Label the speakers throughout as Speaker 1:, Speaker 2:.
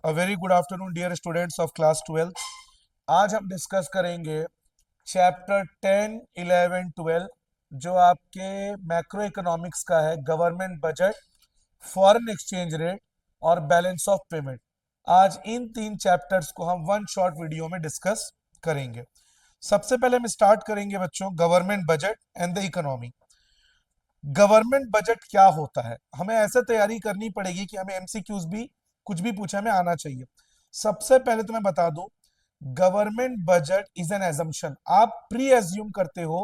Speaker 1: A very good afternoon dear students of class 12। आज हम discuss करेंगे चैप्टर 10, 11, 12 जो आपके मैक्रो इकोनॉमिक्स का है, government budget, foreign exchange rate और बैलेंस ऑफ पेमेंट। आज इन तीन चैप्टर्स को हम वन शॉर्ट वीडियो में डिस्कस करेंगे। सबसे पहले हम स्टार्ट करेंगे बच्चों government budget and the economy. Government budget क्या होता है, हमें ऐसे तैयारी करनी पड़ेगी कि हमें एमसीक्यूज भी कुछ भी पूछा हमें आना चाहिए। सबसे पहले तो मैं बता दूं, government budget is an assumption. आप प्री एज्यूम करते हो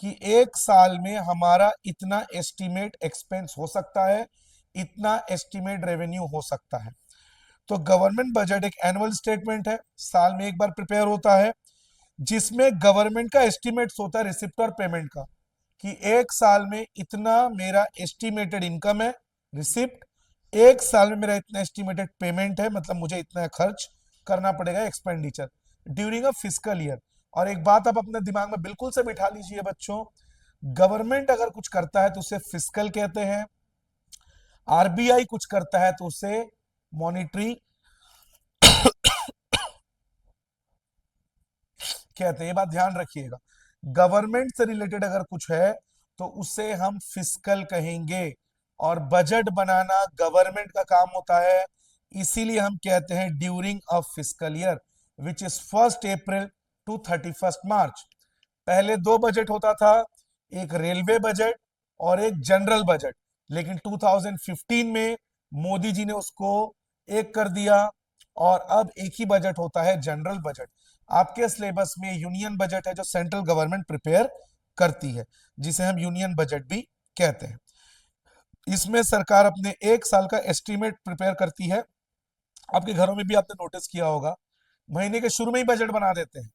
Speaker 1: कि एक साल में हमारा इतना एस्टिमेट एक्सपेंस हो सकता है, इतना एस्टिमेट रेवेन्यू हो सकता है। तो गवर्नमेंट बजट एक एनुअल स्टेटमेंट है, साल में एक बार प्रिपेयर होता है, जिसमें गवर्नमेंट का एस्टिमेट्स होता है रिसिप्ट और पेमेंट का, कि एक साल में इतना मेरा एस्टिमेटेड इनकम है रिसिप्ट, एक साल में मेरा इतना एस्टिमेटेड पेमेंट है, मतलब मुझे इतना खर्च करना पड़ेगा expenditure during a fiscal year. और एक बात आप अपने दिमाग में बिल्कुल से बिठा लीजिए बच्चों, गवर्नमेंट अगर कुछ करता है तो उसे फिस्कल कहते हैं, आरबीआई कुछ करता है तो उसे मॉनिटरी कहते हैं। ये बात ध्यान रखिएगा, गवर्नमेंट से रिलेटेड अगर कुछ है तो उसे हम फिस्कल कहेंगे, और बजट बनाना गवर्नमेंट का काम होता है। इसीलिए हम कहते हैं during a fiscal year which is 1 April to 31 March. पहले दो बजट होता था, एक रेलवे बजट और एक जनरल बजट, लेकिन 2015 में मोदी जी ने उसको एक कर दिया और अब एक ही बजट होता है, जनरल बजट। आपके सिलेबस में यूनियन बजट है जो सेंट्रल गवर्नमेंट प्रिपेयर करती है, जिसे हम यूनियन बजट भी कहते हैं। इसमें सरकार अपने एक साल का एस्टीमेट प्रिपेयर करती है। आपके घरों में भी आपने नोटिस किया होगा, महीने के शुरू में ही बजट बना देते हैं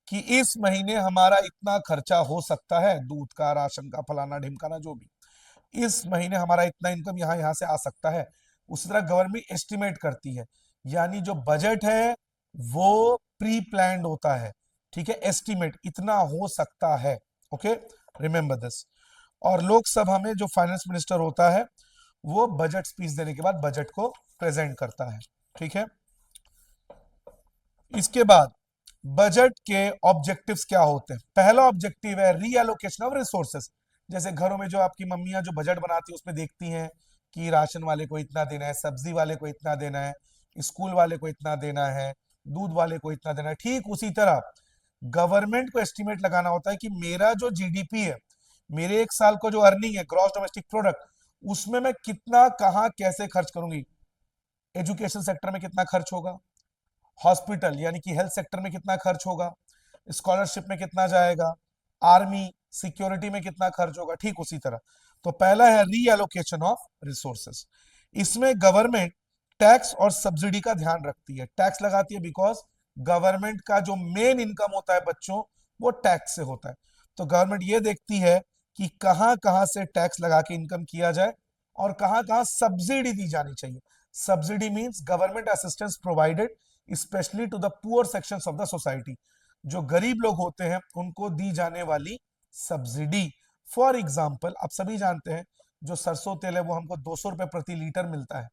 Speaker 1: कि इस महीने हमारा इतना खर्चा हो सकता है, दूध का, राशन का, फलाना ढिमकाना जो भी, इस महीने हमारा इतना इनकम यहाँ यहाँ से आ सकता है। उसी तरह गवर्नमेंट एस्टिमेट करती है, यानी जो बजट है वो प्री प्लान्ड होता है, ठीक है, एस्टिमेट इतना हो सकता है। Okay, remember this. और लोकसभा में जो फाइनेंस मिनिस्टर होता है वो बजट स्पीच देने के बाद बजट को प्रेजेंट करता है, ठीक है। इसके बाद बजट के ऑब्जेक्टिव्स क्या होते हैं। पहला ऑब्जेक्टिव है रीएलोकेशन ऑफ रिसोर्सेस। जैसे घरों में जो आपकी मम्मियां जो बजट बनाती है उसमें देखती हैं कि राशन वाले को इतना देना है, सब्जी वाले को इतना देना है, स्कूल वाले को इतना देना है, दूध वाले को इतना देना है। ठीक उसी तरह गवर्नमेंट को एस्टिमेट लगाना होता है कि मेरा जो जीडीपी है, मेरे एक साल को जो अर्निंग है, ग्रॉस डोमेस्टिक प्रोडक्ट, उसमें मैं कितना कहाँ कैसे खर्च करूंगी। एजुकेशन सेक्टर में कितना खर्च होगा, हॉस्पिटल यानी कि हेल्थ सेक्टर में कितना खर्च होगा, स्कॉलरशिप में कितना जाएगा, आर्मी सिक्योरिटी में कितना खर्च होगा। ठीक उसी तरह तो पहला है रीएलोकेशन ऑफ रिसोर्सेस। इसमें गवर्नमेंट टैक्स और सब्सिडी का ध्यान रखती है। टैक्स लगाती है बिकॉज गवर्नमेंट का जो मेन इनकम होता है बच्चों, वो टैक्स से होता है। तो गवर्नमेंट ये देखती है कि कहां कहां से टैक्स लगा के इनकम किया जाए और कहां कहां सब्सिडी दी जानी चाहिए। Subsidy means government assistance provided specially to the poor sections of the society. जो गरीब लोग होते हैं उनको दी जाने वाली सब्सिडी। फॉर एग्जाम्पल, आप सभी जानते हैं जो सरसों तेल है वो हमको 200 रुपए प्रति लीटर मिलता है,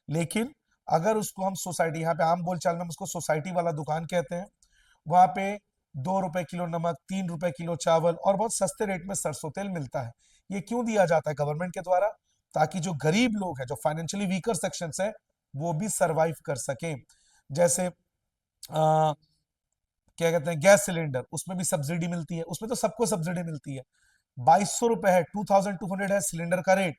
Speaker 1: लेकिन अगर उसको हम सोसाइटी, यहाँ पे आम बोलचाल में हम उसको सोसाइटी वाला दुकान कहते हैं, वहां पे 2 रुपए किलो नमक, 3 रुपए किलो चावल और बहुत सस्ते रेट में सरसों तेल मिलता है। ये क्यों दिया जाता है गवर्नमेंट के द्वारा? ताकि जो गरीब लोग हैं, जो फाइनेंशियली वीकर सेक्शन है, वो भी सरवाइव कर सके। जैसे क्या कहते हैं, गैस सिलेंडर, उसमें भी सब्सिडी मिलती है, उसमें तो सबको सब्सिडी मिलती है। 2200 रुपए है, 2200 है सिलेंडर का रेट,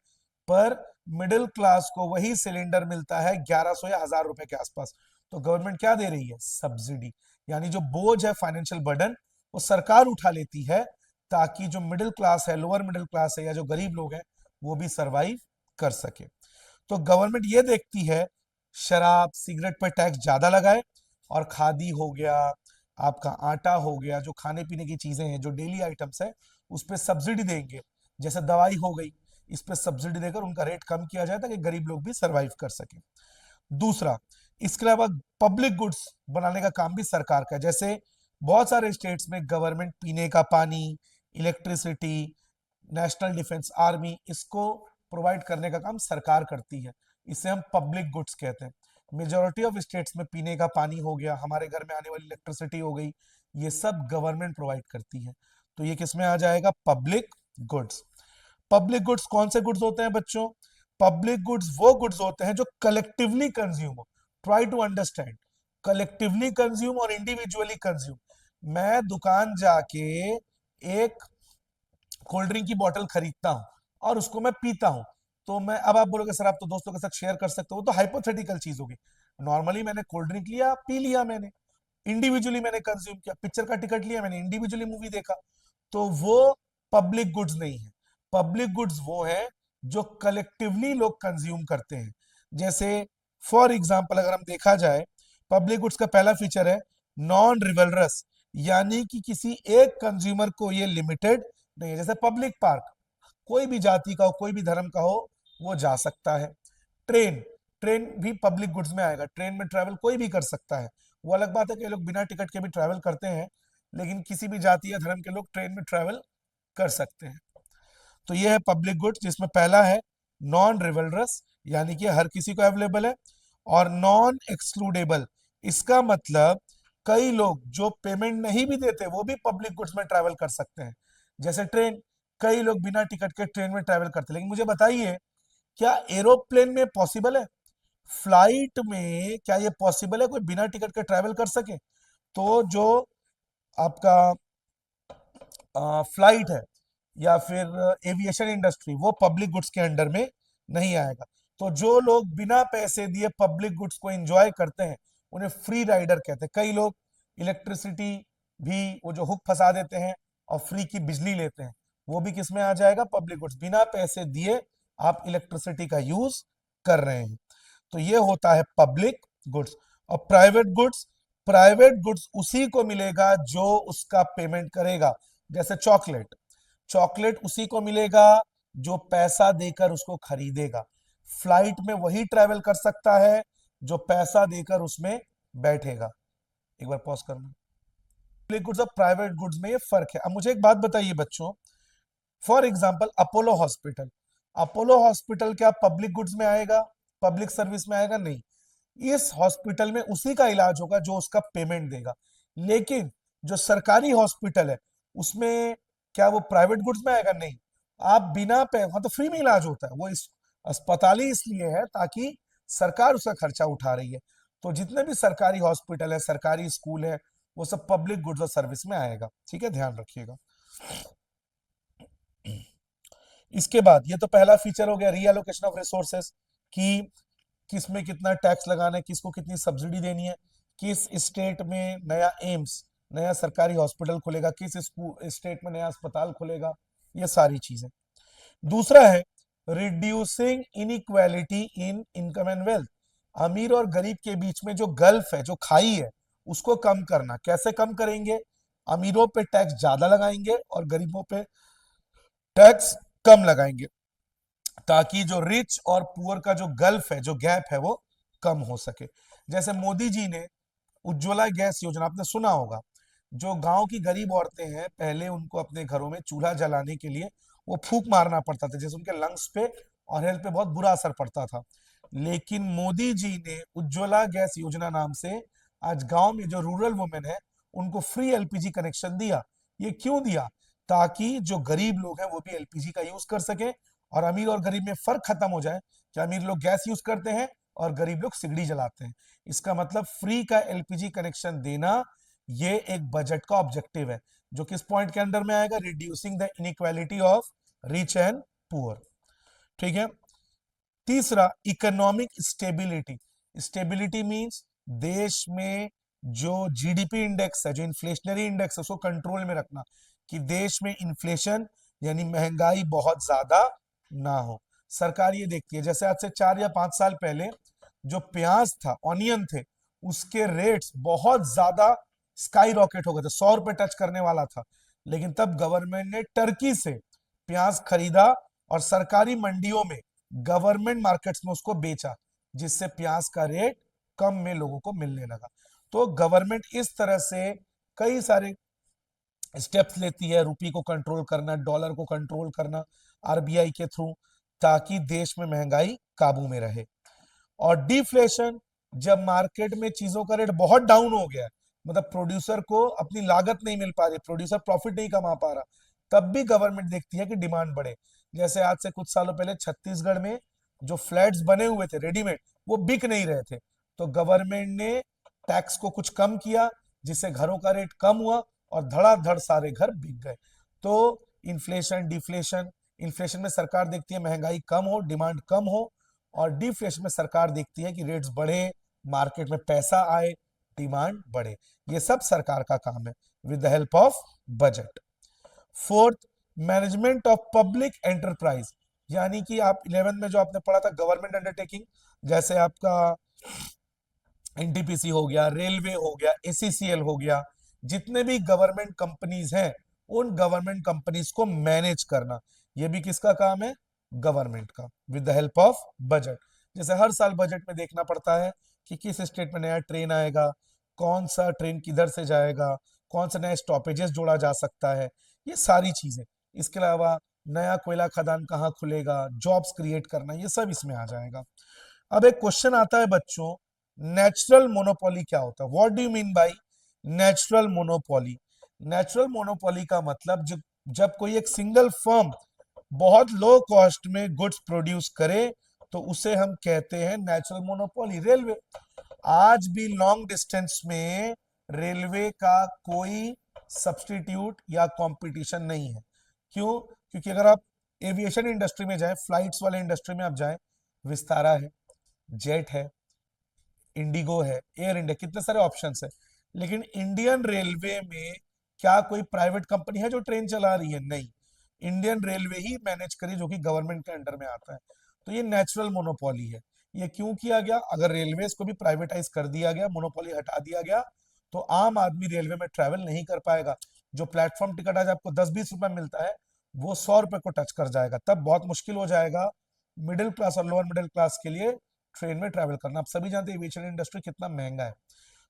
Speaker 1: पर मिडिल क्लास को वही सिलेंडर मिलता है 1100 या 1000 रुपए के आसपास। तो गवर्नमेंट क्या दे रही है? सब्सिडी। यानी जो बोझ है, फाइनेंशियल बर्डन, वो सरकार उठा लेती है, ताकि जो मिडिल क्लास है, लोअर मिडिल क्लास है, या जो गरीब लोग हैं, वो भी सरवाइव कर सके। तो गवर्नमेंट ये देखती है शराब सिगरेट पर टैक्स ज्यादा लगाए, और खादी हो गया, आपका आटा हो गया, जो खाने पीने की चीजें हैं, जो डेली आइटम्स है, उस पर सब्सिडी देंगे। जैसे दवाई हो गई, इस पे सब्सिडी देकर उनका रेट कम किया जाए ताकि गरीब लोग भी सरवाइव कर सके। दूसरा, इसके अलावा पब्लिक गुड्स बनाने का काम भी सरकार का है। जैसे बहुत सारे स्टेट्स में गवर्नमेंट पीने का पानी, इलेक्ट्रिसिटी, नेशनल डिफेंस, आर्मी, इसको प्रोवाइड करने का काम सरकार करती है। इसे हम पब्लिक गुड्स कहते हैं। मेजोरिटी ऑफ स्टेट्स में पीने का पानी हो गया, हमारे घर में आने वाली इलेक्ट्रिसिटी हो गई, ये सब गवर्नमेंट प्रोवाइड करती है। तो ये किस में आ जाएगा? Public goods. पब्लिक गुड्स कौन से गुड्स होते हैं बच्चों? पब्लिक गुड्स वो गुड्स होते हैं जो कलेक्टिवली कंज्यूम हो। Try to understand, collectively consume और इंडिविजुअली कंज्यूम। मैं दुकान जाके एक कोल्ड ड्रिंक की बोतल खरीदता हूँ और उसको मैं पीता हूँ, तो मैं, अब आप बोलोगे सर आप तो दोस्तों के साथ शेयर कर सकते हो, वो तो हाइपोथेटिकल चीज होगी। नॉर्मली मैंने कोल्ड ड्रिंक लिया, पी लिया, मैंने इंडिविजुअली मैंने कंज्यूम किया। पिक्चर का टिकट लिया, मैंने इंडिविजुअली मूवी देखा, तो वो पब्लिक गुड्स नहीं है। पब्लिक गुड्स वो है जो कलेक्टिवली लोग कंज्यूम करते हैं। जैसे फॉर एग्जाम्पल अगर हम देखा जाए, पब्लिक गुड्स का पहला फीचर है नॉन रिवलरस, यानी कि किसी एक कंज्यूमर को ये लिमिटेड नहीं है। जैसे पब्लिक पार्क, कोई भी जाति का हो, कोई भी धर्म का हो, वो जा सकता है। ट्रेन, ट्रेन भी पब्लिक गुड्स में आएगा। ट्रेन में ट्रैवल कोई भी कर सकता है। वो अलग बात है कि लोग बिना टिकट के भी ट्रैवल करते हैं, लेकिन किसी भी जाति या धर्म के लोग ट्रेन में ट्रैवल कर सकते हैं। तो ये है पब्लिक गुड्स, जिसमें पहला है नॉन रिवलरस, यानी कि हर किसी को अवेलेबल है, और नॉन एक्सक्लूडेबल। इसका मतलब कई लोग जो पेमेंट नहीं भी देते वो भी पब्लिक गुड्स में ट्रैवल कर सकते हैं। जैसे ट्रेन, कई लोग बिना टिकट के ट्रेन में ट्रैवल करते हैं, लेकिन मुझे बताइए क्या एरोप्लेन में पॉसिबल है, फ्लाइट में क्या ये पॉसिबल है कोई बिना टिकट के ट्रैवल कर सके? तो जो आपका फ्लाइट है या फिर एविएशन इंडस्ट्री, वो पब्लिक गुड्स के अंडर में नहीं आएगा। तो जो लोग बिना पैसे दिए पब्लिक गुड्स को एंजॉय करते हैं उन्हें फ्री राइडर कहते हैं। कई लोग इलेक्ट्रिसिटी भी वो जो हुक फंसा देते हैं और फ्री की बिजली लेते हैं, वो भी किस में आ जाएगा? Public goods. बिना पैसे दिए आप इलेक्ट्रिसिटी का यूज कर रहे हैं, तो ये होता है पब्लिक गुड्स। और प्राइवेट गुड्स, प्राइवेट गुड्स उसी को मिलेगा जो उसका पेमेंट करेगा। जैसे चॉकलेट, चॉकलेट उसी को मिलेगा जो पैसा देकर उसको खरीदेगा। फ्लाइट में वही ट्रैवल कर सकता है जो पैसा देकर उसमें बैठेगा। एक बार पॉज करना। पब्लिक गुड्स और प्राइवेट गुड्स में ये फर्क है। अब मुझे एक बात बताइए बच्चों, for example Apollo hospital, Apollo hospital क्या पब्लिक गुड्स में आएगा, पब्लिक सर्विस में आएगा? नहीं। इस हॉस्पिटल में उसी का इलाज होगा जो उसका पेमेंट देगा। लेकिन जो सरकारी हॉस्पिटल है उसमें क्या वो प्राइवेट गुड्स में आएगा? नहीं। आप बिना पे, वहां तो फ्री में इलाज होता है। वो इस अस्पताल ही इसलिए है ताकि सरकार उसका खर्चा उठा रही है। तो जितने भी सरकारी हॉस्पिटल है, सरकारी स्कूल है, वो सब पब्लिक गुड्स और सर्विस में आएगा। ठीक है, ध्यान रखिएगा। इसके बाद ये तो पहला फीचर हो गया रीएलोकेशन ऑफ रिसोर्सेस, कि किस में कितना टैक्स लगाना है, किसको कितनी सब्सिडी देनी है, किस स्टेट में नया एम्स, नया सरकारी हॉस्पिटल खुलेगा, किस स्टेट में नया अस्पताल खुलेगा, ये सारी चीजें। दूसरा है reducing inequality in income and wealth, अमीर और गरीब के बीच में जो गल्फ है, जो खाई है, उसको कम करना। कैसे कम करेंगे? अमीरों पे टैक्स ज्यादा लगाएंगे और गरीबों पे टैक्स कम लगाएंगे, ताकि जो रिच और पुअर का जो गल्फ है, जो गैप है, वो कम हो सके। जैसे मोदी जी ने उज्ज्वला गैस योजना, आपने सुना होगा, जो गांव की गरीब औरतें हैं पहले उनको अपने घरों में चूल्हा जलाने के लिए वो फूंक मारना पड़ता था, जैसे उनके लंग्स पे और हेल्थ पे बहुत बुरा असर पड़ता था। लेकिन मोदी जी ने उज्ज्वला गैस योजना नाम से आज गांव में जो रूरल वुमेन है उनको फ्री एलपीजी कनेक्शन दिया। ये क्यों दिया? ताकि जो गरीब लोग हैं वो भी एलपीजी का यूज कर सके और अमीर और गरीब में फर्क खत्म हो जाए कि अमीर लोग गैस यूज करते हैं और गरीब लोग सिगड़ी जलाते हैं। इसका मतलब फ्री का एलपीजी कनेक्शन देना, ये एक बजट का ऑब्जेक्टिव है, जो किस पॉइंट के अंडर में आएगा? Reducing the inequality of rich and poor. ठीक है। तीसरा इकोनॉमिक स्टेबिलिटी, स्टेबिलिटी मींस देश में जो जीडीपी इंडेक्स है, जो इन्फ्लेशनरी इंडेक्स है, उसको कंट्रोल में रखना, कि देश में इन्फ्लेशन यानी महंगाई बहुत ज्यादा ना हो। सरकार ये देखती है, जैसे आज से 4 या 5 साल पहले जो प्याज था, ऑनियन थे, उसके रेट्स बहुत ज्यादा स्काई रॉकेट हो गए थे, 100 रुपए टच करने वाला था। लेकिन तब गवर्नमेंट ने टर्की से प्याज खरीदा और सरकारी मंडियों में, गवर्नमेंट मार्केट्स में उसको बेचा, जिससे प्याज का रेट कम में लोगों को मिलने लगा। तो गवर्नमेंट इस तरह से कई सारे स्टेप्स लेती है, रुपी को कंट्रोल करना, डॉलर को कंट्रोल करना आरबीआई के थ्रू, ताकि देश में महंगाई काबू में रहे। और डिफ्लेशन, जब मार्केट में चीजों का रेट बहुत डाउन हो गया है, मतलब प्रोड्यूसर को अपनी लागत नहीं मिल पा रही, प्रोड्यूसर प्रॉफिट नहीं कमा पा रहा, तब भी गवर्नमेंट देखती है कि डिमांड बढ़े। जैसे आज से कुछ सालों पहले छत्तीसगढ़ में जो फ्लैट्स बने हुए थे रेडीमेड, वो बिक नहीं रहे थे, तो गवर्नमेंट ने टैक्स को कुछ कम किया, जिससे घरों का रेट कम हुआ और धड़ाधड़ सारे घर बिक गए। तो इन्फ्लेशन डिफ्लेशन, इन्फ्लेशन में सरकार देखती है महंगाई कम हो, डिमांड कम हो, और डिफ्लेशन में सरकार देखती है कि रेट्स बढ़े, मार्केट में पैसा आए, डिमांड बढ़े। ये सब सरकार का काम है with the help of budget. Fourth, management of public enterprise, यानी कि आप 11th में जो आपने पढ़ा था गवर्नमेंट अंडरटेकिंग, जैसे आपका एनटीपीसी हो गया, रेलवे हो गया, एसीसीएल हो गया, जितने भी गवर्नमेंट कंपनीज हैं, उन गवर्नमेंट कंपनीज को मैनेज करना, ये भी किसका काम है? गवर्नमेंट का, with the help of budget. जैसे हर साल बजट में देखना पड़ता है कि किस स्टेट में नया ट्रेन आएगा, कौन सा ट्रेन किधर से जाएगा, कौन सा नया स्टॉपेजेस जोड़ा जा सकता है, ये सारी चीजें। इसके अलावा नया कोयला खदान कहाँ खुलेगा, जॉब्स क्रिएट करना, ये सब इसमें आ जाएगा। अब एक क्वेश्चन आता है बच्चों, नेचुरल मोनोपोली क्या होता है? What do you mean by natural monopoly? Natural monopoly का मतलब जब कोई एक सिंगल फर्म बहुत लो कॉस्ट में गुड्स प्रोड्यूस करे, तो उसे हम कहते हैं नेचुरल मोनोपोली। रेलवे, आज भी लॉन्ग डिस्टेंस में रेलवे का कोई सब्सटीट्यूट या कंपटीशन नहीं है। क्यों? क्योंकि अगर आप एविएशन इंडस्ट्री में जाएं, फ्लाइट्स वाले इंडस्ट्री में आप जाएं, विस्तारा है, जेट है, इंडिगो है, एयर इंडिया, कितने सारे ऑप्शंस है। लेकिन इंडियन रेलवे में क्या कोई प्राइवेट कंपनी है जो ट्रेन चला रही है? नहीं, इंडियन रेलवे ही मैनेज करी, जो कि गवर्नमेंट के अंडर में आता है। तो ये नेचुरल मोनोपोली है। ये क्यों किया गया? अगर रेलवेज को भी प्राइवेटाइज कर दिया गया, मोनोपोली हटा दिया गया, तो आम आदमी रेलवे में ट्रेवल नहीं कर पाएगा। जो प्लेटफॉर्म टिकट आज आपको 10-20 रुपए मिलता है, वो 100 रुपए को टच कर जाएगा, तब बहुत मुश्किल हो जाएगा मिडिल क्लास और लोअर मिडिल क्लास के लिए ट्रेन में ट्रैवल करना। आप सभी जानते हैं एविएशन इंडस्ट्री कितना महंगा है।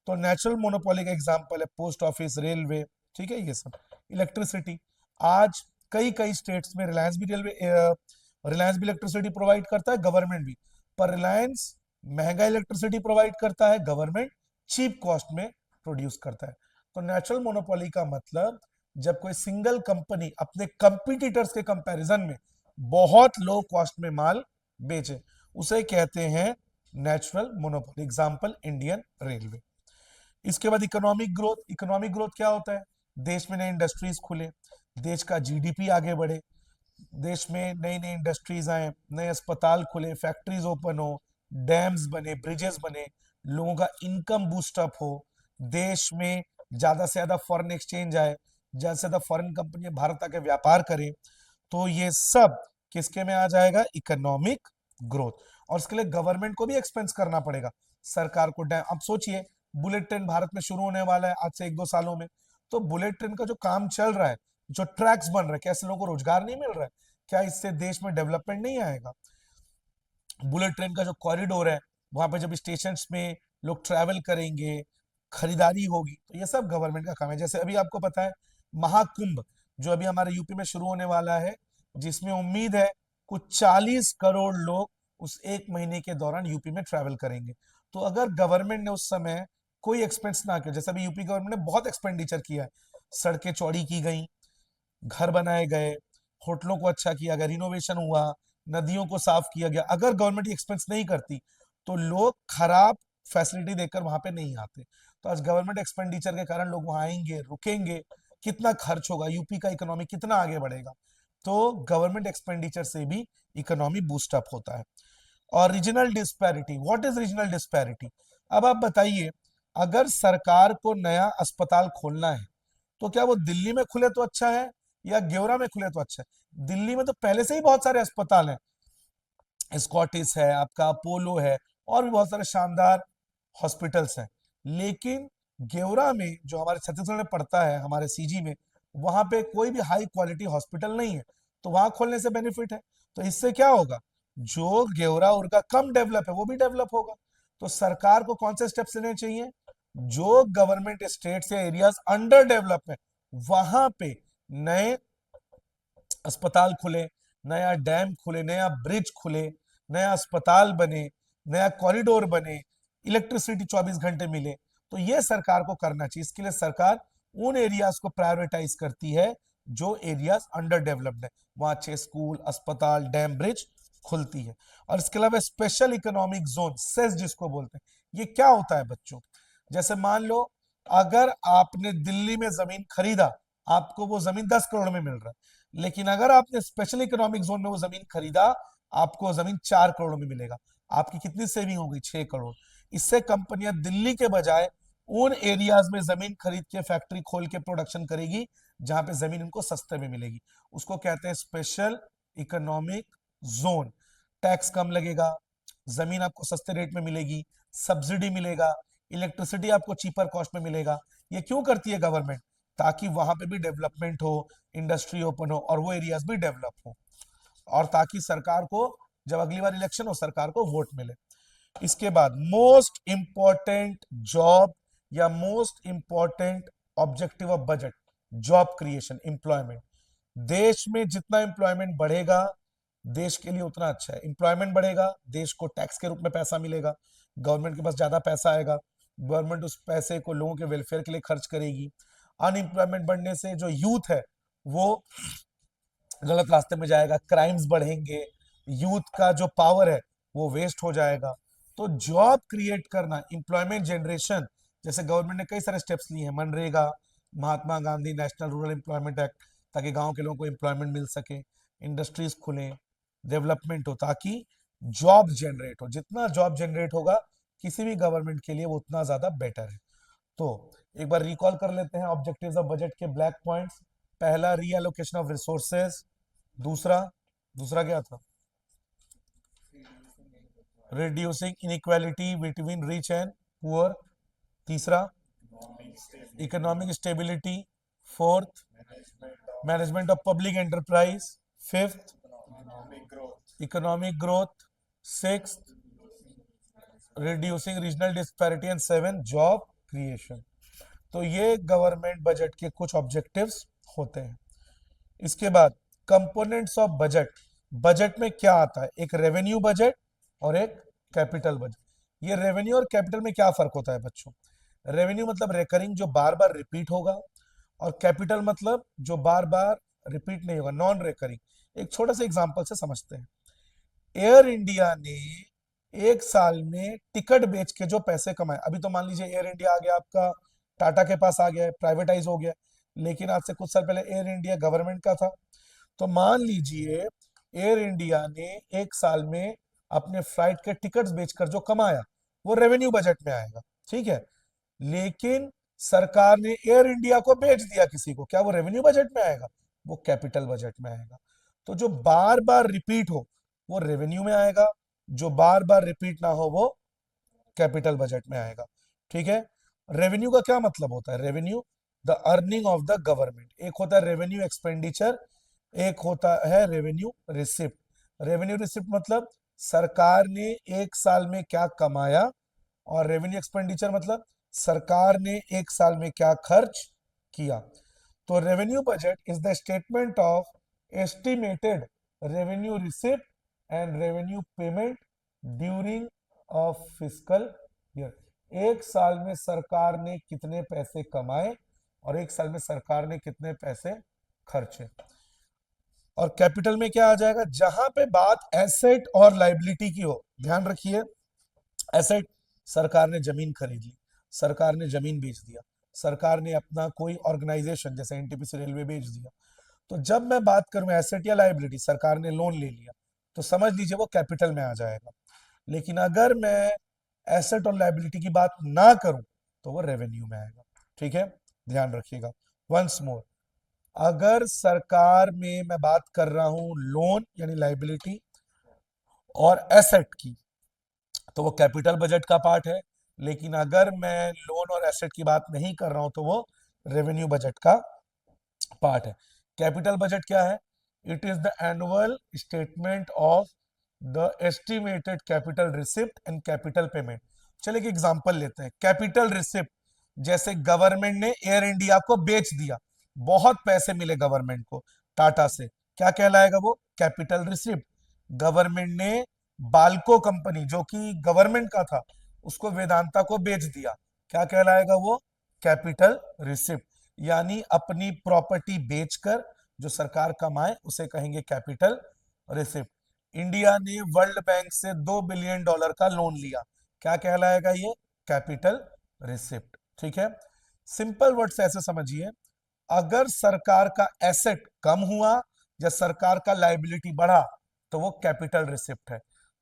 Speaker 1: तो नेचुरल मोनोपोली का एग्जांपल है पोस्ट ऑफिस, रेलवे, ठीक है, ये सब। इलेक्ट्रिसिटी, आज कई कई स्टेट्स में रिलायंस भी इलेक्ट्रिसिटी प्रोवाइड करता है, गवर्नमेंट भी। पर रिलायंस महंगा इलेक्ट्रिसिटी प्रोवाइड करता है, गवर्नमेंट चीप कॉस्ट में प्रोड्यूस करता है। तो नेचुरल मोनोपोली का मतलब जब कोई सिंगल कंपनी अपने कंपटीटर्स के कंपैरिजन में बहुत लो कॉस्ट में माल बेचे, उसे कहते हैं natural monopoly. Example Indian railway. इसके बाद इकोनॉमिक ग्रोथ। इकोनॉमिक ग्रोथ क्या होता है? देश में नई इंडस्ट्रीज खुले, देश का जीडीपी आगे बढ़े, देश में नई नई इंडस्ट्रीज आए, नए अस्पताल खुले, फैक्ट्रीज ओपन हो, डैम्स बने, ब्रिजेस बने, लोगों का इनकम बूस्टअप हो, देश में ज्यादा से ज्यादा फॉरेन एक्सचेंज आए, ज्यादा से ज्यादा फॉरेन कंपनियां भारत आके व्यापार करें, तो ये सब किसके में आ जाएगा? Economic growth. और इसके लिए गवर्नमेंट को भी एक्सपेंस करना पड़ेगा, सरकार को डैम। अब सोचिए, बुलेट ट्रेन भारत में शुरू होने वाला है आज से 1-2 सालों में, तो बुलेट ट्रेन का जो काम चल रहा है, जो ट्रैक्स बन रहे हैं, क्या इससे लोगों को रोजगार नहीं मिल रहा है? क्या इससे देश में डेवलपमेंट नहीं आएगा? बुलेट ट्रेन का जो कॉरिडोर है, वहां पे जब स्टेशन में लोग ट्रैवल करेंगे, खरीदारी होगी, तो ये सब गवर्नमेंट का काम है। जैसे अभी आपको पता है महाकुंभ जो अभी हमारे यूपी में शुरू होने वाला है, जिसमें उम्मीद है कुछ 40 करोड़ लोग उस एक महीने के दौरान यूपी में ट्रैवल करेंगे। तो अगर गवर्नमेंट ने उस समय कोई एक्सपेंस ना किया, जैसे अभी यूपी गवर्नमेंट ने बहुत एक्सपेंडिचर किया है, सड़कें चौड़ी की गई, घर बनाए गए, होटलों को अच्छा किया गया, रिनोवेशन हुआ, नदियों को साफ किया गया, अगर गवर्नमेंट एक्सपेंस नहीं करती, तो लोग खराब फैसिलिटी देकर वहां पे नहीं आते। तो आज गवर्नमेंट एक्सपेंडिचर के कारण लोग वहां आएंगे, रुकेंगे, कितना खर्च होगा, यूपी का इकोनॉमी कितना आगे बढ़ेगा। तो गवर्नमेंट एक्सपेंडिचर से भी इकोनॉमी बूस्ट अप होता है। और regional disparity, what is regional disparity? अब आप बताइए, अगर सरकार को नया अस्पताल खोलना है, तो क्या वो दिल्ली में खुले तो अच्छा है या गेवरा में खुले तो अच्छा है? दिल्ली में तो पहले से ही बहुत सारे अस्पताल हैं, स्कॉटिश है, आपका अपोलो है, और भी बहुत सारे शानदार हॉस्पिटल्स हैं। लेकिन गेवरा में, जो हमारे छत्तीसगढ़ में पड़ता है, हमारे सीजी में, वहां पे कोई भी हाई क्वालिटी हॉस्पिटल नहीं है, तो वहां खोलने से बेनिफिट है। तो इससे क्या होगा? जो गेवरा उनका कम डेवलप है, वो भी डेवलप होगा। तो सरकार को कौन से स्टेप्स लेने चाहिए? जो गवर्नमेंट स्टेट्स या एरियाज अंडर डेवलप है, वहां पे नए अस्पताल खुले, नया डैम खुले, नया ब्रिज खुले, नया अस्पताल बने, नया कॉरिडोर बने, इलेक्ट्रिसिटी 24 घंटे मिले। तो ये सरकार को करना चाहिए। इसके लिए सरकार उन एरियाज को प्रायोरिटाइज करती है जो एरियाज अंडर डेवलप्ड है, वहां अच्छे स्कूल, अस्पताल, डैम, ब्रिज खुलती है। और इसके अलावा स्पेशल इकोनॉमिक जोन, सेस जिसको बोलते हैं, ये क्या होता है बच्चों? जैसे मान लो अगर आपने दिल्ली में जमीन खरीदा, आपको वो जमीन 10 करोड़ में मिल रहा है, लेकिन अगर आपने स्पेशल इकोनॉमिक जोन में वो जमीन खरीदा, आपको जमीन 4 करोड़ में मिलेगा। आपकी कितनी सेविंग हो गई? 6 करोड़। इससे कंपनियां दिल्ली के बजाय उन एरियाज में जमीन खरीद के फैक्ट्री खोल के प्रोडक्शन करेगी जहां पे जमीन उनको सस्ते में मिलेगी। उसको कहते हैं स्पेशल इकोनॉमिक जोन। टैक्स कम लगेगा, जमीन आपको सस्ते रेट में मिलेगी, सब्सिडी मिलेगा, इलेक्ट्रिसिटी आपको चीपर कॉस्ट में मिलेगा। ये क्यों करती है गवर्नमेंट? ताकि वहां पे भी डेवलपमेंट हो, इंडस्ट्री ओपन हो और वो एरियाज भी डेवलप हो, और ताकि सरकार को जब अगली बार इलेक्शन हो सरकार को वोट मिले। इसके बाद मोस्ट इंपॉर्टेंट जॉब या most important objective of budget, job creation, employment. देश में जितना एम्प्लॉयमेंट बढ़ेगा देश के लिए उतना अच्छा है। एम्प्लॉयमेंट बढ़ेगा, देश को टैक्स के रूप में पैसा मिलेगा, गवर्नमेंट के पास ज्यादा पैसा आएगा, गवर्नमेंट उस पैसे को लोगों के वेलफेयर के लिए खर्च करेगी। अनएम्प्लॉयमेंट बढ़ने से जो यूथ है वो गलत रास्ते में जाएगा, क्राइम्स बढ़ेंगे, यूथ का जो पावर है वो वेस्ट हो जाएगा। तो जॉब क्रिएट करना, एम्प्लॉयमेंट जनरेशन, जैसे गवर्नमेंट ने कई सारे स्टेप्स लिए हैं, MNREGA, Mahatma Gandhi national rural employment act, ताकि गांव के लोगों को एम्प्लॉयमेंट मिल सके, इंडस्ट्रीज खुले, डेवलपमेंट हो, ताकि जॉब जनरेट हो। जितना जॉब जनरेट होगा किसी भी गवर्नमेंट के लिए वो उतना ज्यादा बेटर है। तो एक बार रिकॉल कर लेते हैं ऑब्जेक्टिव्स ऑफ बजट के ब्लैक पॉइंट्स। पहला, रीएलोकेशन ऑफ रिसोर्सेज। दूसरा, दूसरा क्या था? Reducing inequality between rich and poor. तीसरा, economic stability. Fourth, management of public enterprise. Fifth, economic growth. Sixth, reducing regional disparity. And seven, job creation. तो ये government budget के कुछ ऑब्जेक्टिव्स होते हैं। इसके बाद कंपोनेंट्स ऑफ बजट। बजट में क्या आता है? एक रेवेन्यू बजट और एक कैपिटल बजट। ये रेवेन्यू और कैपिटल में क्या फर्क होता है बच्चों? रेवेन्यू मतलब रेकरिंग, जो बार बार रिपीट होगा, और कैपिटल मतलब जो बार बार रिपीट नहीं होगा, नॉन रेकरिंग। एक छोटा सा एग्जांपल से समझते हैं। एयर इंडिया ने एक साल में टिकट बेच के जो पैसे कमाए, अभी तो मान लीजिए एयर इंडिया आ गया आपका, टाटा के पास आ गया है, प्राइवेटाइज हो गया, लेकिन आज से कुछ साल पहले एयर इंडिया गवर्नमेंट का था। तो मान लीजिए एयर इंडिया ने एक साल में अपने फ्लाइट के टिकट्स बेचकर जो कमाया वो रेवेन्यू बजट में आएगा, ठीक है। लेकिन सरकार ने एयर इंडिया को बेच दिया किसी को, क्या वो रेवेन्यू बजट में आएगा? वो कैपिटल बजट में आएगा। तो जो बार बार रिपीट हो वो रेवेन्यू में आएगा, जो बार बार रिपीट ना हो वो कैपिटल बजट में आएगा, ठीक है। रेवेन्यू का क्या मतलब होता है? Revenue, the earning of the government. एक होता है रेवेन्यू एक्सपेंडिचर, एक होता है रेवेन्यू रिसिप्ट। रेवेन्यू रिसिप्ट मतलब सरकार ने एक साल में क्या कमाया, और रेवेन्यू एक्सपेंडिचर मतलब सरकार ने एक साल में क्या खर्च किया। तो revenue budget is the statement of estimated revenue receipt and revenue payment during a fiscal year. एक साल में सरकार ने कितने पैसे कमाए और एक साल में सरकार ने कितने पैसे खर्चे। और कैपिटल में क्या आ जाएगा? जहां पे बात एसेट और लाइबिलिटी की हो, ध्यान रखिए। एसेट, सरकार ने जमीन खरीद ली, सरकार ने जमीन बेच दिया, सरकार ने अपना कोई ऑर्गेनाइजेशन जैसे एनटीपीसी रेलवे बेच दिया। तो जब मैं बात करूं एसेट या लाइबिलिटी, सरकार ने लोन ले लिया, तो समझ लीजिए वो कैपिटल में आ जाएगा। लेकिन अगर मैं एसेट और लाइबिलिटी की बात ना करूं तो वो रेवेन्यू में आएगा, ठीक है। ध्यान रखिएगा। वंस मोर, अगर सरकार में मैं बात कर रहा हूं लोन यानी लाइबिलिटी और एसेट की, तो वो कैपिटल बजट का पार्ट है। लेकिन अगर मैं लोन और एसेट की बात नहीं कर रहा हूं तो वो रेवेन्यू बजट का पार्ट है। कैपिटल बजट क्या है? It is the annual statement of the estimated capital receipt and capital payment. चलिए एक एग्जांपल लेते हैं। कैपिटल रिसिप्ट, जैसे गवर्नमेंट ने एयर इंडिया को बेच दिया, बहुत पैसे मिले गवर्नमेंट को टाटा से, क्या कहलाएगा वो? Capital receipt. गवर्नमेंट ने बाल्को कंपनी, जो कि गवर्नमेंट का था, उसको वेदांता को बेच दिया, क्या कहलाएगा वो? Capital receipt. यानी अपनी प्रॉपर्टी बेचकर जो सरकार कमाए उसे कहेंगे कैपिटल रिसिप्ट। इंडिया ने वर्ल्ड बैंक से $2 बिलियन का लोन लिया, क्या कहलाएगा ये? Capital receipt. ठीक है, सिंपल वर्ड से ऐसे समझिए, अगर सरकार का एसेट कम हुआ या सरकार का लायबिलिटी बढ़ा तो वो कैपिटल रिसिप्ट है।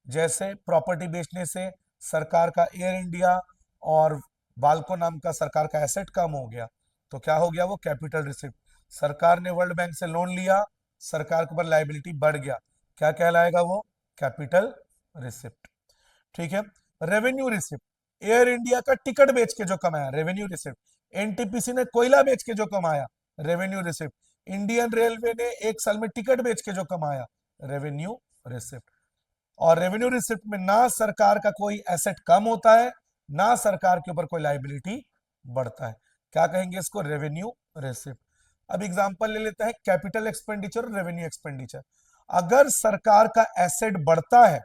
Speaker 1: जैसे प्रॉपर्टी बेचने से सरकार का एयर इंडिया और बाल्को नाम का सरकार का एसेट कम हो गया, तो क्या हो गया? वो कैपिटल रिसिप्ट। सरकार ने वर्ल्ड बैंक से लोन लिया, सरकार के ऊपर लायबिलिटी बढ़ गया, क्या कहलाएगा वो? Capital receipt. ठीक है, रेवेन्यू रिसिप्ट, एयर इंडिया का टिकट बेच के जो कमाया, रेवेन्यू रिसिप्ट। एनटीपीसी ने कोयला बेच के जो कमाया, रेवेन्यू रिसिप्ट। इंडियन रेलवे ने एक साल में टिकट बेच के जो कमाया, रेवेन्यू रिसिप्ट। और रेवेन्यू रिसिप्ट में ना सरकार का कोई एसेट कम होता है, ना सरकार के ऊपर कोई लायबिलिटी बढ़ता है, क्या कहेंगे इसको? Revenue receipt. अब एग्जांपल ले लेते हैं कैपिटल एक्सपेंडिचर और रेवेन्यू एक्सपेंडिचर। अगर सरकार का एसेट बढ़ता है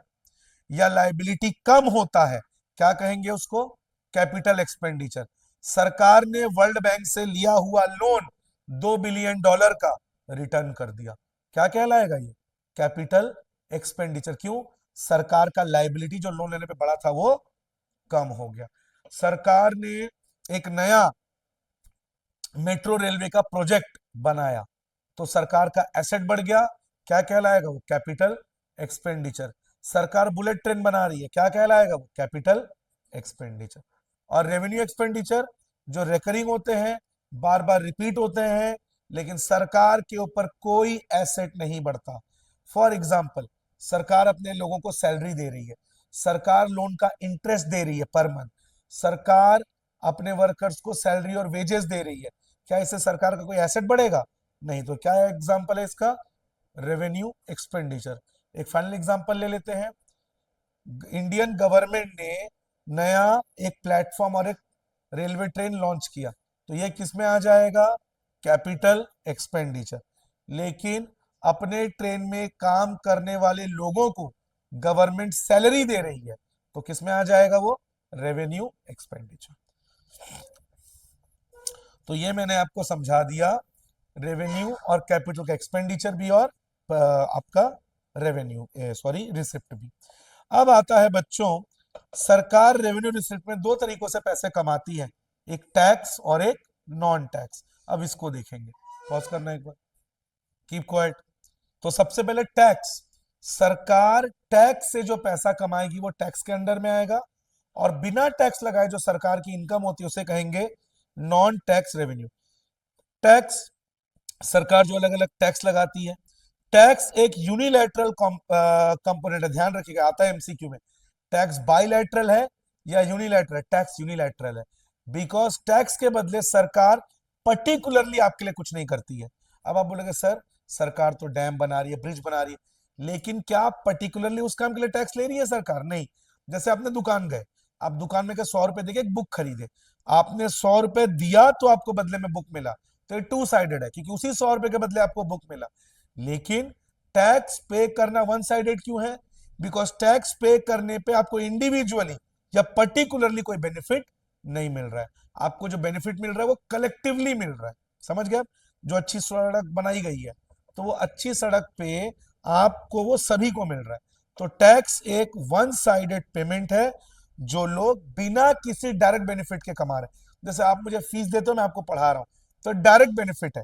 Speaker 1: या लायबिलिटी कम होता है, क्या कहेंगे उसको? Capital expenditure. सरकार ने वर्ल्ड बैंक से लिया हुआ लोन $2 बिलियन का रिटर्न कर दिया, क्या कहलाएगा ये? Capital expenditure. क्यों? सरकार का लायबिलिटी जो लोन लेने पे बढ़ा था वो कम हो गया। सरकार ने एक नया मेट्रो रेलवे का प्रोजेक्ट बनाया तो सरकार का एसेट बढ़ गया, क्या कहलाएगा वो? Capital expenditure. सरकार बुलेट ट्रेन बना रही है, क्या कहलाएगा वो? Capital expenditure. और रेवेन्यू एक्सपेंडिचर जो रेकरिंग होते हैं, बार बार रिपीट होते हैं, लेकिन सरकार के ऊपर कोई एसेट नहीं बढ़ता। फॉर एग्जाम्पल, सरकार अपने लोगों को सैलरी दे रही है, सरकार लोन का इंटरेस्ट दे रही है पर मंथ, सरकार अपने वर्कर्स को सैलरी और वेजेस दे रही है, क्या इससे सरकार का कोई एसेट बढ़ेगा? नहीं। तो क्या एग्जांपल है इसका? Revenue expenditure. एक फाइनल एग्जांपल ले लेते हैं, इंडियन गवर्नमेंट ने नया एक प्लेटफॉर्म और एक रेलवे ट्रेन लॉन्च किया, तो ये किस में आ जाएगा? Capital expenditure. लेकिन अपने ट्रेन में काम करने वाले लोगों को गवर्नमेंट सैलरी दे रही है, तो किस में आ जाएगा वो? Revenue expenditure. तो ये मैंने आपको समझा दिया, रेवेन्यू और कैपिटल का एक्सपेंडिचर भी और आपका रेवेन्यू सॉरी रिसिप्ट भी। अब आता है बच्चों, सरकार रेवेन्यू रिसिप्ट में दो तरीकों से पैसे कमाती है, एक टैक्स और एक नॉन टैक्स। अब इसको देखेंगे, पॉज करना एक बार, कीप क्वाइट। तो सबसे पहले टैक्स, सरकार टैक्स से जो पैसा कमाएगी वो टैक्स के अंडर में आएगा, और बिना टैक्स लगाए जो सरकार की इनकम होती है उसे कहेंगे नॉन टैक्स रेवेन्यू। टैक्स, सरकार जो अलग अलग टैक्स लगाती है, टैक्स एक यूनिलैटरल कंपोनेंट है, ध्यान रखिएगा, आता है एमसीक्यू में। टैक्स बाइलैटरल है या यूनिलैटरल? टैक्स यूनिलैटरल है, बिकॉज टैक्स के बदले सरकार पर्टिकुलरली आपके लिए कुछ नहीं करती है। अब आप बोलेंगे सर, सरकार तो डैम बना रही है, ब्रिज बना रही है, लेकिन क्या पर्टिकुलरली उस काम के लिए टैक्स ले रही है सरकार? नहीं। जैसे आपने दुकान गए, आप दुकान में 100 रुपए देके एक बुक खरीदे, आपने 100 रुपए दिया तो आपको बदले में बुक मिला, तो ये टू साइडेड है, क्योंकि उसी 100 रुपए के बदले आपको बुक मिला। लेकिन टैक्स पे करना वन साइडेड क्यों है? बिकॉज टैक्स पे करने पे आपको इंडिविजुअली या पर्टिकुलरली कोई बेनिफिट नहीं मिल रहा है, आपको जो बेनिफिट मिल रहा है वो कलेक्टिवली मिल रहा है। समझ गए? जो अच्छी सड़क बनाई गई है तो वो अच्छी सड़क पे आपको वो सभी को मिल रहा है। तो टैक्स एक वन साइडेड पेमेंट है जो लोग बिना किसी डायरेक्ट बेनिफिट के कमा रहे हैं। जैसे आप मुझे फीस देते हो, मैं आपको पढ़ा रहा हूं, तो डायरेक्ट बेनिफिट है।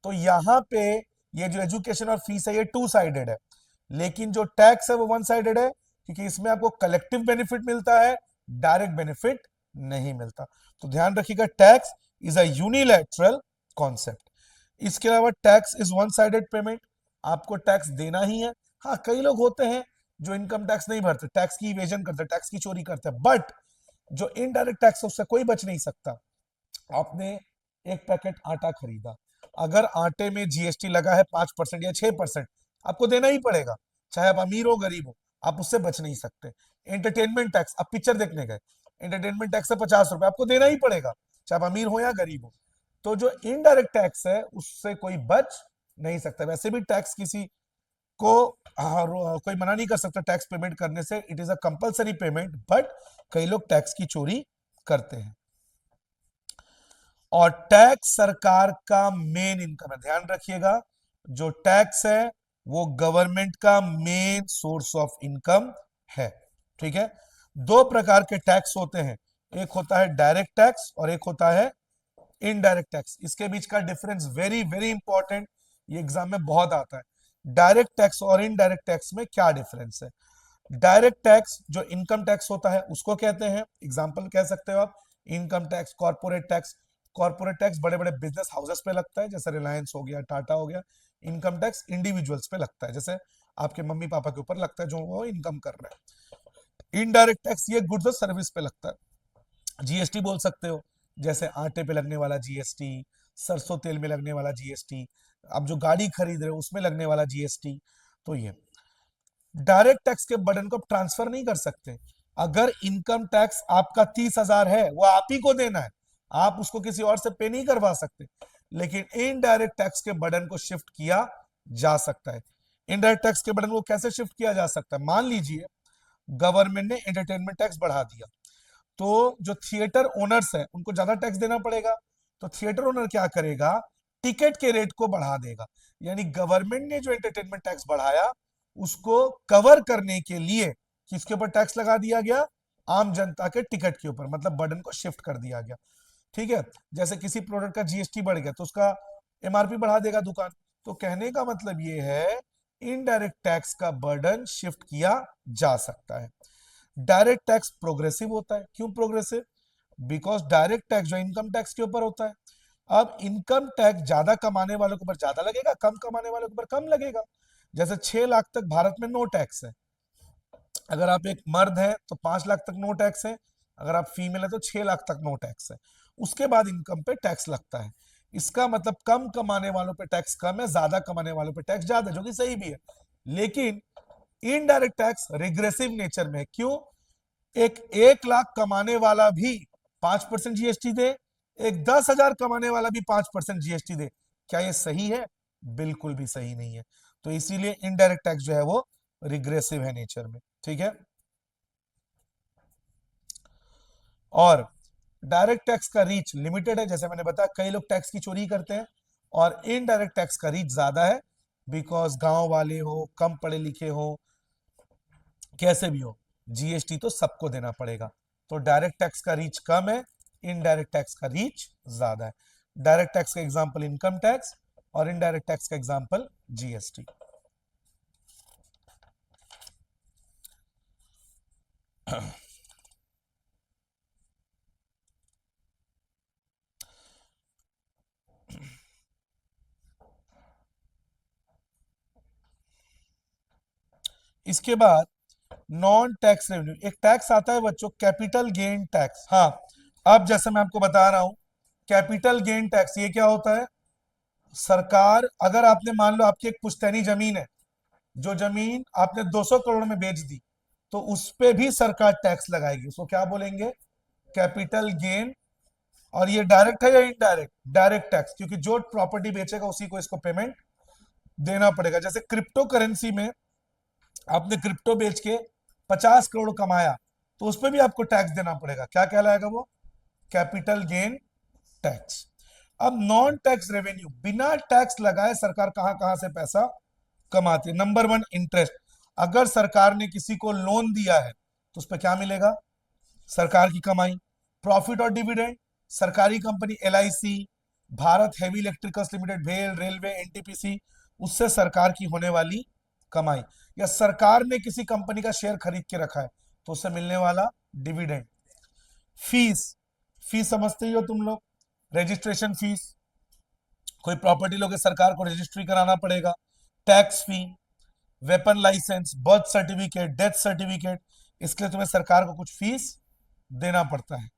Speaker 1: तो यहां पे ये जो एजुकेशन और फीस है ये टू साइडेड है, लेकिन जो टैक्स है वो वन साइडेड है, क्योंकि इसमें आपको कलेक्टिव बेनिफिट मिलता है, डायरेक्ट बेनिफिट नहीं मिलता। तो ध्यान रखिएगा, tax is a unilateral concept. इसके अलावा tax is one sided payment, आपको टैक्स देना ही है। हाँ, कई लोग होते हैं जो इनकम टैक्स नहीं भरते, टैक्स की इवेजन करते, टैक्स की चोरी करते हैं, बट जो इनडायरेक्ट टैक्स है उससे कोई बच नहीं सकता। आपने एक पैकेट आटा खरीदा, अगर आटे में जीएसटी लगा है 5% या 6%, आपको देना ही पड़ेगा, चाहे आप अमीर हो गरीब हो, आप उससे बच नहीं सकते। एंटरटेनमेंट टैक्स, आप पिक्चर देखने गए, एंटरटेनमेंट टैक्स है 50 रुपए, आपको देना ही पड़ेगा, चाहे आप अमीर हो या गरीब हो। तो जो इनडायरेक्ट टैक्स है उससे कोई बच नहीं सकता। वैसे भी टैक्स किसी को कोई मना नहीं कर सकता टैक्स पेमेंट करने से, it is a compulsory payment, but कई लोग टैक्स की चोरी करते हैं। और टैक्स सरकार का मेन इनकम है, ध्यान रखिएगा, जो टैक्स है वो गवर्नमेंट का मेन सोर्स ऑफ इनकम है। ठीक है, दो प्रकार के टैक्स होते हैं, एक होता है डायरेक्ट टैक्स और एक होता है इनडायरेक्ट टैक्स। इसके बीच का डिफरेंस वेरी वेरी इंपॉर्टेंट, ये एग्जाम में बहुत आता है। डायरेक्ट टैक्स और इनडायरेक्ट टैक्स में क्या डिफरेंस है? डायरेक्ट टैक्स जो इनकम टैक्स होता है उसको कहते हैं, एग्जांपल कह सकते हो आप, income tax, corporate tax. Corporate tax बड़े बड़े बिजनेस हाउसेस पे लगता है, जैसे रिलायंस हो गया, टाटा हो गया। इनकम टैक्स इंडिविजुअल्स पे लगता है, जैसे आपके मम्मी पापा के ऊपर लगता है जो वो इनकम कर रहे हैं। इनडायरेक्ट टैक्स ये गुड्स और सर्विस पे लगता है। जीएसटी बोल सकते हो, जैसे आटे पे लगने वाला जीएसटी, सरसों तेल में लगने वाला जीएसटी, आप जो गाड़ी खरीद रहे हो उसमें लगने वाला जीएसटी। तो ये डायरेक्ट टैक्स के बर्डन को आप ट्रांसफर नहीं कर सकते। अगर इनकम टैक्स आपका 30,000 है, वो आप ही को देना है, आप उसको किसी और से पे नहीं करवा सकते। लेकिन इनडायरेक्ट टैक्स के बर्डन को शिफ्ट किया जा सकता है। इनडायरेक्ट टैक्स के बर्डन को कैसे शिफ्ट किया जा सकता है? मान लीजिए गवर्नमेंट ने एंटरटेनमेंट टैक्स बढ़ा दिया, तो जो थिएटर ओनर्स है उनको ज्यादा टैक्स देना पड़ेगा। तो थिएटर ओनर क्या करेगा? टिकट के रेट को बढ़ा देगा। यानी गवर्नमेंट ने जो एंटरटेनमेंट टैक्स बढ़ाया उसको कवर करने के लिए किसके ऊपर टैक्स लगा दिया गया? आम जनता के टिकट के ऊपर, मतलब बर्डन को शिफ्ट कर दिया गया। ठीक है, जैसे किसी प्रोडक्ट का जीएसटी बढ़ गया तो उसका एमआरपी बढ़ा देगा दुकान। तो कहने का मतलब ये है, इनडायरेक्ट टैक्स का बर्डन शिफ्ट किया जा सकता है। डायरेक्ट टैक्स प्रोग्रेसिव होता है। क्यों प्रोग्रेसिव? बिकॉज डायरेक्ट टैक्स जो इनकम टैक्स के ऊपर होता है। अब इनकम टैक्स ज्यादा कमाने वालों के ऊपर ज्यादा लगेगा, कम कमाने वालों के ऊपर कम लगेगा। जैसे 6 लाख तक भारत में नो टैक्स है, अगर आप एक मर्द है तो 5 लाख तक नो टैक्स है, अगर आप फीमेल है तो 6 लाख तक नो टैक्स है। उसके बाद इनकम पे टैक्स लगता है। इसका मतलब कम कमाने वालों पे टैक्स कम है, ज्यादा कमाने वालों पे टैक्स ज्यादा है, जो कि सही भी है। लेकिन इनडायरेक्ट टैक्स रिग्रेसिव नेचर में है। क्यों? एक 1 लाख कमाने वाला भी 5% जीएसटी दे, एक 10,000 कमाने वाला भी 5% जीएसटी दे, क्या ये सही है? बिल्कुल भी सही नहीं है। तो इसीलिए इनडायरेक्ट टैक्स जो है वो रिग्रेसिव है नेचर में। ठीक है, और डायरेक्ट टैक्स का रीच लिमिटेड है, जैसे मैंने बताया कई लोग टैक्स की चोरी करते हैं। और इनडायरेक्ट टैक्स का रीच ज्यादा है, बिकॉज गांव वाले हो, कम पढ़े लिखे हो, कैसे भी हो, जीएसटी तो सबको देना पड़ेगा। तो डायरेक्ट टैक्स का रीच कम है, इनडायरेक्ट टैक्स का रीच ज्यादा है। डायरेक्ट टैक्स का एग्जांपल इनकम टैक्स और इनडायरेक्ट टैक्स का एग्जांपल जीएसटी। इसके बाद नॉन टैक्स रेवेन्यू, एक टैक्स आता है बच्चों, कैपिटल गेन टैक्स। हाँ, अब जैसे मैं आपको बता रहा हूं, कैपिटल गेन टैक्स ये क्या होता है? सरकार, अगर आपने मान लो आपकी एक पुश्तैनी जमीन है, जो जमीन आपने 200 करोड़ में बेच दी, तो उस पे भी सरकार टैक्स लगाएगी। उसको क्या बोलेंगे? Capital gain. और ये डायरेक्ट है या इनडायरेक्ट? डायरेक्ट टैक्स, क्योंकि जो प्रॉपर्टी बेचेगा उसी को इसको पेमेंट देना पड़ेगा। जैसे क्रिप्टो करेंसी में आपने क्रिप्टो बेच के 50 करोड़ कमाया, तो उस पर भी आपको टैक्स देना पड़ेगा। क्या कहलाएगा वो? Capital gain tax. अब नॉन टैक्स रेवेन्यू, बिना टैक्स लगाए सरकार कहां कहां से पैसा कमाती है? Number one, interest. अगर सरकार ने किसी को लोन दिया है तो उस पर क्या मिलेगा? सरकार की कमाई। प्रॉफिट और डिविडेंड, सरकारी company LIC, Bharat heavy electricals limited, भेल, रेलवे, एनटीपीसी, उससे सरकार की होने वाली कमाई। या सरकार ने किसी कंपनी का शेयर खरीद के रखा है तो उससे मिलने वाला डिविडेंड। फीस, फीस समझते ही हो तुम लोग, रजिस्ट्रेशन फीस, कोई प्रॉपर्टी लोगे सरकार को रजिस्ट्री कराना पड़ेगा। Tax fee, weapon license, birth certificate, death certificate, इसके लिए तुम्हें सरकार को कुछ फीस देना पड़ता है।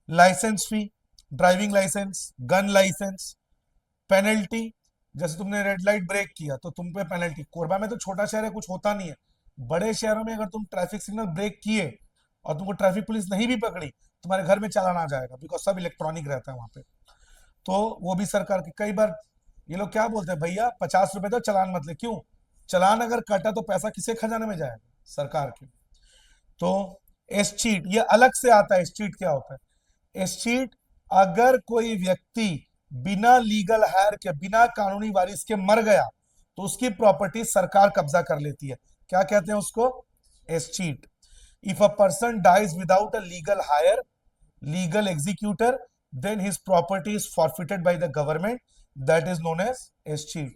Speaker 1: License fee, driving license, gun license. Penalty, जैसे तुमने रेड लाइट ब्रेक किया तो तुम पे पेनल्टी। कोरबा में तो छोटा शहर है, कुछ होता नहीं है। बड़े शहरों में अगर तुम ट्रैफिक सिग्नल ब्रेक किए और तुमको ट्रैफिक पुलिस नहीं भी पकड़ी, तुम्हारे घर में चालान आ जाएगा, बिकॉज सब इलेक्ट्रॉनिक रहता है वहां पे। तो वो भी सरकार की, कई बार ये लोग क्या बोलते हैं, भैया 50 रुपए तो चालान मत ले। क्यों? चालान अगर कटा तो पैसा किसके खजाने में जाएगा? सरकार के। तो एस चीट ये अलग से आता है। एस चीट क्या होता है? एस चीट, अगर कोई व्यक्ति बिना लीगल हायर के, बिना कानूनी वारिस के मर गया, तो उसकी प्रॉपर्टी सरकार कब्जा कर लेती है। क्या कहते हैं उसको? Escheat. If a person dies without a legal heir, legal executor, then his property is forfeited by the government, that is known as escheat।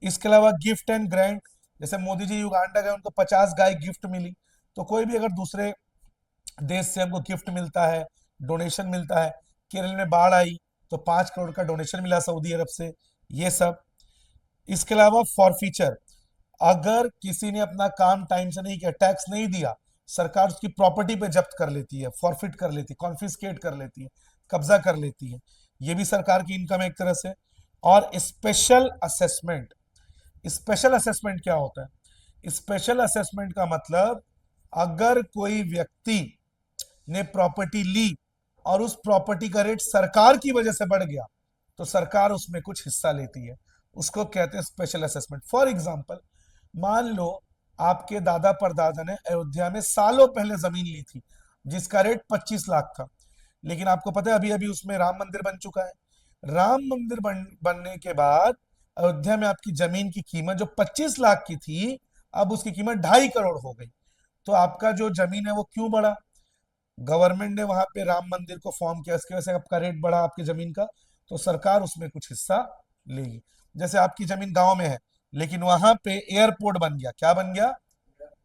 Speaker 1: इसके अलावा गिफ्ट एंड ग्रांट, जैसे मोदी जी युगांडा गए, उनको 50 गाय गिफ्ट मिली। तो कोई भी अगर दूसरे देश से हमको गिफ्ट मिलता है, डोनेशन मिलता है, केरल में बाढ़ आई तो 5 करोड़ का डोनेशन मिला सऊदी अरब से, ये सब। इसके अलावा फॉरफीचर, अगर किसी ने अपना काम टाइम से नहीं किया, टैक्स नहीं दिया, सरकार उसकी प्रॉपर्टी पे जब्त कर लेती है, फॉरफिट कर लेती है, कॉन्फिस्केट कर लेती है, कब्जा कर लेती है। ये भी सरकार की इनकम है एक तरह से। और स्पेशल असेसमेंट, स्पेशल असेसमेंट क्या होता है? स्पेशल असेसमेंट का मतलब, अगर कोई व्यक्ति ने प्रॉपर्टी ली और उस प्रॉपर्टी का रेट सरकार की वजह से बढ़ गया, तो सरकार उसमें कुछ हिस्सा लेती है। उसको कहते हैं स्पेशल असेसमेंट। फॉर एग्जाम्पल, मान लो आपके दादा परदादा ने अयोध्या में सालों पहले जमीन ली थी, जिसका रेट 25 लाख था। लेकिन आपको पता है अभी अभी उसमें राम मंदिर बन चुका है। राम मंदिर बनने के बाद अयोध्या में आपकी जमीन की कीमत जो 25 लाख की थी, अब उसकी कीमत 2.5 करोड़ हो गई। तो आपका जो जमीन है वो क्यों बढ़ा? गवर्नमेंट ने वहां पे राम मंदिर को फॉर्म किया, इसकी वजह से आपका रेट बढ़ा आपकी जमीन का। तो सरकार उसमें कुछ हिस्सा लेगी। जैसे आपकी जमीन गांव में है, लेकिन वहां पे एयरपोर्ट बन गया। क्या बन गया?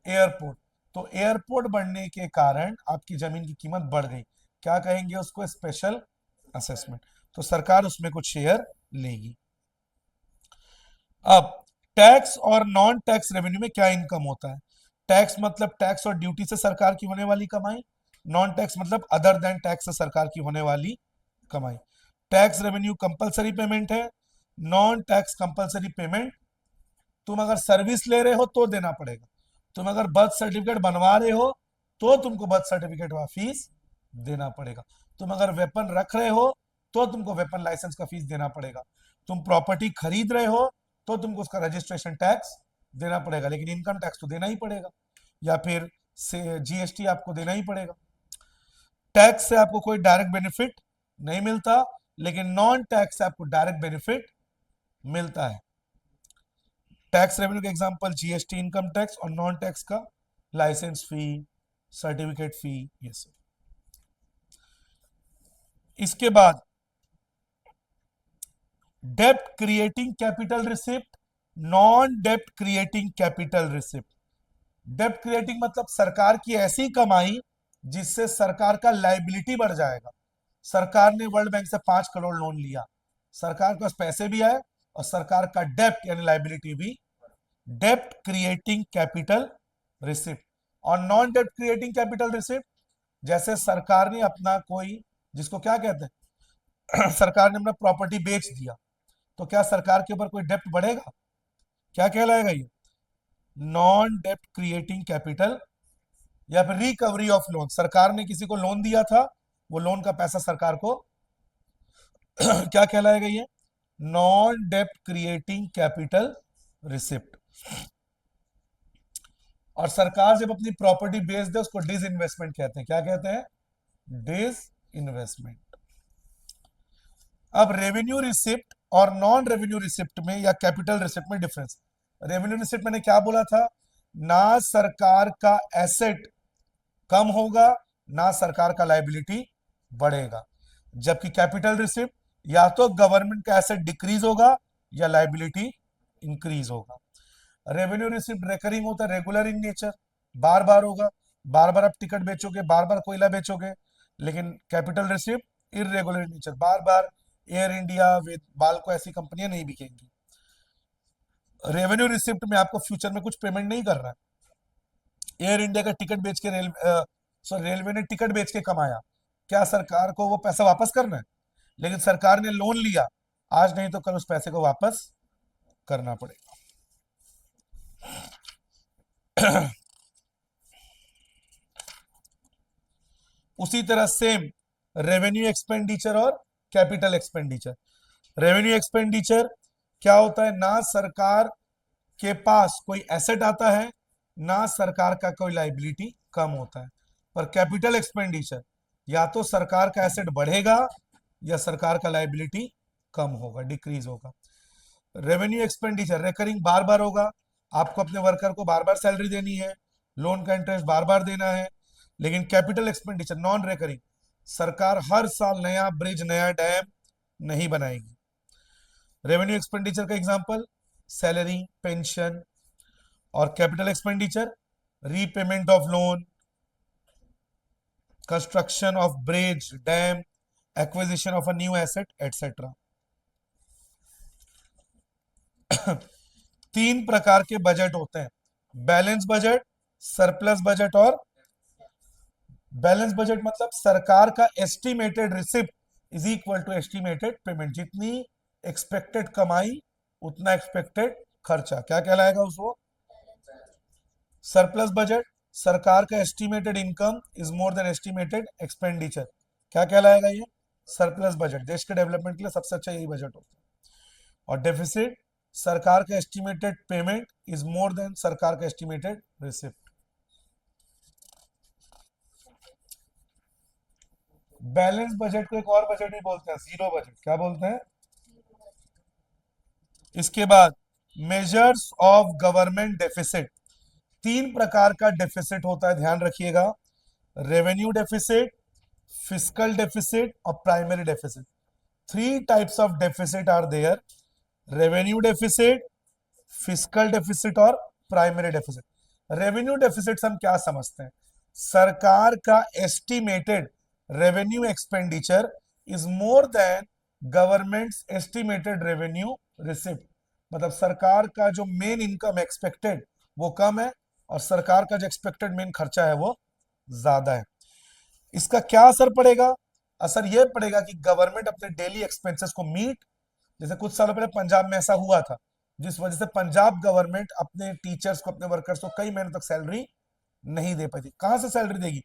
Speaker 1: एयरपोर्ट। तो एयरपोर्ट बनने के कारण आपकी जमीन की कीमत बढ़ गई। क्या कहेंगे उसको? Special assessment. तो सरकार उसमें कुछ शेयर लेगी। अब टैक्स और नॉन टैक्स रेवेन्यू में क्या इनकम होता है? टैक्स मतलब टैक्स और ड्यूटी से सरकार की होने वाली कमाई। नॉन टैक्स मतलब अदर देन टैक्स से सरकार की होने वाली कमाई। टैक्स रेवेन्यू कंपलसरी पेमेंट है। नॉन टैक्स कंपलसरी पेमेंट, तुम अगर सर्विस ले रहे हो तो देना पड़ेगा। तुम अगर बर्थ सर्टिफिकेट बनवा रहे हो तो तुमको बर्थ सर्टिफिकेट का फीस देना पड़ेगा। तुम अगर वेपन रख रहे हो तो तुमको वेपन लाइसेंस का फीस देना पड़ेगा। तुम प्रॉपर्टी खरीद रहे हो तो तुमको उसका रजिस्ट्रेशन टैक्स देना पड़ेगा। लेकिन इनकम टैक्स तो देना ही पड़ेगा, या फिर से जीएसटी आपको देना ही पड़ेगा। टैक्स से आपको कोई डायरेक्ट बेनिफिट नहीं मिलता, लेकिन नॉन टैक्स से आपको डायरेक्ट बेनिफिट मिलता है। टैक्स रेवेन्यू के एग्जांपल जीएसटी, इनकम टैक्स, और नॉन टैक्स का लाइसेंस फी, सर्टिफिकेट फी, ये सब। इसके बाद डेप्ट क्रिएटिंग कैपिटल रिसिप्ट, नॉन डेप्ट क्रिएटिंग कैपिटल रिसिप्ट। डेप्ट क्रिएटिंग मतलब सरकार की ऐसी कमाई जिससे सरकार का लाइबिलिटी बढ़ जाएगा। सरकार ने वर्ल्ड बैंक से 5 करोड़ लोन लिया, सरकार के पास पैसे भी आए और सरकार का डेप्ट यानी लाइबिलिटी भी। डेप्ट क्रिएटिंग कैपिटल रिसिप्ट। और नॉन डेप्ट क्रिएटिंग कैपिटल रिसिप्ट, जैसे सरकार ने अपना कोई, जिसको क्या कहते हैं सरकार ने अपना प्रॉपर्टी बेच दिया, तो क्या सरकार के ऊपर कोई डेप्ट बढ़ेगा? क्या कहलाएगा ये? नॉन डेप्ट क्रिएटिंग कैपिटल। या फिर रिकवरी ऑफ लोन, सरकार ने किसी को लोन दिया था, वो लोन का पैसा सरकार को क्या कहलाएगा ये? नॉन डेप्ट क्रिएटिंग कैपिटल रिसिप्ट। और सरकार जब अपनी प्रॉपर्टी बेच दे उसको डिस इन्वेस्टमेंट कहते हैं। क्या कहते हैं? Disinvestment. अब रेवेन्यू रिसिप्ट और नॉन रेवेन्यू रिसिप्ट में या कैपिटल रिसिप्ट में डिफरेंस। रेवेन्यू रिसिप्ट मैंने क्या बोला था? ना सरकार का एसेट कम होगा, ना सरकार का लाइबिलिटी बढ़ेगा। जबकि कैपिटल रिसिप्ट, या तो गवर्नमेंट का एसेट डिक्रीज होगा या लाइबिलिटी इंक्रीज होगा। रेवेन्यू रिसिप्ट रेकरिंग होता है, रेगुलर इन नेचर, बार बार होगा, बार बार आप टिकट बेचोगे, बार बार कोयला बेचोगे। लेकिन capital receipt irregular in nature, bar bar air India, Balco ऐसी कंपनियां नहीं बिकेंगी। रेवेन्यू रिसिप्ट में आपको फ्यूचर में कुछ पेमेंट नहीं करना है। एयर इंडिया का टिकट बेच के रेलवे ने टिकट बेच के कमाया, क्या सरकार को वो पैसा वापस करना है? लेकिन सरकार ने लोन लिया, आज नहीं तो कल उस पैसे को वापस करना पड़ेगा। उसी तरह सेम रेवेन्यू एक्सपेंडिचर और कैपिटल एक्सपेंडिचर। रेवेन्यू एक्सपेंडिचर क्या होता है, ना सरकार के पास कोई एसेट आता है, ना सरकार का कोई लाइबिलिटी कम होता है। पर कैपिटल एक्सपेंडिचर, या तो सरकार का एसेट बढ़ेगा या सरकार का लाइबिलिटी कम होगा, डिक्रीज होगा। रेवेन्यू एक्सपेंडिचर रेकरिंग बार बार होगा, आपको अपने वर्कर को बार बार सैलरी देनी है, लोन का इंटरेस्ट बार बार देना है। लेकिन कैपिटल एक्सपेंडिचर नॉन रेकरिंग, सरकार हर साल नया ब्रिज नया डैम नहीं बनाएगी। रेवेन्यू एक्सपेंडिचर का एग्जांपल सैलरी, पेंशन। और capital expenditure repayment of loan, construction of bridge dam, acquisition of a new asset etcetera. तीन प्रकार के बजट होते हैं, बैलेंस बजट, सरप्लस बजट और बैलेंस बजट मतलब सरकार का estimated receipt is equal to estimated payment, जितनी एक्सपेक्टेड कमाई उतना एक्सपेक्टेड खर्चा, क्या कहलाएगा उसको, सरप्लस बजट। सरकार का estimated income is more then estimated expenditure, क्या कहलाएगा ये, सरप्लस बजट। देश के डेवलपमेंट के लिए सबसे अच्छा यही बजट होता है। और डेफिसिट, सरकार का estimated payment is more then सरकार का एस्टिमेटेड रिसिप्ट। बैलेंस बजट को एक और बजट भी बोलते हैं, जीरो बजट, क्या बोलते हैं। इसके बाद मेजर्स ऑफ गवर्नमेंट डेफिसिट, तीन प्रकार का डेफिसिट होता है, ध्यान रखिएगा, रेवेन्यू डेफिसिट, फिस्कल डेफिसिट और primary deficit. Three types of deficit are there, revenue deficit, fiscal deficit और प्राइमरी डेफिसिट। रेवेन्यू डेफिसिट हम क्या समझते हैं, सरकार का estimated revenue expenditure is more than government estimated revenue receipt, मतलब सरकार का जो मेन इनकम एक्सपेक्टेड वो कम है और सरकार का जो एक्सपेक्टेड मेन खर्चा है वो ज्यादा है। इसका क्या असर पड़ेगा, असर यह पड़ेगा कि गवर्नमेंट अपने डेली एक्सपेंसेस को मीट, जैसे कुछ सालों पहले पंजाब में ऐसा हुआ था, जिस वजह से पंजाब गवर्नमेंट अपने टीचर्स को, अपने वर्कर्स को कई महीनों तक सैलरी नहीं दे पाई थी। कहां से सैलरी देगी,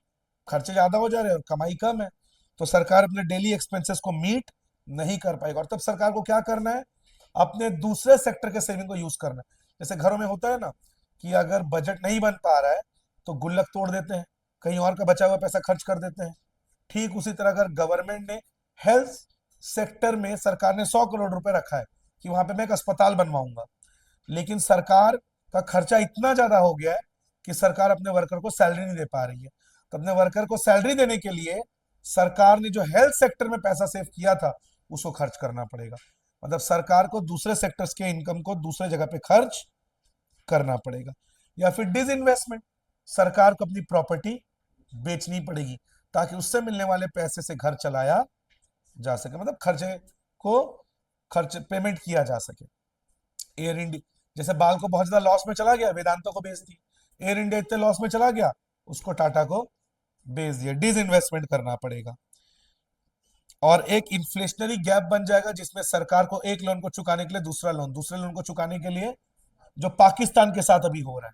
Speaker 1: खर्चे ज्यादा हो जा रहे हैं और कमाई कम है, तो सरकार अपने डेली एक्सपेंसेस को मीट नहीं कर पाएगा। और तब सरकार को क्या करना है, अपने दूसरे सेक्टर के सेविंग को यूज करना है। जैसे घरों में होता है ना कि अगर बजट नहीं बन पा रहा है तो गुल्लक तोड़ देते हैं, कहीं और का बचा हुआ पैसा खर्च कर देते हैं। ठीक उसी तरह अगर गवर्नमेंट ने हेल्थ सेक्टर में, सरकार ने 100 करोड़ रुपए रखा है कि वहां पे मैं एक अस्पताल बनवाऊंगा, लेकिन सरकार का खर्चा इतना ज्यादा हो गया है कि सरकार अपने वर्कर को सैलरी नहीं दे पा रही है, तो अपने वर्कर को सैलरी देने के लिए सरकार ने जो हेल्थ सेक्टर में पैसा सेव किया था उसको खर्च करना पड़ेगा। मतलब सरकार को दूसरे सेक्टर्स के इनकम को दूसरे जगह पे खर्च करना पड़ेगा। या फिर डिस इन्वेस्टमेंट, सरकार को अपनी प्रॉपर्टी बेचनी पड़ेगी ताकि उससे मिलने वाले पैसे से घर चलाया जा सके, मतलब खर्चे को खर्च पेमेंट किया जा सके। एयर इंडिया, जैसे बाल को बहुत ज्यादा लॉस में चला गया, वेदांता को बेच दी। एयर इंडिया इतने लॉस में चला गया, उसको टाटा को बेच दिया। डिस इन्वेस्टमेंट करना पड़ेगा। और एक इन्फ्लेशनरी गैप बन जाएगा जिसमें सरकार को एक लोन को चुकाने के लिए दूसरा लोन, दूसरे लोन को चुकाने के लिए, जो पाकिस्तान के साथ अभी हो रहा है,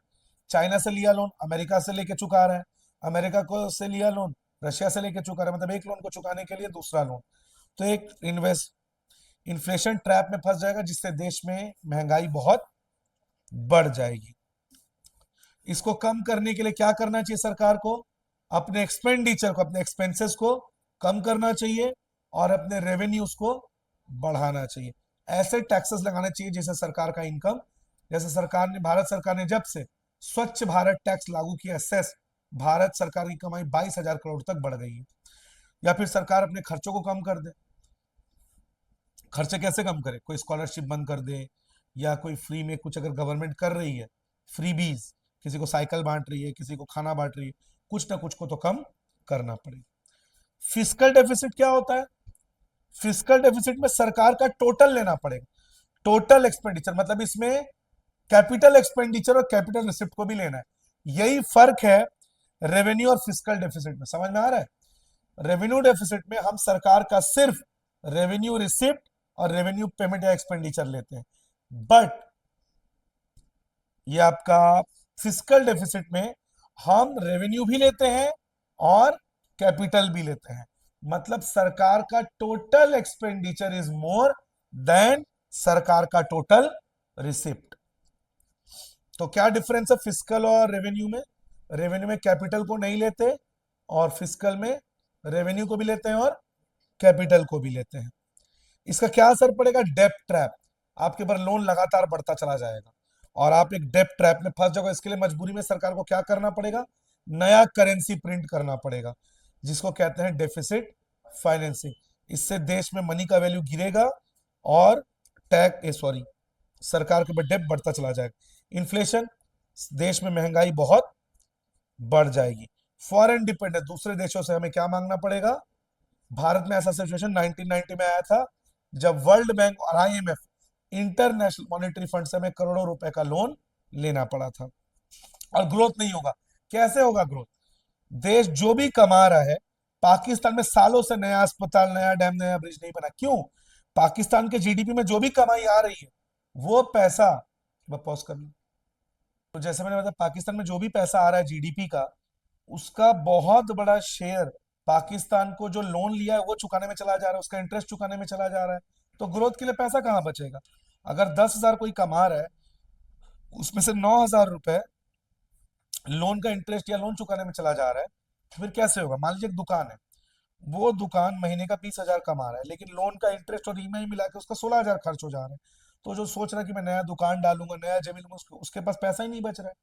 Speaker 1: चाइना से लिया लोन अमेरिका से लेके चुका रहा है, अमेरिका को से लिया लोन रशिया से लेके चुका रहा है, मतलब एक लोन को चुकाने के लिए दूसरा लोन। तो एक इन्फ्लेशन ट्रैप में फंस जाएगा जिससे देश में महंगाई बहुत बढ़ जाएगी। इसको कम करने के लिए क्या करना चाहिए सरकार को, अपने एक्सपेंडिचर को, अपने एक्सपेंसेस को कम करना चाहिए और अपने रेवेन्यूज को बढ़ाना चाहिए। ऐसे टैक्सेस लगाने चाहिए जिससे सरकार का इनकम, जैसे सरकार ने, भारत सरकार ने जब से स्वच्छ भारत टैक्स लागू किया, सेस, भारत सरकार की कमाई 22,000 करोड़ तक बढ़ गई है। या फिर सरकार अपने खर्चों को कम कर दे। खर्चे कैसे कम करे, कोई स्कॉलरशिप बंद कर दे, या कोई फ्री में कुछ अगर गवर्नमेंट कर रही है, फ्रीबीज, किसी को साइकिल बांट रही है, किसी को खाना बांट रही है, कुछ ना कुछ को तो कम करना पड़ेगा। फिस्कल डेफिसिट क्या होता है, फिस्कल डेफिसिट में सरकार का टोटल लेना पड़ेगा, टोटल एक्सपेंडिचर, मतलब इसमें कैपिटल एक्सपेंडिचर और कैपिटल रिसिप्ट को भी लेना है। यही फर्क है रेवेन्यू और फिस्कल डेफिसिट में, समझ में आ रहा है। रेवेन्यू डेफिसिट में हम सरकार का सिर्फ रेवेन्यू रिसिप्ट और रेवेन्यू पेमेंट या एक्सपेंडिचर लेते हैं, बट ये आपका फिस्कल डेफिसिट में हम रेवेन्यू भी लेते हैं और कैपिटल भी लेते हैं। मतलब सरकार का total expenditure is more then सरकार का टोटल रिसिप्ट। तो क्या डिफरेंस है फिस्कल और रेवेन्यू में? रेवेन्यू में कैपिटल को नहीं लेते और फिस्कल में रेवेन्यू को भी लेते हैं और कैपिटल को भी लेते हैं। इसका क्या असर पड़ेगा? डेप्ट ट्रैप। आपके ऊपर लोन लगातार बढ़ता चला जाएगा और आप एक डेप्ट ट्रैप में फंस जाओगे। इसके लिए मजबूरी में सरकार को क्या करना पड़ेगा? नया करेंसी प्रिंट करना पड़ेगा, जिसको कहते हैं डेफिसिट फाइनेंसिंग। इससे देश में मनी का वैल्यू गिरेगा और सॉरी, सरकार के ऊपर डेब्ट बढ़ता चला जाएगा। इन्फ्लेशन, देश में महंगाई बहुत बढ़ जाएगी। फॉरेन डिपेंडेंस, दूसरे देशों से हमें क्या मांगना पड़ेगा? भारत में ऐसा सिचुएशन 1990 में आया था, जब वर्ल्ड बैंक और आईएमएफ, इंटरनेशनल मॉनेटरी फंड से हमें करोड़ों रुपए का लोन लेना पड़ा था। और ग्रोथ नहीं होगा। कैसे होगा ग्रोथ? देश जो भी कमा रहा है, पाकिस्तान में सालों से नया अस्पताल, नया डैम, नया ब्रिज नहीं बना। क्यों? पाकिस्तान के जीडीपी में जो भी कमाई आ रही है, वो पैसा, पॉज कर लो। तो जैसे मैंने बताया, पाकिस्तान में जो भी पैसा आ रहा है जीडीपी का, उसका बहुत बड़ा शेयर पाकिस्तान को जो लोन लिया है वो चुकाने में चला जा रहा है, उसका इंटरेस्ट चुकाने में चला जा रहा है। तो ग्रोथ के लिए पैसा कहाँ बचेगा? अगर 10,000 कोई कमा रहा है, उसमें से 9,000 रुपए लोन का इंटरेस्ट या लोन चुकाने में चला जा रहा है, तो फिर कैसे होगा? मान लीजिए एक दुकान है, वो दुकान महीने का 20,000 कमा रहा है, लेकिन लोन का इंटरेस्ट और ईएमआई मिला के उसका 16,000 खर्च हो जा रहा है। तो जो सोच रहा है कि मैं नया दुकान डालूंगा, नया जमीन लूंगा, उसके पास पैसा ही नहीं बच रहा है।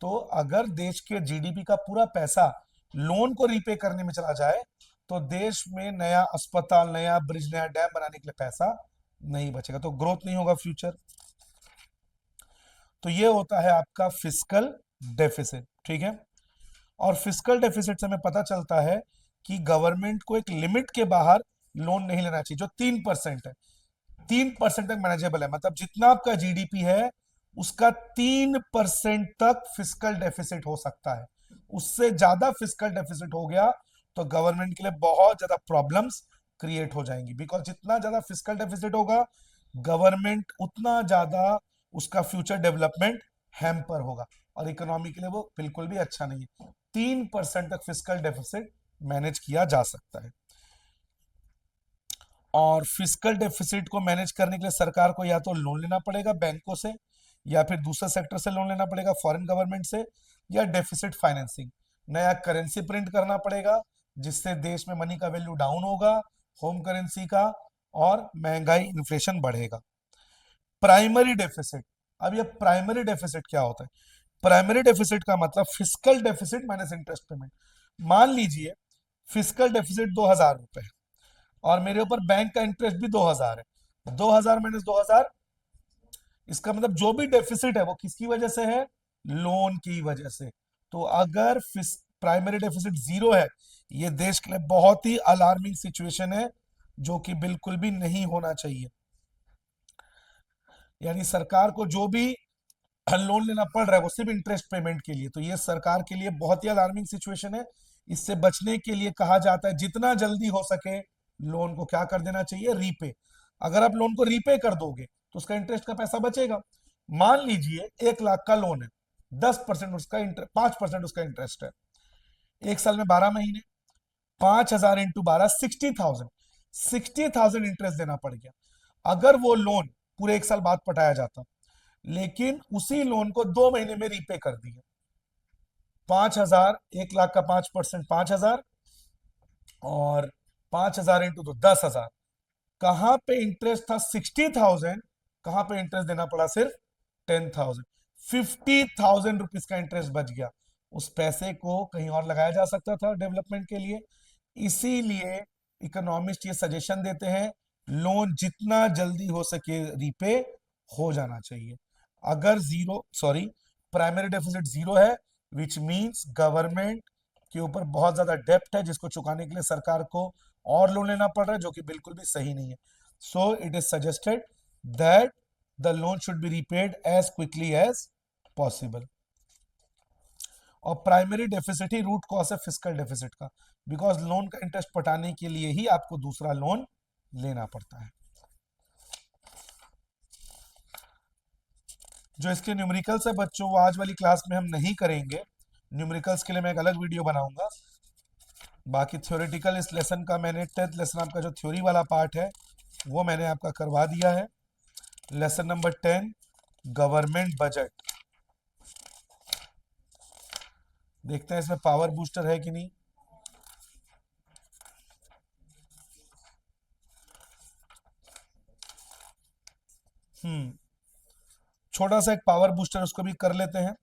Speaker 1: तो अगर देश के जीडीपी का पूरा पैसा लोन को रीपे करने में चला जाए, तो देश में नया अस्पताल, नया ब्रिज, नया डैम बनाने के लिए पैसा नहीं बचेगा, तो ग्रोथ नहीं होगा फ्यूचर। तो ये होता है आपका फिस्कल डेफिसिट, ठीक है। और फिस्कल डेफिसिट से हमें पता चलता है कि गवर्नमेंट को एक लिमिट के बाहर लोन नहीं लेना चाहिए, जो 3% है। 3% तक मैनेजेबल है, मतलब जितना आपका जीडीपी है उसका 3% तक फिस्कल डेफिसिट हो सकता है। उससे ज्यादा फिस्कल डेफिसिट हो गया तो गवर्नमेंट के लिए बहुत ज्यादा प्रॉब्लम्स क्रिएट हो जाएंगी। बिकॉज जितना ज्यादा फिस्कल डेफिसिट होगा, गवर्नमेंट उतना ज्यादा उसका फ्यूचर डेवलपमेंट हैम्पर होगा और इकोनॉमी के लिए वो बिल्कुल भी अच्छा नहीं है। 3% तक फिस्कल डेफिसिट मैनेज किया जा सकता है। और फिस्कल डेफिसिट को मैनेज करने के लिए सरकार को या तो लोन लेना पड़ेगा बैंकों से, या फिर दूसरे सेक्टर से लोन लेना पड़ेगा, फॉरेन गवर्नमेंट से, या डेफिसिट फाइनेंसिंग, नया करेंसी प्रिंट करना पड़ेगा, जिससे देश में मनी का वैल्यू डाउन होगा, होम करेंसी का, और महंगाई, इन्फ्लेशन बढ़ेगा। प्राइमरी डेफिसिट, अब ये प्राइमरी डेफिसिट क्या होता है? प्राइमरी डेफिसिट का मतलब fiscal deficit minus interest payment. मान लीजिए फिस्कल डेफिसिट 2,000 रुपए और मेरे ऊपर बैंक का इंटरेस्ट भी 2,000 है। 2,000 माइनस 2,000, इसका मतलब जो भी डेफिसिट है वो किसकी वजह से है? लोन की वजह से। तो अगर प्राइमरी डेफिसिट 0 है, ये देश के लिए बहुत ही अलार्मिंग सिचुएशन है, जो कि बिल्कुल भी नहीं होना चाहिए। यानी सरकार को जो भी लोन लेना पड़ रहा है वो सिर्फ इंटरेस्ट पेमेंट के लिए, तो ये सरकार के लिए बहुत ही अलार्मिंग सिचुएशन है। इससे बचने के लिए कहा जाता है जितना जल्दी हो सके लोन को क्या कर देना चाहिए? रीपे। अगर आप लोन को रीपे कर दोगे तो उसका इंटरेस्ट का पैसा बचेगा। मान लीजिए 1 लाख का लोन है, 10% उसका इंटरेस्ट, 5% उसका इंटरेस्ट है, एक साल में 12 महीने, 5,000 इंटू 12, 60,000। 60,000 इंटरेस्ट देना पड़ गया। अगर वो लोन पूरे एक साल बाद पटाया जाता, लेकिन उसी लोन को 2 महीने में रीपे कर दिया, 5,000, 1 लाख का 5%, 5,000, और 5,000 इंटू तो 10,000। कहां पे इंटरेस्ट था 60,000, कहां पे इंटरेस्ट देना पड़ा सिर्फ 10,000। 50,000 रुपीज का इंटरेस्ट बच गया। उस पैसे को कहीं और लगाया जा सकता था डेवलपमेंट के लिए। इसीलिए इकोनॉमिस्ट ये सजेशन देते हैं लोन जितना जल्दी हो सके रीपे हो जाना चाहिए। अगर प्राइमरी डेफिसिट 0 है, विच मींस गवर्नमेंट के ऊपर बहुत ज्यादा डेप्ट है, जिसको चुकाने के लिए सरकार को और लोन लेना पड़ रहा है, जो कि बिल्कुल भी सही नहीं है। So it is suggested that the loan should be repaid as quickly as possible. और प्राइमरी डेफिसिट ही रूट कॉज है फिस्कल डेफिसिट का, बिकॉज लोन का इंटरेस्ट पटाने के लिए ही आपको दूसरा लोन लेना पड़ता है। जो इसके न्यूमेरिकल्स है बच्चों, वो आज वाली क्लास में हम नहीं करेंगे। न्यूमेरिकल्स के लिए मैं एक अलग वीडियो बनाऊंगा। बाकी थ्योरेटिकल इस लेसन का मैंने 10th लेसन आपका जो थ्योरी वाला पार्ट है वो मैंने आपका करवा दिया है। Lesson number 10, government budget. देखते हैं इसमें पावर बूस्टर है कि नहीं। छोटा सा एक पावर बूस्टर उसको भी कर लेते हैं।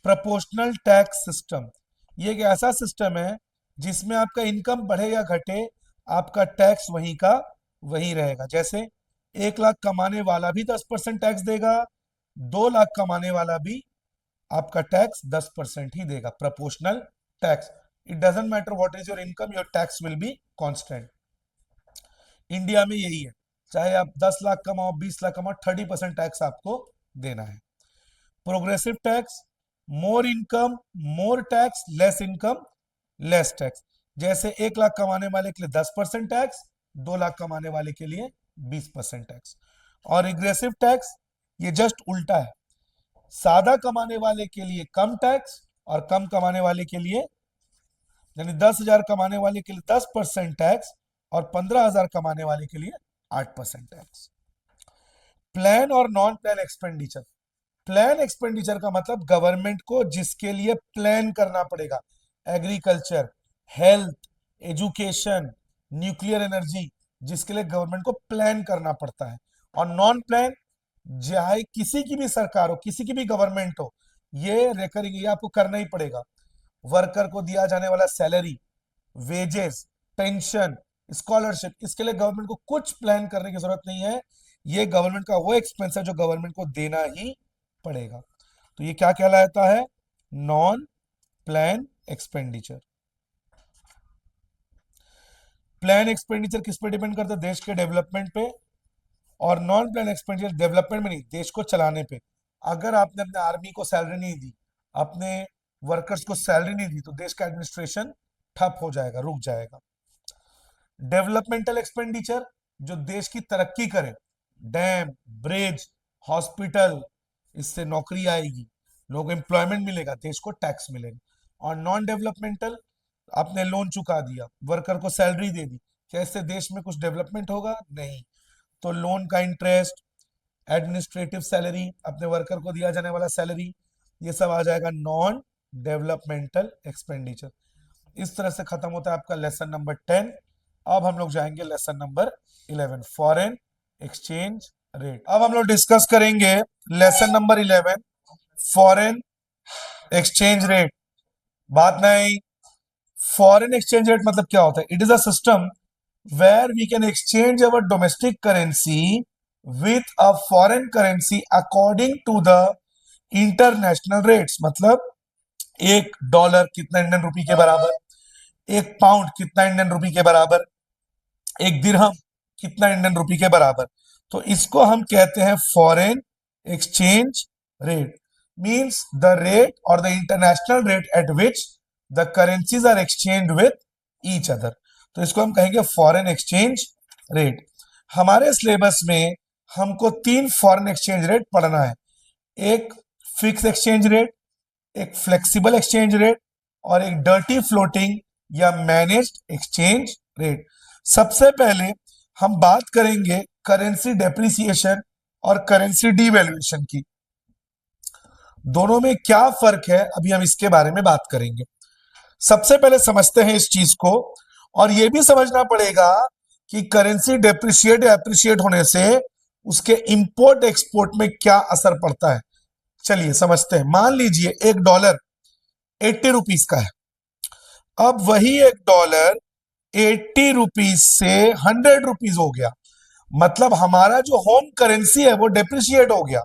Speaker 1: प्रोपोर्शनल टैक्स सिस्टम, ये एक ऐसा सिस्टम है जिसमें आपका इनकम बढ़े या घटे, आपका टैक्स वहीं का वही रहेगा। जैसे 1 लाख कमाने वाला भी 10% टैक्स देगा, 2 लाख कमाने वाला भी आपका टैक्स 10% ही देगा। Proportional tax, it doesn't matter what is your income, your tax will be constant. India में यही है, चाहे आप 10 लाख कमाओ, 20 लाख कमाओ, 30% टैक्स आपको देना है। Progressive tax, more income more tax, less income less tax. जैसे 1 लाख कमाने वाले के लिए 10% टैक्स, 2 लाख कमाने वाले के लिए 20% टैक्स। और रिग्रेसिव टैक्स, ये जस्ट उल्टा है, सादा कमाने वाले के लिए कम टैक्स और कम कमाने वाले के लिए, यानी 10,000 कमाने वाले के लिए 10% टैक्स और 15,000 कमाने वाले के लिए 8% टैक्स। प्लान और non plan expenditure, plan expenditure का मतलब गवर्नमेंट को जिसके लिए प्लान करना पड़ेगा, agriculture, health, education, nuclear energy, जिसके लिए गवर्नमेंट को प्लान करना पड़ता है। और नॉन प्लान, चाहे किसी की भी सरकार हो, किसी की भी गवर्नमेंट हो, ये रेकरिंग, ये आपको करना ही पड़ेगा। वर्कर को दिया जाने वाला सैलरी, वेजेस, पेंशन, स्कॉलरशिप, इसके लिए गवर्नमेंट को कुछ प्लान करने की जरूरत नहीं है। ये गवर्नमेंट का वो एक्सपेंस है जो गवर्नमेंट को देना ही पड़ेगा। तो ये क्या कहलाता है, non plan expenditure. Plan expenditure किस पे डिपेंड करता है, देश के डेवलपमेंट पे। और नॉन प्लान एक्सपेंडिचर डेवलपमेंट में नहीं, देश को चलाने पे। अगर आपने अपने आर्मी को सैलरी नहीं दी, अपने वर्कर्स को सैलरी नहीं दी, तो देश का एडमिनिस्ट्रेशन ठप हो जाएगा, रुक जाएगा। डेवलपमेंटल एक्सपेंडिचर, जो देश की तरक्की करे, डैम, ब्रिज, हॉस्पिटल, इससे नौकरी आएगी, लोग एम्प्लॉयमेंट मिलेगा, देश को टैक्स मिलेगा। और नॉन डेवलपमेंटल, आपने लोन चुका दिया, वर्कर को सैलरी दे दी, क्या इससे देश में कुछ डेवलपमेंट होगा? नहीं। तो लोन का इंटरेस्ट, एडमिनिस्ट्रेटिव सैलरी, अपने वर्कर को दिया जाने वाला सैलरी, ये सब आ जाएगा नॉन डेवलपमेंटल एक्सपेंडिचर। इस तरह से खत्म होता है आपका लेसन नंबर 10। अब हम लोग जाएंगे lesson number 11, foreign exchange rate. अब हम लोग डिस्कस करेंगे lesson number 11, foreign exchange rate. बात नहीं, फॉरेन एक्सचेंज रेट मतलब क्या होता है? It is a system where we can exchange our domestic currency with a foreign currency according to the international rates. मतलब $1 कितना इंडियन रुपी के बराबर, 1 पाउंड कितना इंडियन रुपी के बराबर, 1 दिरहम कितना इंडियन रुपी के बराबर। तो इसको हम कहते हैं foreign exchange rate. Means the rate और the international rate at which the currencies are exchange with each other. तो इसको हम कहेंगे फॉरेन एक्सचेंज रेट। हमारे सिलेबस में हमको 3 फॉरेन एक्सचेंज रेट पढ़ना है, एक फिक्स एक्सचेंज रेट, एक फ्लेक्सिबल एक्सचेंज रेट और एक डर्टी फ्लोटिंग या मैनेज्ड एक्सचेंज रेट। सबसे पहले हम बात करेंगे करेंसी डेप्रिसिएशन और करेंसी डीवैल्यूएशन की। दोनों में क्या फर्क है, अभी हम इसके बारे में बात करेंगे। सबसे पहले समझते हैं इस चीज को, और यह भी समझना पड़ेगा कि करेंसी डेप्रिशिएट या एप्रिशिएट होने से उसके इंपोर्ट एक्सपोर्ट में क्या असर पड़ता है। चलिए समझते हैं। मान लीजिए $1 80 रुपीज का है। अब वही $1 80 रुपीज से 100 रुपीज हो गया, मतलब हमारा जो होम करेंसी है वो डेप्रिशिएट हो गया।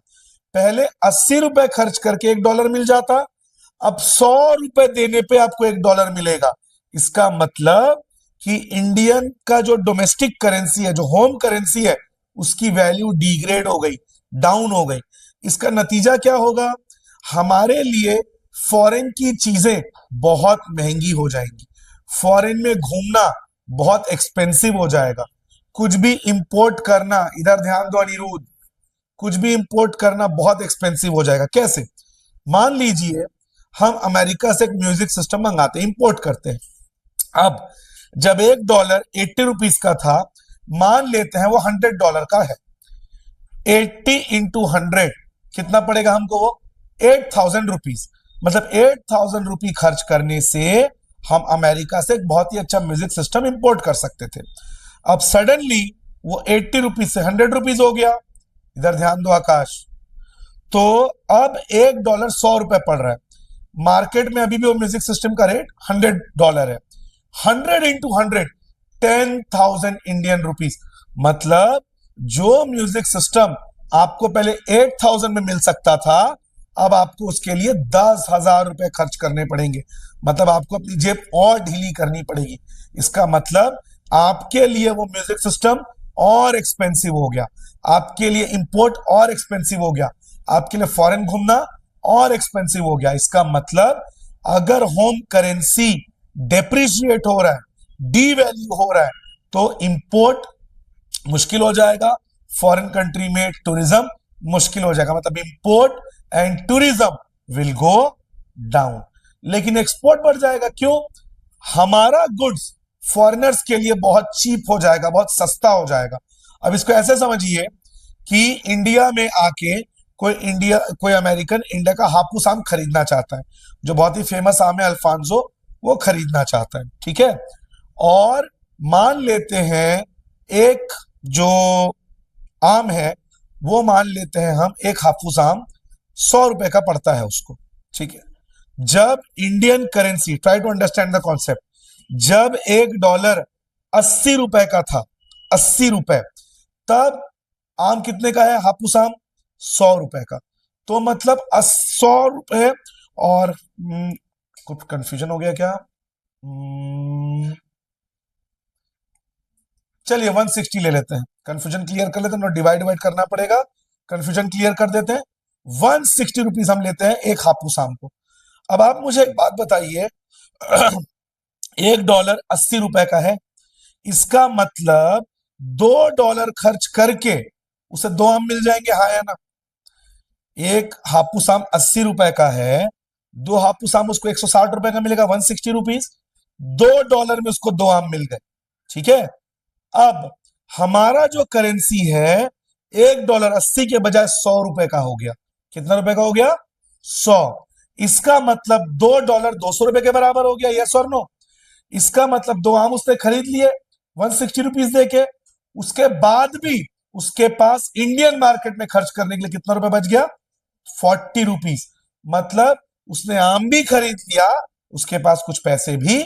Speaker 1: पहले 80 रुपए खर्च करके $1 मिल जाता, अब 100 रुपए देने पे आपको $1 मिलेगा। इसका मतलब कि इंडियन का जो डोमेस्टिक करेंसी है, जो होम करेंसी है, उसकी वैल्यू डिग्रेड हो गई, डाउन हो गई। इसका नतीजा क्या होगा? हमारे लिए फॉरेन की चीजें बहुत महंगी हो जाएंगी, फॉरेन में घूमना बहुत एक्सपेंसिव हो जाएगा, कुछ भी इंपोर्ट करना, इधर ध्यान दो अनिरुद्ध, कुछ भी इंपोर्ट करना बहुत एक्सपेंसिव हो जाएगा। कैसे? मान लीजिए हम अमेरिका से एक म्यूजिक सिस्टम मंगाते हैं, इंपोर्ट करते हैं। अब जब $1 80 रुपीज का था, मान लेते हैं वो $100 का है। 80 इंटू 100 कितना पड़ेगा हमको वो? 8,000 रुपीज। मतलब 8,000 रुपी खर्च करने से हम अमेरिका से एक बहुत ही अच्छा म्यूजिक सिस्टम इंपोर्ट कर सकते थे। अब सडनली वो 80 रुपीज से 100 रुपीज हो गया। इधर ध्यान दो आकाश। तो अब $1 100 पड़ रहा है मार्केट में। अभी भी वो म्यूजिक सिस्टम का रेट $100 है। 100 इंटू 100 10,000 इंडियन रुपीज। मतलब जो म्यूजिक सिस्टम आपको पहले 8,000 में मिल सकता था, अब आपको उसके लिए 10,000 रुपए खर्च करने पड़ेंगे। मतलब आपको अपनी जेब और ढीली करनी पड़ेगी। इसका मतलब आपके लिए वो म्यूजिक सिस्टम और एक्सपेंसिव हो गया, आपके लिए इंपोर्ट और एक्सपेंसिव हो गया, आपके लिए फॉरेन घूमना और एक्सपेंसिव हो गया। इसका मतलब अगर होम करेंसी डेप्रिशिएट हो रहा है, डी वैल्यू हो रहा है, तो इंपोर्ट मुश्किल हो जाएगा, फॉरेन कंट्री में टूरिज्म मुश्किल हो जाएगा। मतलब import and tourism will go down, लेकिन एक्सपोर्ट बढ़ जाएगा। क्यों? हमारा गुड्स फॉरेनर्स के लिए बहुत चीप हो जाएगा, बहुत सस्ता हो जाएगा। अब इसको ऐसे समझिए कि इंडिया में आके कोई अमेरिकन इंडिया का हापुस आम खरीदना चाहता है, जो बहुत ही फेमस आम है अल्फांसो, वो खरीदना चाहता है, ठीक है। और मान लेते हैं एक जो आम है, वो मान लेते हैं हम एक हापुस आम $100 का पड़ता है उसको, ठीक है। जब Indian currency, try to understand the concept, जब $1 80 रुपए का था, 80 रुपए, तब आम कितने का है हापुस आम? $100 का। तो मतलब 100 रुपए और कुछ कंफ्यूजन हो गया क्या? चलिए 160 ले लेते हैं, कंफ्यूजन क्लियर कर लेते हैं। डिवाइड डिवाइड करना पड़ेगा, कंफ्यूजन क्लियर कर देते हैं। 160 रुपीज हम लेते हैं एक हापुस आम को। अब आप मुझे एक बात बताइए, $1 80 का है, इसका मतलब $2 खर्च करके उसे 2 आम मिल जाएंगे, हाँ या ना? एक हापुस आम 80 रुपए का है, 2 हापुस आम उसको $160 का मिलेगा, 160 रुपीज। $2 में उसको 2 आम मिल गए, ठीक है। अब हमारा जो करेंसी है $1 80 के बजाय $100 का हो गया। कितना रुपए का हो गया? 100। इसका मतलब $2 $200 के बराबर हो गया, यस और नो? इसका मतलब 2 आम उसने खरीद लिए 160 रुपीज देके, उसके बाद भी उसके पास इंडियन मार्केट में खर्च करने के लिए कितना रुपए बच गया? 40 रुपीज। मतलब उसने आम भी खरीद लिया, उसके पास कुछ पैसे भी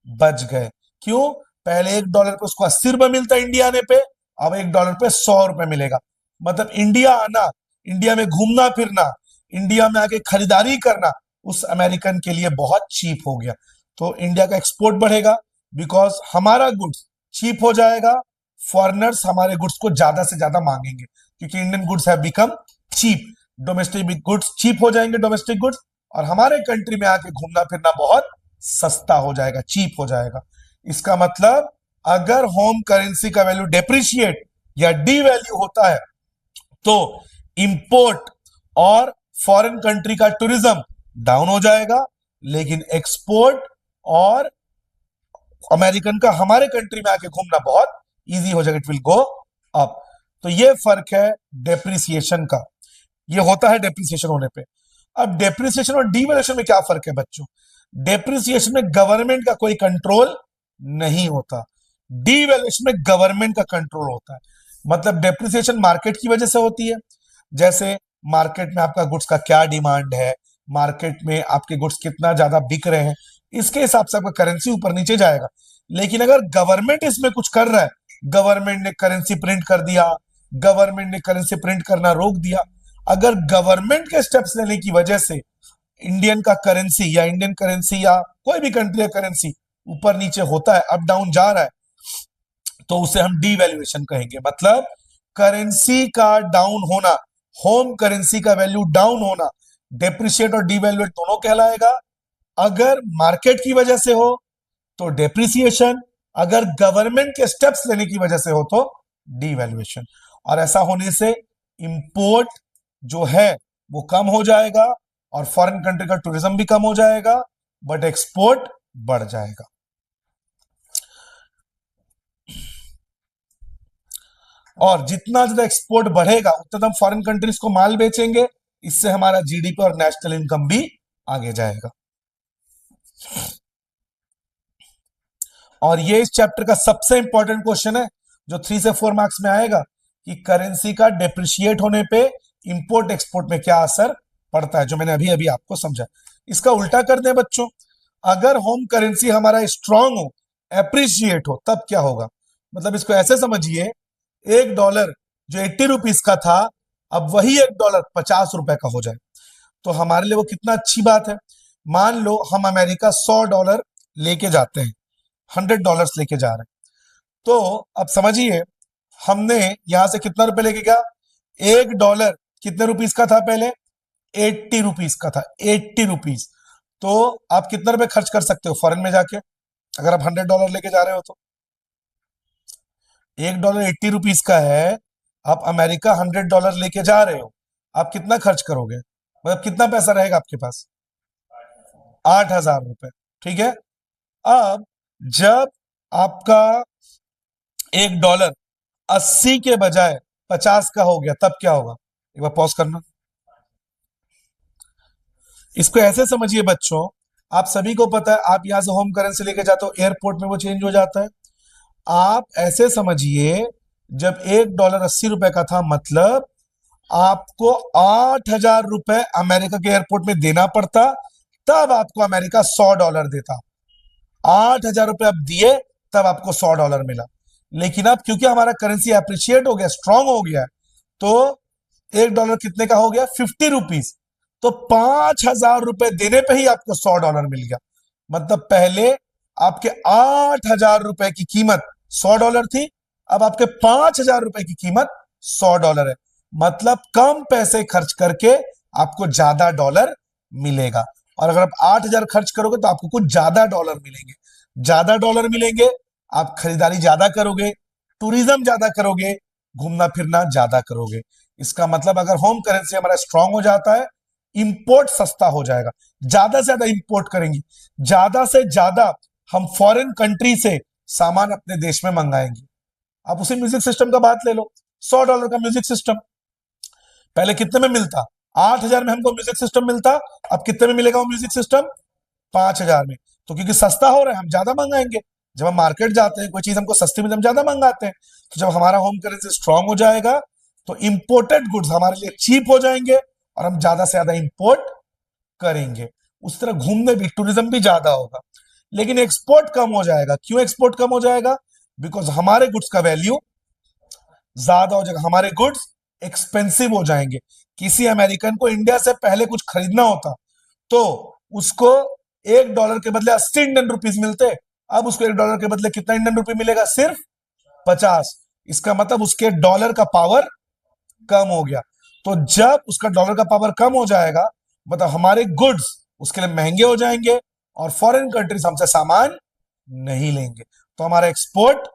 Speaker 1: बच गए। क्यों? पहले $1 पे उसको 80 रुपए मिलता इंडिया आने पे, अब $1 पे $100 मिलेगा। मतलब इंडिया आना, इंडिया में घूमना फिरना, इंडिया में आके खरीदारी करना उस अमेरिकन के लिए बहुत चीप हो गया। तो इंडिया का एक्सपोर्ट बढ़ेगा, बिकॉज हमारा गुड्स चीप हो जाएगा, फॉरेनर्स हमारे गुड्स को ज्यादा से ज्यादा मांगेंगे, क्योंकि Indian goods have become cheap. Domestic goods cheap हो जाएंगे, डोमेस्टिक गुड्स, और हमारे कंट्री में आके घूमना फिरना बहुत सस्ता हो जाएगा, चीप हो जाएगा। इसका मतलब अगर होम करेंसी का वैल्यू डेप्रिशिएट या डी वैल्यू होता है, तो इंपोर्ट और फॉरेन कंट्री का टूरिज्म डाउन हो जाएगा, लेकिन एक्सपोर्ट और अमेरिकन का हमारे कंट्री में आके घूमना बहुत इजी हो जाएगा, इट विल गो अप। तो ये फर्क है डेप्रिसिएशन का, ये होता है डेप्रिसिएशन होने पे। अब डेप्रिसिएशन और डिवैल्यूएशन में क्या फर्क है बच्चों? डेप्रिसिएशन में गवर्नमेंट का कोई कंट्रोल नहीं होता, डिवैल्यूएशन में गवर्नमेंट का कंट्रोल होता है। मतलब डेप्रिसिएशन मार्केट की वजह से होती है, जैसे मार्केट में आपका गुड्स का क्या डिमांड है, मार्केट में आपके गुड्स कितना ज्यादा बिक रहे हैं, इसके हिसाब से आपका करेंसी ऊपर नीचे जाएगा। लेकिन अगर गवर्नमेंट इसमें कुछ कर रहा है, गवर्नमेंट ने करेंसी प्रिंट कर दिया, गवर्नमेंट ने करेंसी प्रिंट करना रोक दिया, अगर गवर्नमेंट के स्टेप्स लेने की वजह से इंडियन का करेंसी या इंडियन करेंसी या कोई भी कंट्री का करेंसी ऊपर नीचे होता है, अप डाउन जा रहा है, तो उसे हम डीवैल्यूएशन कहेंगे। मतलब करेंसी का डाउन होना, होम करेंसी का वैल्यू डाउन होना, डेप्रिशिएट और डीवैल्यूएट दोनों कहलाएगा। अगर मार्केट की वजह से हो तो डेप्रिसिएशन, अगर गवर्नमेंट के स्टेप्स लेने की वजह से हो तो डीवैल्यूएशन। और ऐसा होने से इंपोर्ट जो है वो कम हो जाएगा और फॉरेन कंट्री का टूरिज्म भी कम हो जाएगा, बट एक्सपोर्ट बढ़ जाएगा। और जितना ज्यादा एक्सपोर्ट बढ़ेगा उतना हम फॉरेन कंट्रीज को माल बेचेंगे, इससे हमारा जीडीपी और नेशनल इनकम भी आगे जाएगा। और ये इस चैप्टर का सबसे इंपॉर्टेंट क्वेश्चन है जो 3 से 4 मार्क्स में आएगा कि करेंसी का डेप्रिशिएट होने पे इंपोर्ट एक्सपोर्ट में क्या असर पड़ता है, जो मैंने अभी अभी आपको समझा। इसका उल्टा कर दें बच्चों, अगर होम करेंसी हमारा स्ट्रांग हो, एप्रिशिएट हो, तब क्या होगा? मतलब इसको ऐसे समझिए, $1 जो 80 रुपीज का था, अब वही $1 ₹50 का हो जाए, तो हमारे लिए वो कितना अच्छी बात है। मान लो हम अमेरिका $100 लेके जाते हैं, $100 लेके जा रहे हैं, तो अब समझिए हमने यहां से कितना रुपए लेके गया, $1 कितने रुपीस का था पहले, 80 रुपीस का था, 80 रुपीस। तो आप कितना रुपए खर्च कर सकते हो फॉरेन में जाके, अगर आप $100 लेके जा रहे हो तो $1 80 रुपीस का है, आप अमेरिका $100 लेके जा रहे हो, आप कितना खर्च करोगे, मतलब कितना पैसा रहेगा आपके पास, 8,000 रुपए, ठीक है। अब जब आपका $1 80 के बजाय 50 का हो गया, तब क्या होगा, एक बार पॉज करना। इसको ऐसे समझिए बच्चों, आप सभी को पता है, आप यहां से होम करेंसी लेके जाते हो, एयरपोर्ट में वो चेंज हो जाता है। आप ऐसे समझिए, जब $1 80 रुपए का था, मतलब आपको 8,000 रुपए अमेरिका के एयरपोर्ट में देना पड़ता, तब आपको अमेरिका $100 देता। 8,000 रुपए आप दिए, तब आपको $100 मिला। लेकिन अब क्योंकि हमारा करेंसी अप्रिशिएट हो गया, स्ट्रांग हो गया, तो $1 कितने का हो गया, 50 रुपीज। तो 5,000 रुपए देने पे ही आपको $100 मिल गया। मतलब पहले आपके 8,000 रुपए की कीमत $100 थी, अब आपके 5,000 रुपए की कीमत $100 है। मतलब कम पैसे खर्च करके आपको ज्यादा डॉलर मिलेगा। और अगर आप 8,000 खर्च करोगे तो आपको कुछ ज्यादा डॉलर मिलेंगे। ज्यादा डॉलर मिलेंगे, आप खरीदारी ज्यादा करोगे, टूरिज्म ज्यादा करोगे, घूमना फिरना ज्यादा करोगे। इसका मतलब अगर होम करेंसी हमारा स्ट्रांग हो जाता है, इंपोर्ट सस्ता हो जाएगा, ज्यादा से ज्यादा इंपोर्ट करेंगे, ज्यादा से ज्यादा हम फॉरेन कंट्री से सामान अपने देश में मंगाएंगे। आप उसी म्यूजिक सिस्टम का बात ले लो, $100 का म्यूजिक सिस्टम पहले कितने में मिलता, 8,000 में हमको म्यूजिक सिस्टम मिलता, अब कितने में मिलेगा वो म्यूजिक सिस्टम, 5,000 में। तो क्योंकि सस्ता हो रहा है हम ज्यादा मंगाएंगे। जब हम मार्केट जाते हैं, कोई चीज हमको सस्ती मिलती है, हम ज्यादा मंगाते हैं। तो जब हमारा होम करेंसी स्ट्रांग हो जाएगा, तो इंपोर्टेड गुड्स हमारे लिए चीप हो जाएंगे और हम ज्यादा से ज्यादा इंपोर्ट करेंगे। उस तरह घूमने भी, टूरिज्म भी ज्यादा होगा। लेकिन एक्सपोर्ट कम हो जाएगा। क्यों एक्सपोर्ट कम हो जाएगा? बिकॉज हमारे गुड्स का वैल्यू ज्यादा हो जाएगा, हमारे गुड्स एक्सपेंसिव हो जाएंगे। किसी अमेरिकन को इंडिया से पहले कुछ खरीदना होता, तो उसको $1 के बदले 80 इंडियन रुपीज मिलते, अब उसको $1 के बदले कितना इंडियन रुपये मिलेगा, सिर्फ 50। इसका मतलब उसके डॉलर का पावर कम हो गया। तो जब उसका डॉलर का पावर कम हो जाएगा, मतलब हमारे गुड्स उसके लिए महंगे हो जाएंगे और फॉरेन कंट्रीज हमसे सामान नहीं लेंगे, तो हमारा एक्सपोर्ट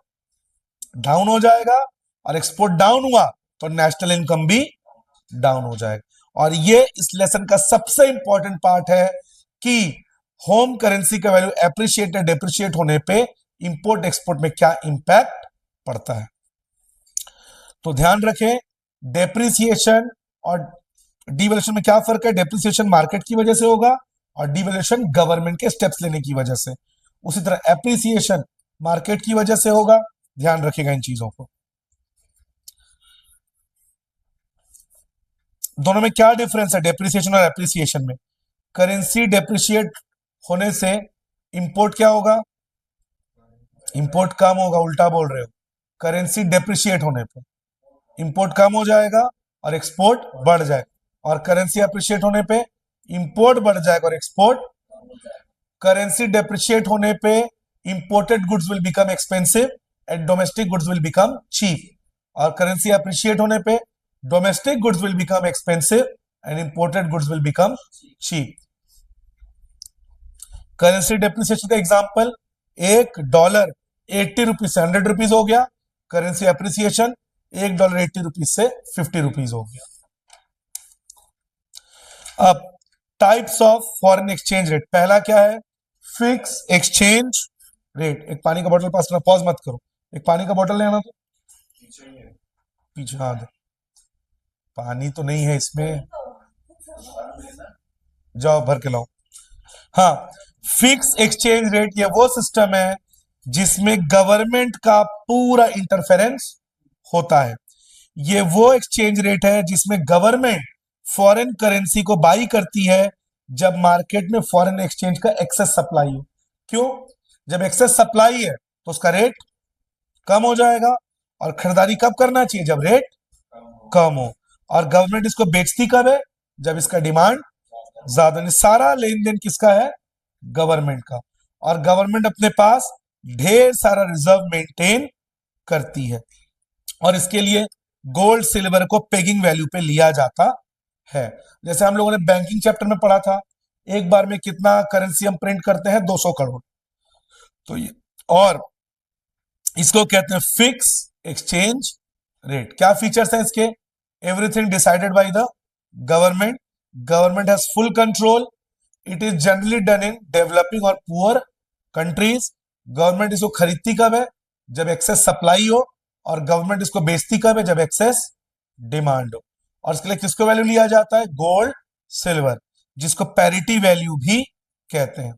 Speaker 1: डाउन हो जाएगा। और एक्सपोर्ट डाउन हुआ तो नेशनल इनकम भी डाउन हो जाएगा। और ये इस लेसन का सबसे इंपॉर्टेंट पार्ट है कि होम करेंसी का वैल्यू एप्रिशिएट या डेप्रिशिएट होने पे इंपोर्ट एक्सपोर्ट में क्या इंपैक्ट पड़ता है। तो ध्यान रखें, डेप्रिसिएशन और डिवैल्यूएशन में क्या फर्क है। डेप्रिसिएशन मार्केट की वजह से होगा और डिवैल्यूएशन गवर्नमेंट के स्टेप्स लेने की वजह से। उसी तरह एप्रिसिएशन मार्केट की वजह से होगा। ध्यान रखिएगा इन चीजों को। दोनों में क्या डिफरेंस है, डेप्रिसिएशन और एप्रिसिएशन में? करेंसी डेप्रिशिएट होने से इंपोर्ट क्या होगा, इंपोर्ट कम होगा, उल्टा बोल रहे हो। करेंसी डेप्रिशिएट होने पे इंपोर्ट कम हो जाएगा और एक्सपोर्ट बढ़ जाएगा। और करेंसी अप्रिशिएट होने पे इंपोर्ट बढ़ जाएगा और एक्सपोर्ट। करेंसी डेप्रिशिएट होने पे imported goods will become expensive and domestic goods will become cheap. और करेंसी अप्रिशिएट होने पे domestic goods will become expensive and imported goods will become cheap. Currency depreciation का एग्जांपल, $1 80 रुपीज से 100 rupees हो गया। Currency appreciation $1 80 rupees से 50 rupees हो गया। अब types of foreign exchange rate, पहला क्या है, फिक्स एक्सचेंज रेट। एक पानी का बोतल पास करना, पॉज मत करो, एक पानी का बोतल ले आना। तो पीछे, हाँ पानी तो नहीं है इसमें, जाओ भर के लाओ। हाँ, फिक्स एक्सचेंज रेट ये वो सिस्टम है जिसमें गवर्नमेंट का पूरा इंटरफेरेंस होता है। ये वो एक्सचेंज रेट है जिसमें गवर्नमेंट फॉरेन करेंसी को बाई करती है जब मार्केट में फॉरेन एक्सचेंज का एक्सेस सप्लाई हो। क्यों? जब एक्सेस सप्लाई है तो उसका रेट कम हो जाएगा, और खरीदारी कब करना चाहिए? जब रेट कम हो। और गवर्नमेंट इसको बेचती कब है? जब इसका डिमांड ज्यादा नहीं। सारा लेन देन किसका है? गवर्नमेंट का। और गवर्नमेंट अपने पास ढेर सारा रिजर्व मेंटेन करती है, और इसके लिए गोल्ड सिल्वर को पेगिंग वैल्यू पे लिया जाता है। जैसे हम लोगों ने बैंकिंग चैप्टर में पढ़ा था, एक बार में कितना करेंसी हम प्रिंट करते हैं? 200 करोड़। तो ये, और इसको कहते हैं फिक्स एक्सचेंज रेट। क्या फीचर्स हैं इसके? Everything decided by the government, government has full control, it is generally done in developing और पुअर कंट्रीज। गवर्नमेंट इसको खरीदती कब है? जब एक्सेस सप्लाई हो, और गवर्नमेंट इसको बेचती कब है? जब एक्सेस डिमांड हो। और इसके लिए किसको वैल्यू लिया जाता है? गोल्ड सिल्वर, जिसको पैरिटी वैल्यू भी कहते हैं।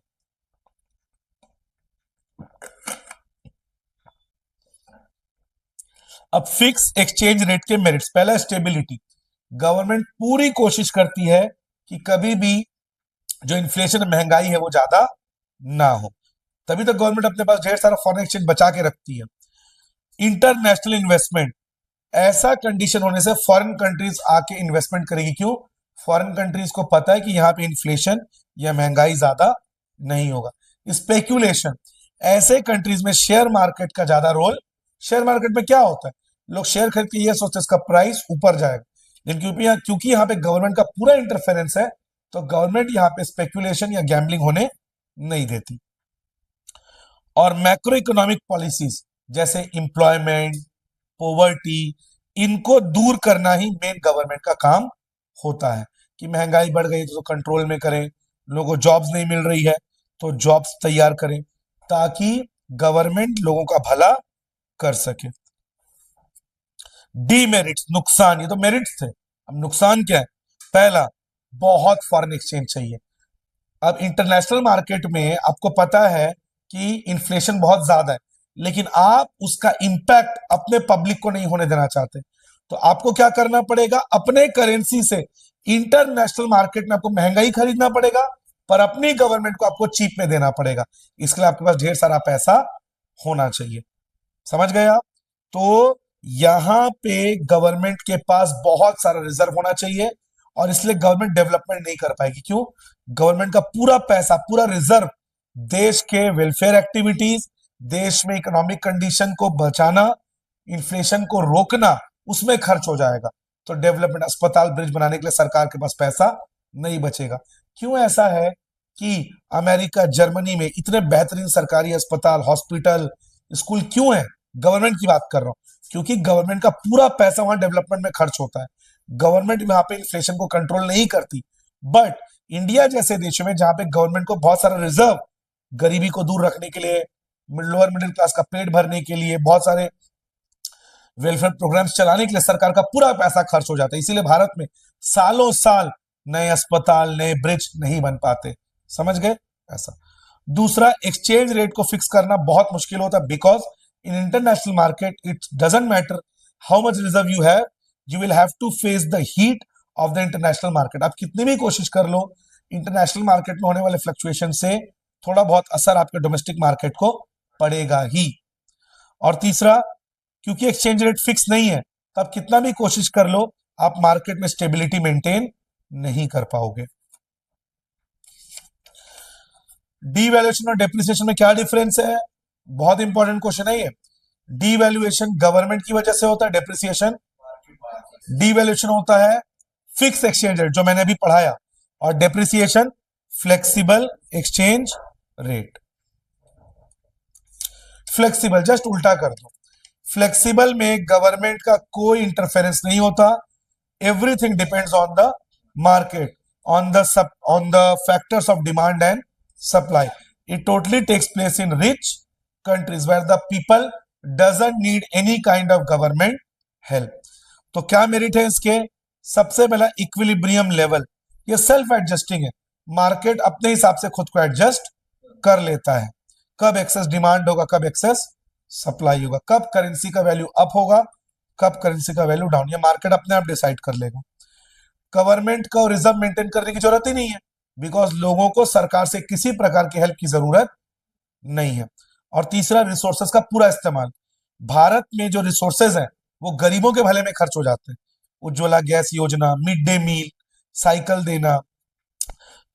Speaker 1: अब फिक्स एक्सचेंज रेट के मेरिट्स, पहला स्टेबिलिटी। गवर्नमेंट पूरी कोशिश करती है कि कभी भी जो इन्फ्लेशन, महंगाई है, वो ज्यादा ना हो, तभी तो गवर्नमेंट अपने पास ढेर सारा फॉरेन एक्सचेंज बचा के रखती है। इंटरनेशनल इन्वेस्टमेंट, ऐसा कंडीशन होने से फॉरेन कंट्रीज आके इन्वेस्टमेंट करेगी। क्यों? फॉरेन कंट्रीज को पता है कि यहाँ पे इन्फ्लेशन या महंगाई ज्यादा नहीं होगा। स्पेक्यूलेशन, ऐसे कंट्रीज में शेयर मार्केट का ज्यादा रोल। शेयर मार्केट में क्या होता है? लोग शेयर खरीद के ये सोचते हैं इसका प्राइस ऊपर जाएगा, लेकिन क्योंकि यहाँ पे गवर्नमेंट का पूरा इंटरफेरेंस है, तो गवर्नमेंट यहाँ पे स्पेक्यूलेशन या गैम्बलिंग होने नहीं देती। और मैक्रो इकोनॉमिक पॉलिसीज जैसे इंप्लॉयमेंट, पोवर्टी, इनको दूर करना ही मेन गवर्नमेंट का काम होता है। कि महंगाई बढ़ गई तो कंट्रोल में करें, लोगों को जॉब्स नहीं मिल रही है तो जॉब्स तैयार करें, ताकि गवर्नमेंट लोगों का भला कर सके। डीमेरिट्स, नुकसान, ये तो मेरिट्स थे, अब नुकसान क्या है? पहला, बहुत फॉरेन एक्सचेंज चाहिए। अब इंटरनेशनल मार्केट में आपको पता है कि इन्फ्लेशन बहुत ज्यादा है, लेकिन आप उसका इंपैक्ट अपने पब्लिक को नहीं होने देना चाहते, तो आपको क्या करना पड़ेगा? अपने करेंसी से इंटरनेशनल मार्केट में आपको महंगाई खरीदना पड़ेगा, पर अपनी गवर्नमेंट को आपको चीप में देना पड़ेगा। इसके लिए आपके पास ढेर सारा पैसा होना चाहिए। समझ गए आप? तो यहां पे गवर्नमेंट के पास बहुत सारा रिजर्व होना चाहिए, और इसलिए गवर्नमेंट डेवलपमेंट नहीं कर पाएगी। क्यों? गवर्नमेंट का पूरा पैसा, पूरा रिजर्व देश के वेलफेयर एक्टिविटीज, देश में इकोनॉमिक कंडीशन को बचाना, इन्फ्लेशन को रोकना, उसमें खर्च हो जाएगा। तो डेवलपमेंट, अस्पताल, ब्रिज बनाने के लिए सरकार के पास पैसा नहीं बचेगा। क्यों ऐसा है कि अमेरिका, जर्मनी में इतने बेहतरीन सरकारी अस्पताल, हॉस्पिटल, स्कूल क्यों है? गवर्नमेंट की बात कर रहा हूं, क्योंकि गवर्नमेंट का पूरा पैसा वहां डेवलपमेंट में खर्च होता है। गवर्नमेंट वहां पे इन्फ्लेशन को कंट्रोल नहीं करती। बट इंडिया जैसे देशों में, जहां पे गवर्नमेंट को बहुत सारा रिजर्व, गरीबी को दूर रखने के लिए, लोअर मिडिल क्लास का पेट भरने के लिए, बहुत सारे वेलफेयर प्रोग्राम्स चलाने के लिए सरकार का पूरा पैसा खर्च हो जाता है। इसीलिए भारत में सालों साल नए अस्पताल, नए ब्रिज नहीं बन पाते। समझ गए? ऐसा। दूसरा, एक्सचेंज रेट को फिक्स करना बहुत मुश्किल होता है, because in international market it doesn't matter how much reserve you have, you will have to face the heat of the international market. आप कितनी भी कोशिश कर लो, इंटरनेशनल मार्केट में होने वाले फ्लक्चुएशन से थोड़ा बहुत असर आपके डोमेस्टिक मार्केट को पड़ेगा ही। और तीसरा, क्योंकि एक्सचेंज रेट फिक्स नहीं है, तो आप कितना भी कोशिश कर लो, आप मार्केट में स्टेबिलिटी मेंटेन नहीं कर पाओगे। डीवैल्यूएशन और डेप्रिसिएशन में क्या डिफरेंस है? बहुत इंपॉर्टेंट क्वेश्चन है ये। डीवैल्यूएशन गवर्नमेंट की वजह से होता है, डेप्रिसिएशन, डीवैल्यूएशन होता है फिक्स एक्सचेंज रेट जो मैंने अभी पढ़ाया, और depreciation flexible exchange rate. Flexible just उल्टा कर दो। फ्लेक्सिबल में गवर्नमेंट का कोई इंटरफेरेंस नहीं होता, everything depends on the market, on the factors of demand and supply. It totally takes place in rich countries where the people doesn't need any kind of government help. तो क्या merit है इसके? सबसे पहला equilibrium level, ये self adjusting है, market अपने हिसाब से खुद को एडजस्ट कर लेता है। कब एक्सेस डिमांड होगा, कब एक्सेस सप्लाई होगा, कब करेंसी का वैल्यू अप होगा, कब करेंसी का वैल्यू डाउन, ये मार्केट अपने आप डिसाइड कर लेगा। गवर्नमेंट को रिजर्व मेंटेन करने की जरूरत ही नहीं है, बिकॉज लोगों को सरकार से किसी प्रकार की हेल्प की जरूरत नहीं है। और तीसरा, रिसोर्सेस का पूरा इस्तेमाल। भारत में जो रिसोर्सेज हैं वो गरीबों के भले में खर्च हो जाते हैं, उज्ज्वला गैस योजना, मिड डे मील, साइकिल देना,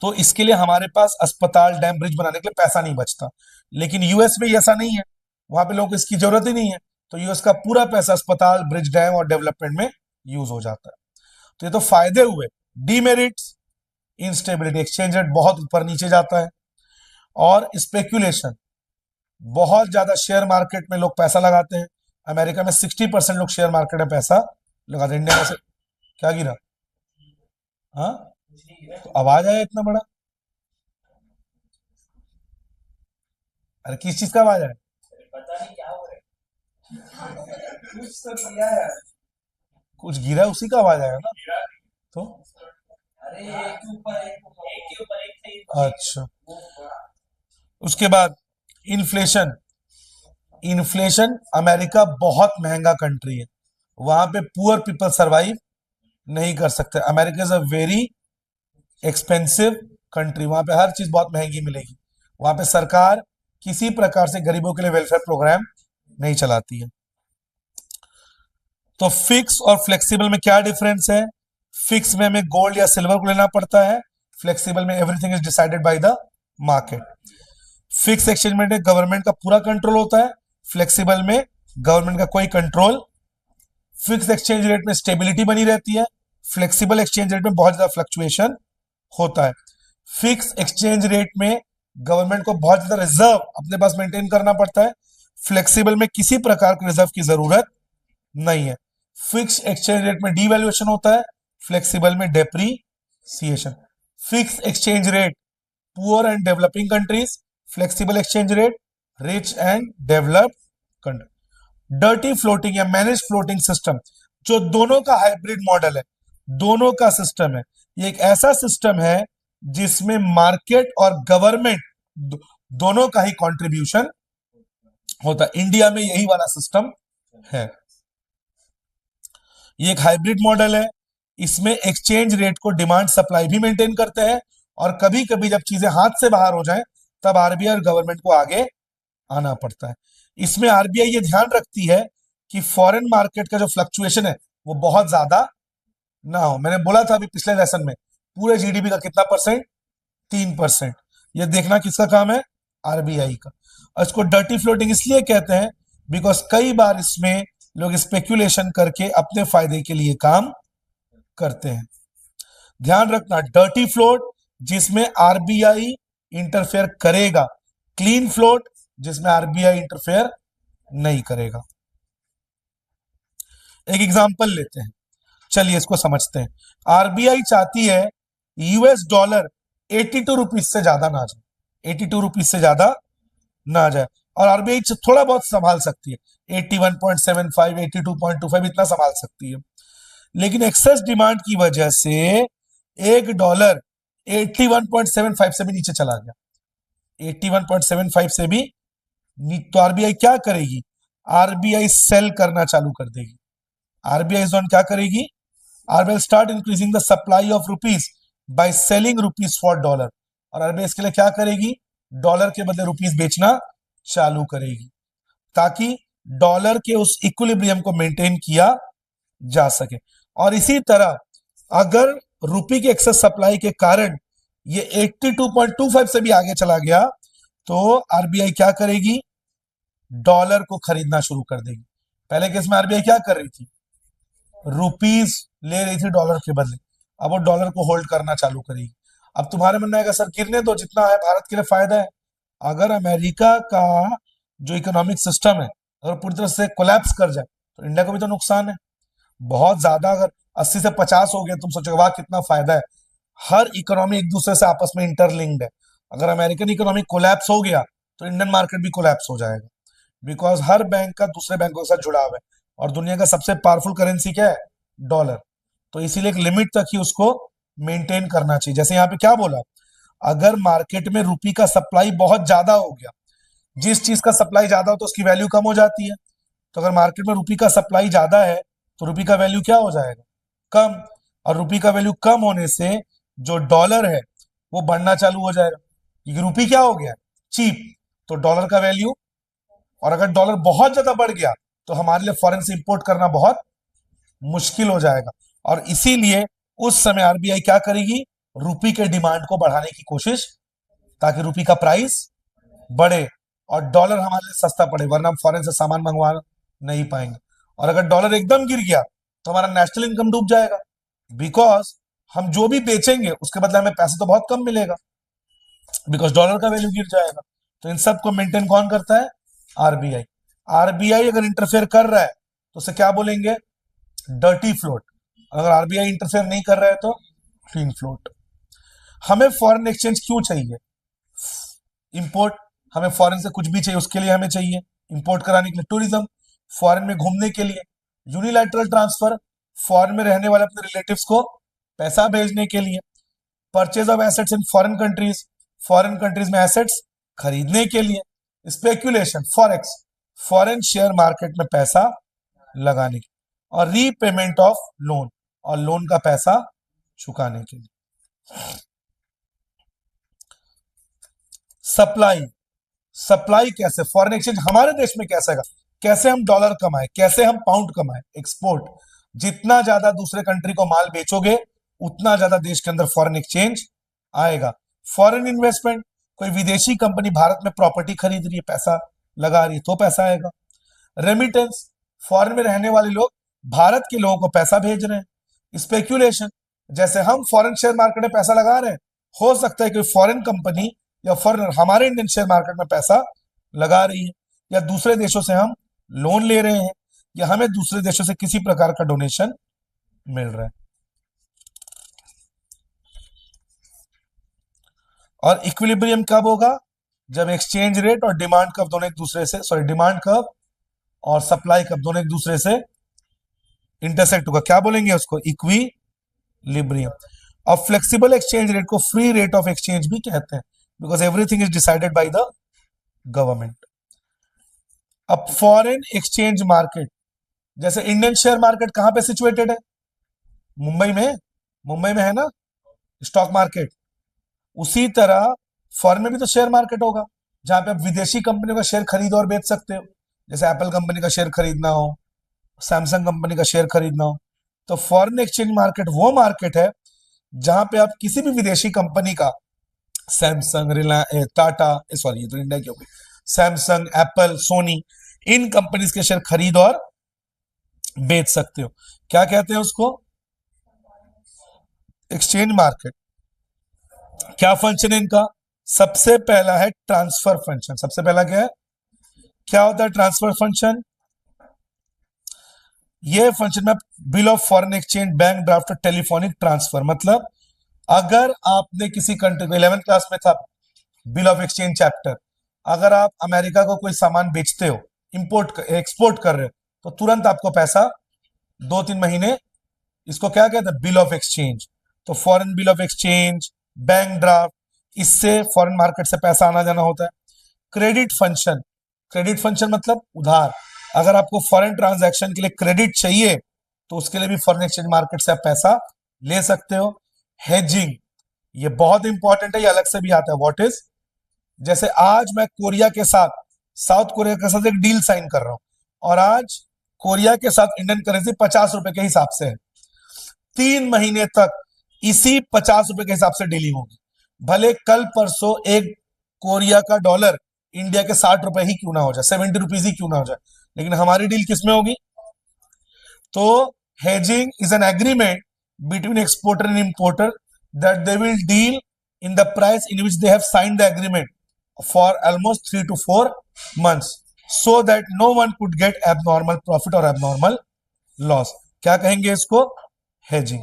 Speaker 1: तो इसके लिए हमारे पास अस्पताल, डैम, ब्रिज बनाने के लिए पैसा नहीं बचता। लेकिन यूएस में ऐसा नहीं है, वहां पे लोगों को इसकी जरूरत ही नहीं है, तो यूएस का पूरा पैसा अस्पताल, ब्रिज, डैम और डेवलपमेंट में यूज हो जाता है। तो ये तो फायदे हुए। डीमेरिट्स, इंस्टेबिलिटी, एक्सचेंज रेट बहुत ऊपर नीचे जाता है, और स्पेक्यूलेशन, बहुत ज्यादा शेयर मार्केट में लोग पैसा लगाते हैं। अमेरिका में 60% लोग शेयर मार्केट में पैसा लगाते हैं। इंडिया में से क्या गिरा? हाँ, तो आवाज आया इतना बड़ा? अरे किस चीज का आवाज आया? कुछ गिरा, उसी का आवाज आया ना? तो अच्छा, उसके बाद इन्फ्लेशन। इन्फ्लेशन, अमेरिका बहुत महंगा कंट्री है, वहां पे पुअर पीपल सरवाइव नहीं कर सकते। America is a very expensive country, वहां पे हर चीज बहुत महंगी मिलेगी। वहां पे सरकार किसी प्रकार से गरीबों के लिए वेलफेयर प्रोग्राम नहीं चलाती है। तो फिक्स और फ्लेक्सिबल में क्या डिफरेंस है? फिक्स में हमें गोल्ड या सिल्वर को लेना पड़ता है, फ्लेक्सिबल में everything is decided by the market. Fix exchange में गवर्नमेंट का पूरा कंट्रोल होता है, फ्लेक्सिबल में गवर्नमेंट का कोई कंट्रोल। फिक्स एक्सचेंज रेट में स्टेबिलिटी बनी रहती है, फ्लेक्सिबल एक्सचेंज रेट में बहुत ज्यादा फ्लक्चुएशन होता है। फिक्स एक्सचेंज रेट में गवर्नमेंट को बहुत ज्यादा रिजर्व अपने पास मेंटेन करना पड़ता है, फ्लेक्सिबल में किसी प्रकार के रिजर्व की जरूरत नहीं है। फिक्स एक्सचेंज रेट में डीवैल्यूएशन होता है, फ्लेक्सिबल में depreciation. Fix exchange rate poor and developing countries, flexible exchange rate rich and developed country. Dirty floating या मैनेज फ्लोटिंग सिस्टम, जो दोनों का हाइब्रिड मॉडल है, दोनों का सिस्टम है, ये एक ऐसा सिस्टम है जिसमें मार्केट और गवर्नमेंट दोनों का ही कंट्रीब्यूशन होता है। इंडिया में यही वाला सिस्टम है। ये एक हाइब्रिड मॉडल है, इसमें एक्सचेंज रेट को डिमांड सप्लाई भी मेंटेन करते हैं, और कभी कभी जब चीजें हाथ से बाहर हो जाएं तब आरबीआई और गवर्नमेंट को आगे आना पड़ता है। इसमें आरबीआई ये ध्यान रखती है कि फॉरेन मार्केट का जो फ्लक्चुएशन है वो बहुत ज्यादा ना हो। मैंने बोला था अभी पिछले लेसन में, पूरे जीडीपी का कितना परसेंट? 3%। ये देखना किसका काम है? आरबीआई का। और इसको डर्टी फ्लोटिंग इसलिए कहते हैं बिकॉज कई बार इसमें लोग स्पेक्यूलेशन करके अपने फायदे के लिए काम करते हैं। ध्यान रखना, डर्टी फ्लोट जिसमें आरबीआई इंटरफेयर करेगा, क्लीन फ्लोट जिसमें आरबीआई इंटरफेयर नहीं करेगा। एक एग्जांपल लेते हैं, चलिए इसको समझते हैं। आरबीआई चाहती है यूएस डॉलर 82 रुपीज से ज्यादा ना जाए, 82 रुपीज से ज्यादा ना जाए, और आरबीआई थोड़ा बहुत संभाल सकती है, 81.75, 82.25 इतना संभाल सकती है। लेकिन एक्सेस डिमांड की वजह से एक डॉलर 81.75 से भी नीचे चला गया, 81.75 से भी तो आरबीआई क्या करेगी? आरबीआई सेल करना चालू कर देगी। आरबीआई इस दौरान क्या करेगी? RBI start increasing the supply of rupees by selling rupees for dollar, और आरबीआई इसके लिए क्या करेगी? डॉलर के बदले रुपीज बेचना चालू करेगी, ताकि डॉलर के उस इक्विलिब्रियम को मेंटेन किया जा सके। और इसी तरह अगर रुपी के एक्सेस सप्लाई के कारण ये 82.25 से भी आगे चला गया तो आरबीआई क्या करेगी? डॉलर को खरीदना शुरू कर देगी। पहले केस में आरबीआई क्या कर रही थी? रुपीज ले रही थी डॉलर के बदले, अब वो डॉलर को होल्ड करना चालू करेगी। अब तुम्हारे मन में आएगा सर गिरने दो, जितना है भारत के लिए फायदा है। अगर अमेरिका का जो इकोनॉमिक सिस्टम है अगर पूरी तरह से कोलैप्स कर जाए तो इंडिया को भी तो नुकसान है बहुत ज्यादा। अगर 80 से 50 हो गया, तुम सोचोगे वाह कितना फायदा है। हर इकोनॉमी एक दूसरे से आपस में इंटरलिंक्ड है। अगर अमेरिकन इकोनॉमी कोलैप्स हो गया तो इंडियन मार्केट भी कोलैप्स हो जाएगा, बिकॉज हर बैंक का दूसरे बैंकों के साथ जुड़ाव है। और दुनिया का सबसे पावरफुल करेंसी क्या है? डॉलर। तो इसीलिए एक लिमिट तक ही उसको मेंटेन करना चाहिए। जैसे यहाँ पे क्या बोला, अगर मार्केट में रुपी का सप्लाई बहुत ज्यादा हो गया, जिस चीज का सप्लाई ज्यादा हो तो उसकी वैल्यू कम हो जाती है। तो अगर मार्केट में रुपी का सप्लाई ज्यादा है तो रुपी का वैल्यू क्या हो जाएगा, कम। और रुपी का वैल्यू कम होने से जो डॉलर है वो बढ़ना चालू हो जाएगा, क्योंकि रुपी क्या हो गया, चीप। तो डॉलर का वैल्यू, और अगर डॉलर बहुत ज्यादा बढ़ गया तो हमारे लिए फॉरेन से इंपोर्ट करना बहुत मुश्किल हो जाएगा। और इसीलिए उस समय आरबीआई क्या करेगी, रुपी के डिमांड को बढ़ाने की कोशिश, ताकि रुपी का प्राइस बढ़े और डॉलर हमारे लिए सस्ता पड़े, वरना हम फॉरेन से सामान मंगवा नहीं पाएंगे। और अगर डॉलर एकदम गिर गया तो हमारा नेशनल इनकम डूब जाएगा, बिकॉज हम जो भी बेचेंगे उसके बदले हमें पैसे तो बहुत कम मिलेगा, बिकॉज डॉलर का वैल्यू गिर जाएगा। तो इन सब को मेंटेन कौन करता है, आरबीआई। आरबीआई अगर इंटरफेयर कर रहा है तो उसे क्या बोलेंगे, डर्टी फ्लोट। अगर आरबीआई इंटरफेयर नहीं कर रहा है तो क्लीन फ्लोट। हमें फॉरेन एक्सचेंज क्यों चाहिए, इंपोर्ट, हमें फॉरेन से कुछ भी चाहिए उसके लिए हमें चाहिए, इंपोर्ट कराने के लिए टूरिज्म, फॉरेन में घूमने के लिए, यूनिलैटरल ट्रांसफर, फॉरेन में रहने वाले अपने रिलेटिव्स को पैसा भेजने के लिए, purchase of assets in foreign countries, foreign countries में एसेट्स खरीदने के लिए, speculation, forex, foreign share market में पैसा लगाने के, और रीपेमेंट ऑफ लोन, और लोन का पैसा चुकाने के लिए। सप्लाई, सप्लाई कैसे, फॉरेन एक्सचेंज हमारे देश में कैसे आएगा, कैसे हम डॉलर कमाए, कैसे हम पाउंड कमाए, एक्सपोर्ट। जितना ज्यादा दूसरे कंट्री को माल बेचोगे उतना ज्यादा देश के अंदर फॉरेन एक्सचेंज आएगा। फॉरेन इन्वेस्टमेंट, कोई विदेशी कंपनी भारत में प्रॉपर्टी खरीद रही है, पैसा लगा रही है तो पैसा आएगा। रेमिटेंस, फॉरेन में रहने वाले लोग भारत के लोगों को पैसा भेज रहे हैं। स्पेक्यूलेशन, जैसे हम फॉरेन शेयर मार्केट में पैसा लगा रहे हैं, हो सकता है कोई फॉरेन कंपनी या फॉरेनर हमारे इंडियन शेयर मार्केट में पैसा लगा रही है, या दूसरे देशों से हम लोन ले रहे हैं, या हमें दूसरे देशों से किसी प्रकार का डोनेशन मिल रहा है। और इक्विलिब्रियम कब होगा, जब एक्सचेंज रेट और डिमांड कर्व दोनों एक दूसरे से, सॉरी, डिमांड कर्व और सप्लाई कर्व दोनों एक दूसरे से इंटरसेक्ट होगा, क्या बोलेंगे उसको, इक्विलिब्रियम। और फ्लेक्सिबल एक्सचेंज रेट को फ्री रेट ऑफ एक्सचेंज भी कहते हैं, because everything is decided by the government. अब फॉरेन एक्सचेंज मार्केट, जैसे इंडियन शेयर मार्केट कहां पे सिचुएटेड है, मुंबई में, मुंबई में है ना स्टॉक मार्केट। उसी तरह फॉरेन में भी तो शेयर मार्केट होगा, जहां पे आप विदेशी कंपनियों का शेयर खरीद और बेच सकते हो। जैसे एप्पल कंपनी का शेयर खरीदना हो, सैमसंग कंपनी का शेयर खरीदना हो। तो फॉरेन एक्सचेंज मार्केट वो मार्केट है जहां पे आप किसी भी विदेशी कंपनी का, सैमसंग, रिलायंस, टाटा, सॉरी ये तो इंडिया की होगी, सैमसंग, एप्पल, सोनी, इन कंपनीज के शेयर खरीद और बेच सकते हो। क्या कहते हैं उसको, एक्सचेंज मार्केट। क्या फंक्शन है इनका, सबसे पहला है ट्रांसफर फंक्शन। सबसे पहला क्या है, क्या होता है ट्रांसफर फंक्शन, ये फंक्शन में bill of foreign exchange, bank draft, telephonic transfer. मतलब अगर आपने किसी कंट्री को, 11th क्लास में था बिल ऑफ एक्सचेंज चैप्टर, अगर आप अमेरिका को कोई सामान बेचते हो, इंपोर्ट एक्सपोर्ट कर रहे हो, तो तुरंत आपको पैसा 2-3 महीने, इसको क्या कहते हैं, बिल ऑफ एक्सचेंज। तो foreign bill of exchange, bank draft, इससे फॉरेन मार्केट से पैसा आना जाना होता है। क्रेडिट फंक्शन, क्रेडिट फंक्शन मतलब उधार। अगर आपको फॉरेन ट्रांजैक्शन के लिए क्रेडिट चाहिए तो उसके लिए भी फॉरेन एक्सचेंज मार्केट से आप पैसा ले सकते हो। हेजिंग, ये बहुत इंपॉर्टेंट है, ये अलग से भी आता है, व्हाट इज, जैसे आज मैं कोरिया के साथ, साउथ कोरिया के साथ एक डील साइन कर रहा हूं, और आज कोरिया के साथ इंडियन करेंसी 50 रुपए के हिसाब से है, 3 महीने तक इसी 50 रुपए के हिसाब से डीलिंग होगी। भले कल परसों एक कोरिया का डॉलर इंडिया के 60 रुपए ही क्यों ना हो जाए, 70 रुपीज ही क्यों ना हो जाए, लेकिन हमारी डील किसमें होगी। तो hedging is an agreement between exporter and importer that they will deal in the price in which they have signed the agreement for almost 3 to 4 months so that no one could get abnormal profit or abnormal loss। क्या कहेंगे इसको, hedging।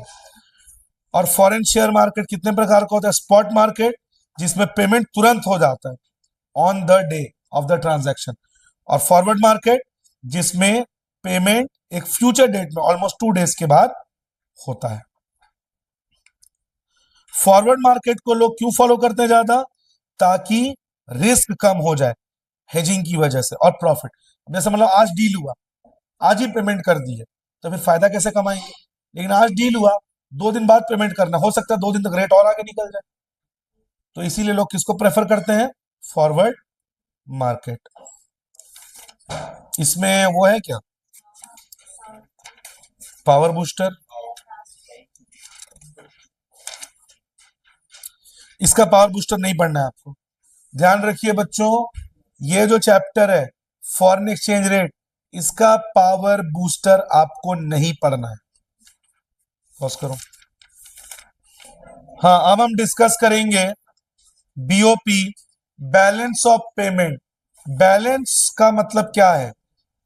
Speaker 1: और foreign share market कितने प्रकार का होता है, spot market जिसमें पेमेंट तुरंत हो जाता है on the day of the transaction, और फॉरवर्ड मार्केट जिसमें पेमेंट एक फ्यूचर डेट में ऑलमोस्ट 2 डेज के बाद होता है। फॉरवर्ड मार्केट को लोग क्यों फॉलो करते हैं ज्यादा? ताकि रिस्क कम हो जाए हेजिंग की वजह से, और प्रॉफिट। जैसे मतलब आज डील हुआ, आज ही पेमेंट कर दी है, तो फिर फायदा कैसे कमाएंगे? लेकिन आज डील हुआ, 2 दिन बाद पेमेंट करना, हो सकता है 2 दिन तक रेट और आगे निकल जाए। तो इसीलिए लोग किसको प्रेफर करते हैं? Forward market. इसमें वो है क्या, पावर बूस्टर। इसका पावर बूस्टर नहीं पढ़ना है आपको। ध्यान रखिए बच्चों, ये जो चैप्टर है फॉरेन एक्सचेंज रेट, इसका पावर बूस्टर आपको नहीं पढ़ना है। पॉज करो। हाँ, अब हम डिस्कस करेंगे BOP, balance of payment. Balance का मतलब क्या है?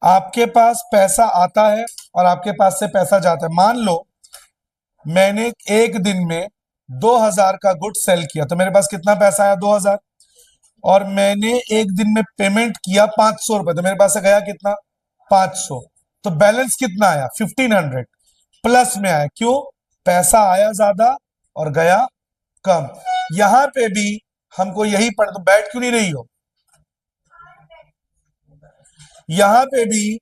Speaker 1: आपके पास पैसा आता है और आपके पास से पैसा जाता है। मान लो मैंने एक दिन में 2000 का गुड सेल किया, तो मेरे पास कितना पैसा आया? 2000। और मैंने एक दिन में पेमेंट किया 500 रुपए, तो मेरे पास से गया कितना? 500। तो बैलेंस कितना आया? 1500 प्लस में आया। क्यों? पैसा आया ज्यादा और गया कम। यहां पे भी हमको यही पढ़, तो बैठ क्यों नहीं रही हो? यहां पे भी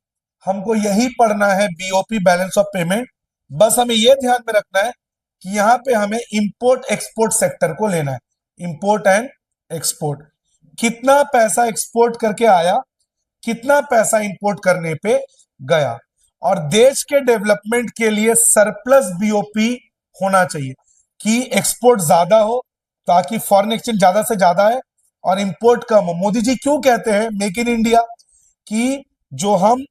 Speaker 1: हमको यही पढ़ना है, बीओपी, बैलेंस ऑफ पेमेंट। बस हमें यह ध्यान में रखना है कि यहां पे हमें इंपोर्ट एक्सपोर्ट सेक्टर को लेना है। इंपोर्ट एंड एक्सपोर्ट, कितना पैसा एक्सपोर्ट करके आया, कितना पैसा इंपोर्ट करने पे गया। और देश के डेवलपमेंट के लिए सरप्लस बीओपी होना चाहिए, कि एक्सपोर्ट ज्यादा हो ताकि फॉरेन एक्सचेंज ज्यादा से ज्यादा है और इंपोर्ट कम हो। मोदी जी क्यों कहते हैं मेक इन इंडिया? कि जो हम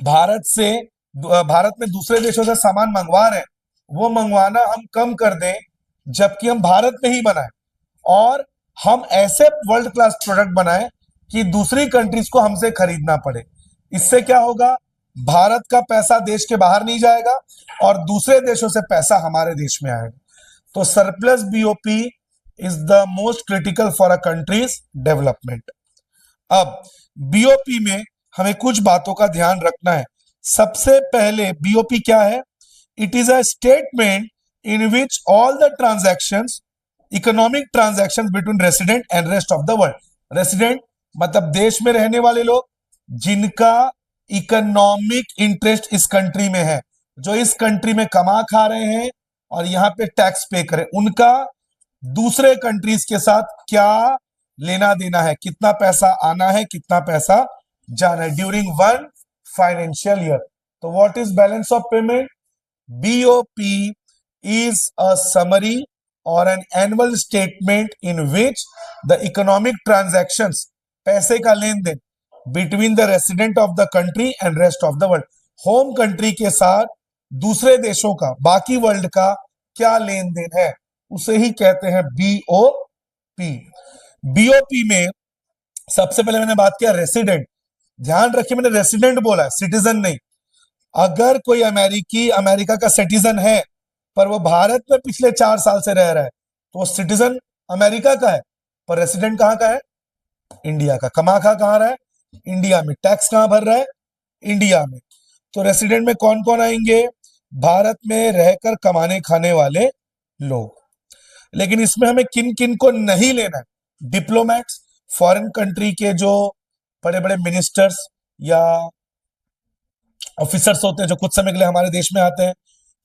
Speaker 1: भारत से, भारत में दूसरे देशों से सामान मंगवा रहे हैं, वो मंगवाना हम कम कर दें, जबकि हम भारत में ही बनाए, और हम ऐसे वर्ल्ड क्लास प्रोडक्ट बनाए कि दूसरी कंट्रीज को हमसे खरीदना पड़े। इससे क्या होगा? भारत का पैसा देश के बाहर नहीं जाएगा और दूसरे देशों से पैसा हमारे देश में आएगा। तो surplus BOP is the most critical for a countries development. अब बीओपी में हमें कुछ बातों का ध्यान रखना है। सबसे पहले बीओपी क्या है? It is a statement in which all the transactions, economic transactions between resident and rest of the world. Resident मतलब देश में रहने वाले लोग जिनका इकोनॉमिक इंटरेस्ट इस कंट्री में है, जो इस कंट्री में कमा खा रहे हैं और यहां पे टैक्स पे करें, उनका दूसरे कंट्रीज के साथ क्या लेना देना है, कितना पैसा आना है, कितना पैसा जाना है ड्यूरिंग वन फाइनेंशियल ईयर। तो what is balance of payment? BOP is a summary or an annual statement in which the economic transactions, पैसे का लेन then, between the resident of the country and rest of the world, home country के साथ दूसरे देशों का, बाकी world का क्या लेन देन है, उसे ही कहते हैं बीओपी। बीओपी में सबसे पहले मैंने बात किया रेसिडेंट। ध्यान रखिए, मैंने रेसिडेंट बोला है, सिटीजन नहीं। अगर कोई अमेरिका का सिटीजन है पर वो भारत में पिछले 4 साल से रह रहा है, तो वो सिटीजन अमेरिका का है, पर रेसिडेंट कहां का है? इंडिया का। कमा कहां रहा है? इंडिया में। टैक्स कहां भर रहा है? इंडिया में। तो रेसिडेंट में कौन कौन आएंगे? भारत में रहकर कमाने खाने वाले लोग। लेकिन इसमें हमें किन किन को नहीं लेना है? डिप्लोमैट्स, फॉरेन कंट्री के जो बड़े बड़े मिनिस्टर्स या ऑफिसर्स होते हैं जो कुछ समय के लिए हमारे देश में आते हैं,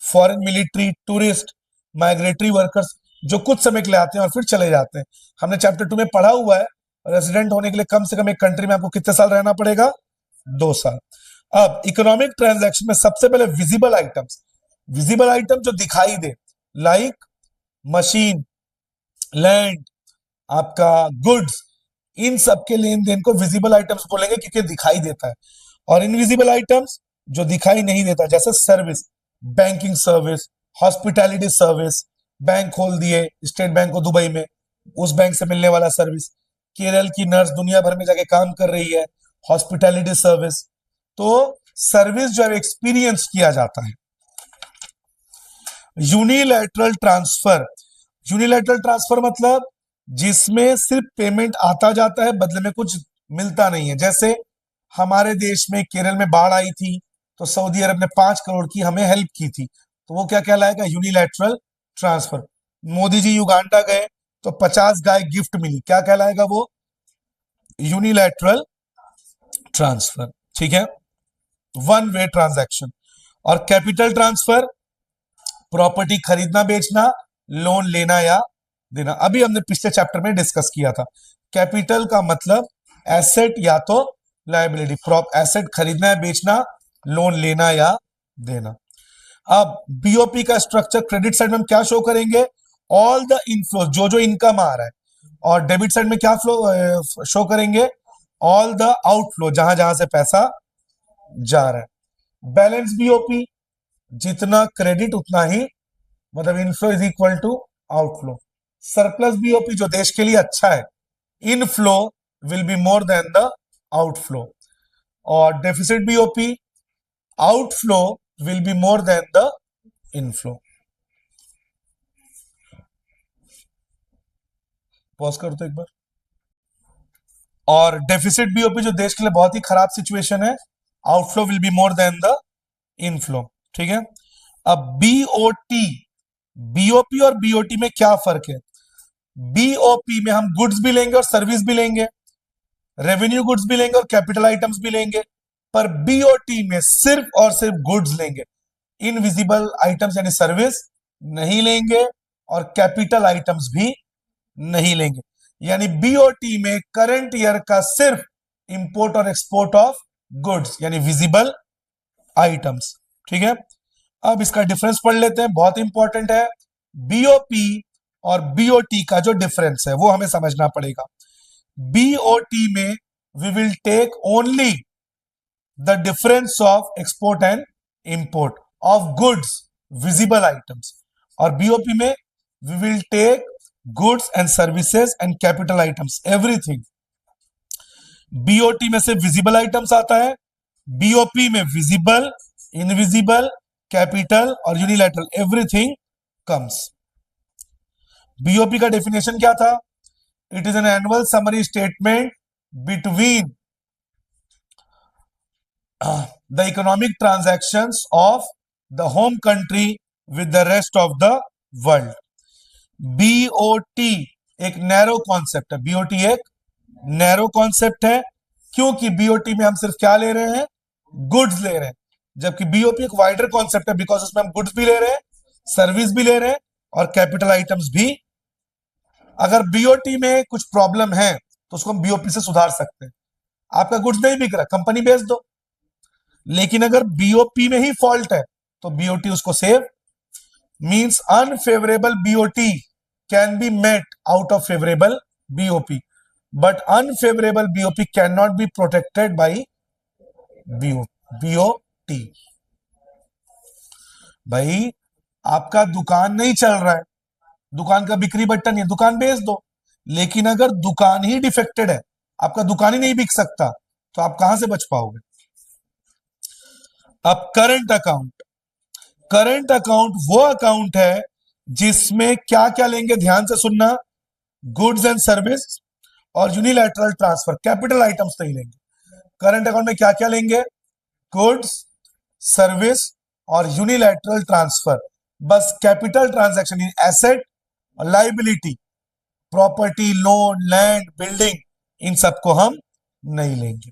Speaker 1: foreign military, tourist, migratory workers जो कुछ समय के लिए आते हैं और फिर चले जाते हैं। हमने चैप्टर 2 में पढ़ा हुआ है, रेजिडेंट होने के लिए कम से कम एक कंट्री में आपको कितने साल रहना पड़ेगा? 2 साल। अब इकोनॉमिक ट्रांजैक्शन में सबसे पहले विजिबल आइटम्स, विजिबल आइटम जो दिखाई दे, लाइक मशीन, लैंड, आपका गुड्स, इन सब के लेन देन को विजिबल आइटम्स बोलेंगे क्योंकि दिखाई देता है। और इनविजिबल आइटम्स जो दिखाई नहीं देता, जैसे service, banking service, hospitality service, bank खोल दिए स्टेट बैंक को दुबई में, उस बैंक से मिलने वाला सर्विस, केरल की नर्स दुनिया भर में जाके काम कर रही है, हॉस्पिटैलिटी सर्विस। तो सर्विस जो है एक्सपीरियंस किया जाता है। यूनिलैटरल ट्रांसफर, यूनिलैटरल ट्रांसफर मतलब जिसमें सिर्फ पेमेंट आता जाता है, बदले में कुछ मिलता नहीं है। जैसे हमारे देश में केरल में बाढ़ आई थी, तो सऊदी अरब ने 5 करोड़ की हमें हेल्प की थी, तो वो क्या कहलाएगा, unilateral transfer. Modi ji Uganda गए तो 50 गाय गिफ्ट मिली, क्या कहलाएगा वो, यूनिलैटरल ट्रांसफर। ठीक है, वन वे ट्रांजैक्शन। और कैपिटल ट्रांसफर, प्रॉपर्टी खरीदना बेचना, लोन लेना या देना। अभी हमने पिछले चैप्टर में डिस्कस किया था। कैपिटल का मतलब एसेट या तो लायबिलिटी, एसेट खरीदना या बेचना, लोन लेना या देना। अब बीओपी का स्ट्रक्चर, क्रेडिट साइड में हम क्या शो करेंगे, ऑल द इनफ्लो, जो जो इनकम आ रहा है, और डेबिट साइड में क्या फ्लो शो करेंगे, ऑल द आउटफ्लो, जहां जहां से पैसा जा रहा है। बैलेंस बीओपी, जितना क्रेडिट उतना ही, मतलब inflow is equal to outflow. Surplus BOP, जो देश के लिए अच्छा है, inflow will be more than the outflow. और deficit BOP, outflow will be more than the inflow. Pause कर दो एक बार। और डेफिसिट बीओपी, जो देश के लिए बहुत ही खराब सिचुएशन है, outflow will be more than the inflow. ठीक है, अब बीओटी, बीओपी और बीओटी में क्या फर्क है, बीओपी में हम गुड्स भी लेंगे और सर्विस भी लेंगे, रेवेन्यू गुड्स भी लेंगे और कैपिटल आइटम्स भी लेंगे, पर बीओटी में सिर्फ और सिर्फ गुड्स लेंगे, इनविजिबल आइटम्स यानी सर्विस नहीं लेंगे और कैपिटल आइटम्स भी नहीं लेंगे। यानी बीओटी में करंट ईयर का सिर्फ इंपोर्ट और एक्सपोर्ट ऑफ गुड्स यानी विजिबल आइटम्स। ठीक है, अब इसका डिफरेंस पढ़ लेते हैं, बहुत इंपॉर्टेंट है। बीओपी और बीओटी का जो डिफरेंस है वो हमें समझना पड़ेगा। बीओटी में we will take only the difference of export and import of goods, visible items, और बीओपी में we will take goods and services and capital items, everything. BOT में से विजिबल आइटम्स आता है, बीओपी में विजिबल, इनविजिबल, कैपिटल और unilateral, everything comes. BOP का definition क्या था, it is an annual summary statement between the economic transactions of the home country with the rest of the world. BOT एक narrow concept है, BOT एक narrow concept है, क्योंकि BOT में हम सिर्फ क्या ले रहे हैं, गुड्स ले रहे हैं, जबकि बीओपी एक वाइडर कॉन्सेप्ट है, बिकॉज उसमें हम गुड्स भी ले रहे हैं, सर्विस भी ले रहे हैं और कैपिटल आइटम्स भी। अगर बीओटी में कुछ प्रॉब्लम है तो उसको हम बीओपी से सुधार सकते हैं। आपका गुड्स नहीं बिक रहा, कंपनी बेच दो, लेकिन अगर बीओपी में ही फॉल्ट है तो बीओटी उसको save, means unfavourable BOT can be met out of favourable BOP, but unfavourable BOP can not be protected by BOT. भाई आपका दुकान नहीं चल रहा है, दुकान का बिक्री बट्टा नहीं है, दुकान बेच दो, लेकिन अगर दुकान ही डिफेक्टेड है, आपका दुकान ही नहीं बिक सकता, तो आप कहां से बच पाओगे। अब करंट अकाउंट, करंट अकाउंट वो अकाउंट है जिसमें क्या क्या लेंगे, ध्यान से सुनना, गुड्स एंड सर्विस और यूनिलैटरल ट्रांसफर, कैपिटल आइटम्स नहीं लेंगे। करंट अकाउंट में क्या क्या लेंगे, गुड्स, सर्विस और यूनिलैटरल ट्रांसफर, बस कैपिटल ट्रांजैक्शन इन एसेट और liability, property, loan, land, building, इन सबको हम नहीं लेंगे।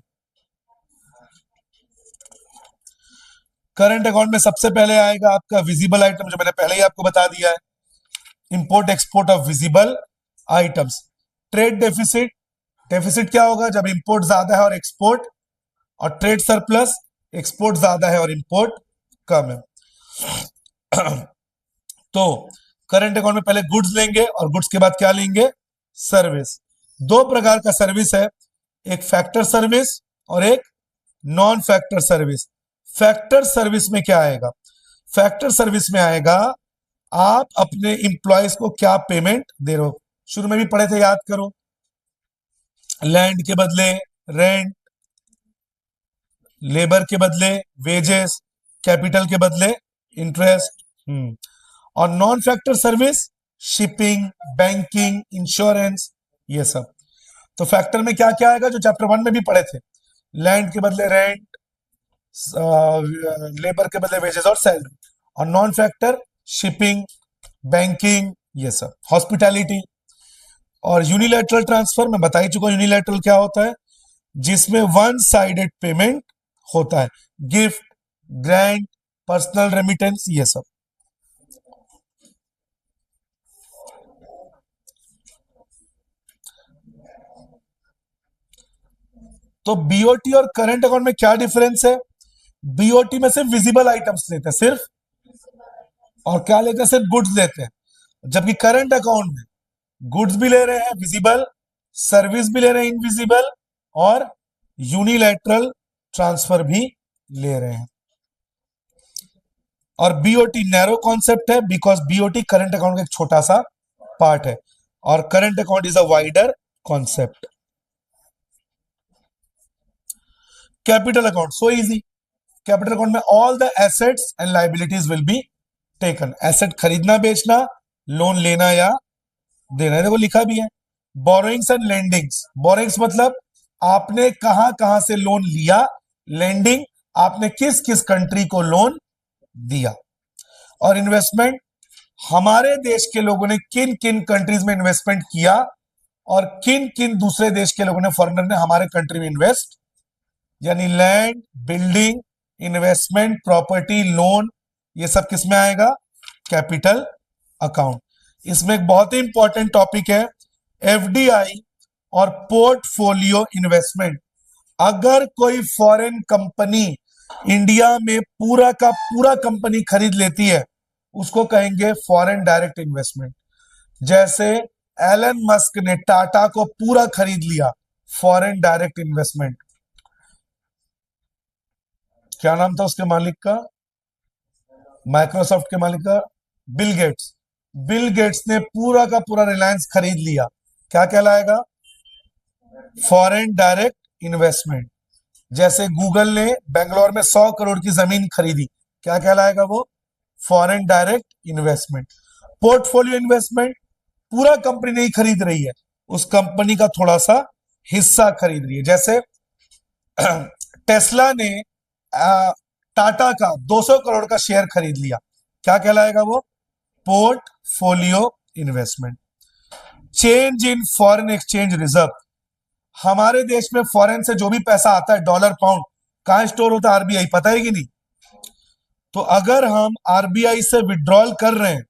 Speaker 1: करंट अकाउंट में सबसे पहले आएगा आपका विजिबल आइटम, जो मैंने पहले ही आपको बता दिया है, import export of visible items. Trade deficit, deficit क्या होगा, जब इंपोर्ट ज्यादा है और एक्सपोर्ट, और ट्रेड सरप्लस, एक्सपोर्ट ज्यादा है और इंपोर्ट कम है। तो करंट अकाउंट में पहले गुड्स लेंगे और गुड्स के बाद क्या लेंगे, सर्विस। दो प्रकार का सर्विस है, एक फैक्टर सर्विस और एक non factor service. Factor service में क्या आएगा, फैक्टर सर्विस में आएगा आप अपने इंप्लॉयज को क्या पेमेंट दे रहे हो, शुरू में भी पढ़े थे, याद करो, लैंड के बदले रेंट, लेबर के बदले वेजेस, कैपिटल के बदले इंटरेस्ट। और non factor service shipping, banking, insurance, ये सब। तो फैक्टर में क्या क्या आएगा, जो चैप्टर 1 में भी पढ़े थे, लैंड के बदले रेंट, लेबर के बदले वेजेस और सैलरी। और नॉन फैक्टर शिपिंग, बैंकिंग, ये सब, हॉस्पिटैलिटी। और यूनिलैटरल ट्रांसफर मैं बता ही चुका हूं यूनिलैटरल क्या होता है, जिसमें वन साइडेड पेमेंट होता है, गिफ्ट, ग्रांट, पर्सनल रेमिटेंस, ये सब। तो बीओटी और करंट अकाउंट में क्या डिफरेंस है? बीओटी में सिर्फ विजिबल आइटम्स लेते हैं, सिर्फ, और क्या लेते हैं? सिर्फ गुड्स लेते हैं। जबकि करंट अकाउंट में गुड्स भी ले रहे हैं विजिबल, सर्विस भी ले रहे हैं इनविजिबल, और यूनिलैटरल ट्रांसफर भी ले रहे हैं। और बीओटी नैरो कॉन्सेप्ट है, बिकॉज बीओटी करंट अकाउंट का एक छोटा सा पार्ट है, और current account is a wider concept. Capital account so easy. Capital account में all the assets and liabilities will be taken. Asset खरीदना बेचना, लोन लेना या देना, देखो लिखा भी है। बोरोइंग्स एंड लेंडिंग्स, बोरोइंग्स मतलब आपने कहां कहां से लोन लिया, लेंडिंग आपने किस किस कंट्री को लोन दिया। और इन्वेस्टमेंट, हमारे देश के लोगों ने किन किन कंट्रीज में इन्वेस्टमेंट किया, और किन किन दूसरे देश के लोगों ने, फॉरेनर ने हमारे कंट्री में इन्वेस्ट, यानी land, building, investment, property, loan, ये सब किस में आएगा? Capital account. इसमें एक बहुत ही इंपॉर्टेंट टॉपिक है एफडीआई और पोर्टफोलियो इन्वेस्टमेंट। अगर कोई फॉरेन कंपनी इंडिया में पूरा का पूरा कंपनी खरीद लेती है, उसको कहेंगे फॉरेन डायरेक्ट इन्वेस्टमेंट। जैसे एलन मस्क ने टाटा को पूरा खरीद लिया, फॉरेन डायरेक्ट इन्वेस्टमेंट। क्या नाम था उसके मालिक का? माइक्रोसॉफ्ट के मालिक का बिल गेट्स। बिल गेट्स ने पूरा का पूरा रिलायंस खरीद लिया, क्या कहलाएगा? Foreign direct investment. जैसे गूगल ने बेंगलोर में 100 करोड़ की जमीन खरीदी, क्या कहलाएगा वो? Foreign direct investment. Portfolio investment, पूरा कंपनी नहीं खरीद रही है, उस कंपनी का थोड़ा सा हिस्सा खरीद रही है। जैसे टेस्ला ने टाटा का 200 करोड़ का शेयर खरीद लिया, क्या कहलाएगा वो? Portfolio investment. Change in foreign exchange reserve, हमारे देश में फॉरेन से जो भी पैसा आता है, डॉलर, पाउंड, कहां स्टोर होता है? आरबीआई, पता है कि नहीं? तो अगर हम आरबीआई से विड्रॉल कर रहे हैं,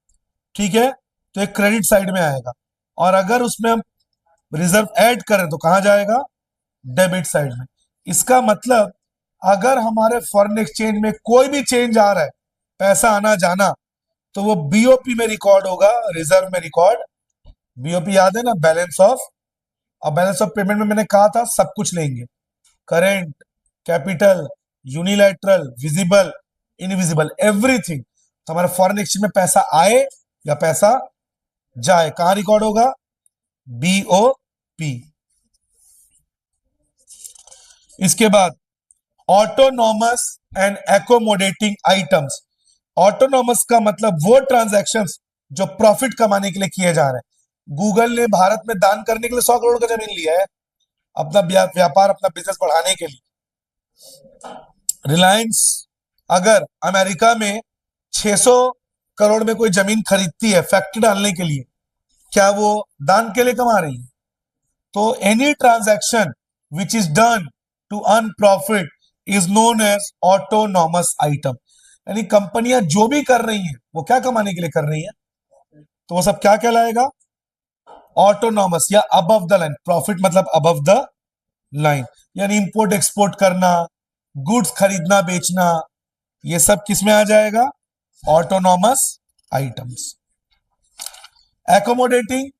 Speaker 1: ठीक है, तो एक क्रेडिट साइड में आएगा, और अगर उसमें हम रिजर्व ऐड करें तो कहां जाएगा? डेबिट साइड में। इसका मतलब अगर हमारे फॉरेन एक्सचेंज में कोई भी चेंज आ रहा है, पैसा आना जाना, तो वो बीओपी में रिकॉर्ड होगा, रिजर्व में रिकॉर्ड। बीओपी याद है ना, बैलेंस ऑफ। और बैलेंस ऑफ पेमेंट में मैंने कहा था सब कुछ लेंगे, current, capital, unilateral, visible, invisible, everything. तो हमारे फॉरेन एक्सचेंज में पैसा आए या पैसा जाए, कहां रिकॉर्ड होगा? बीओपी। इसके बाद autonomous and accommodating items. Autonomous का मतलब वो ट्रांजैक्शंस जो प्रॉफिट कमाने के लिए किए जा रहे हैं। गूगल ने भारत में दान करने के लिए 100 करोड़ का जमीन लिया है, अपना व्यापार, अपना बिजनेस बढ़ाने के लिए। रिलायंस अगर अमेरिका में 600 करोड़ में कोई जमीन खरीदती है फैक्ट्री डालने के लिए, क्या वो दान के लिए कमा रही है? तो any transaction which is done to earn profit is known as autonomous item. यानी कंपनियां जो भी कर रही हैं वो क्या कमाने के लिए कर रही हैं, तो वो सब क्या कहलाएगा? ऑटोनॉमस या अबव द लाइन। प्रॉफिट मतलब अबव द लाइन, यानी इंपोर्ट एक्सपोर्ट करना, गुड्स खरीदना बेचना, ये सब किस में आ जाएगा? Autonomous items. Accommodating,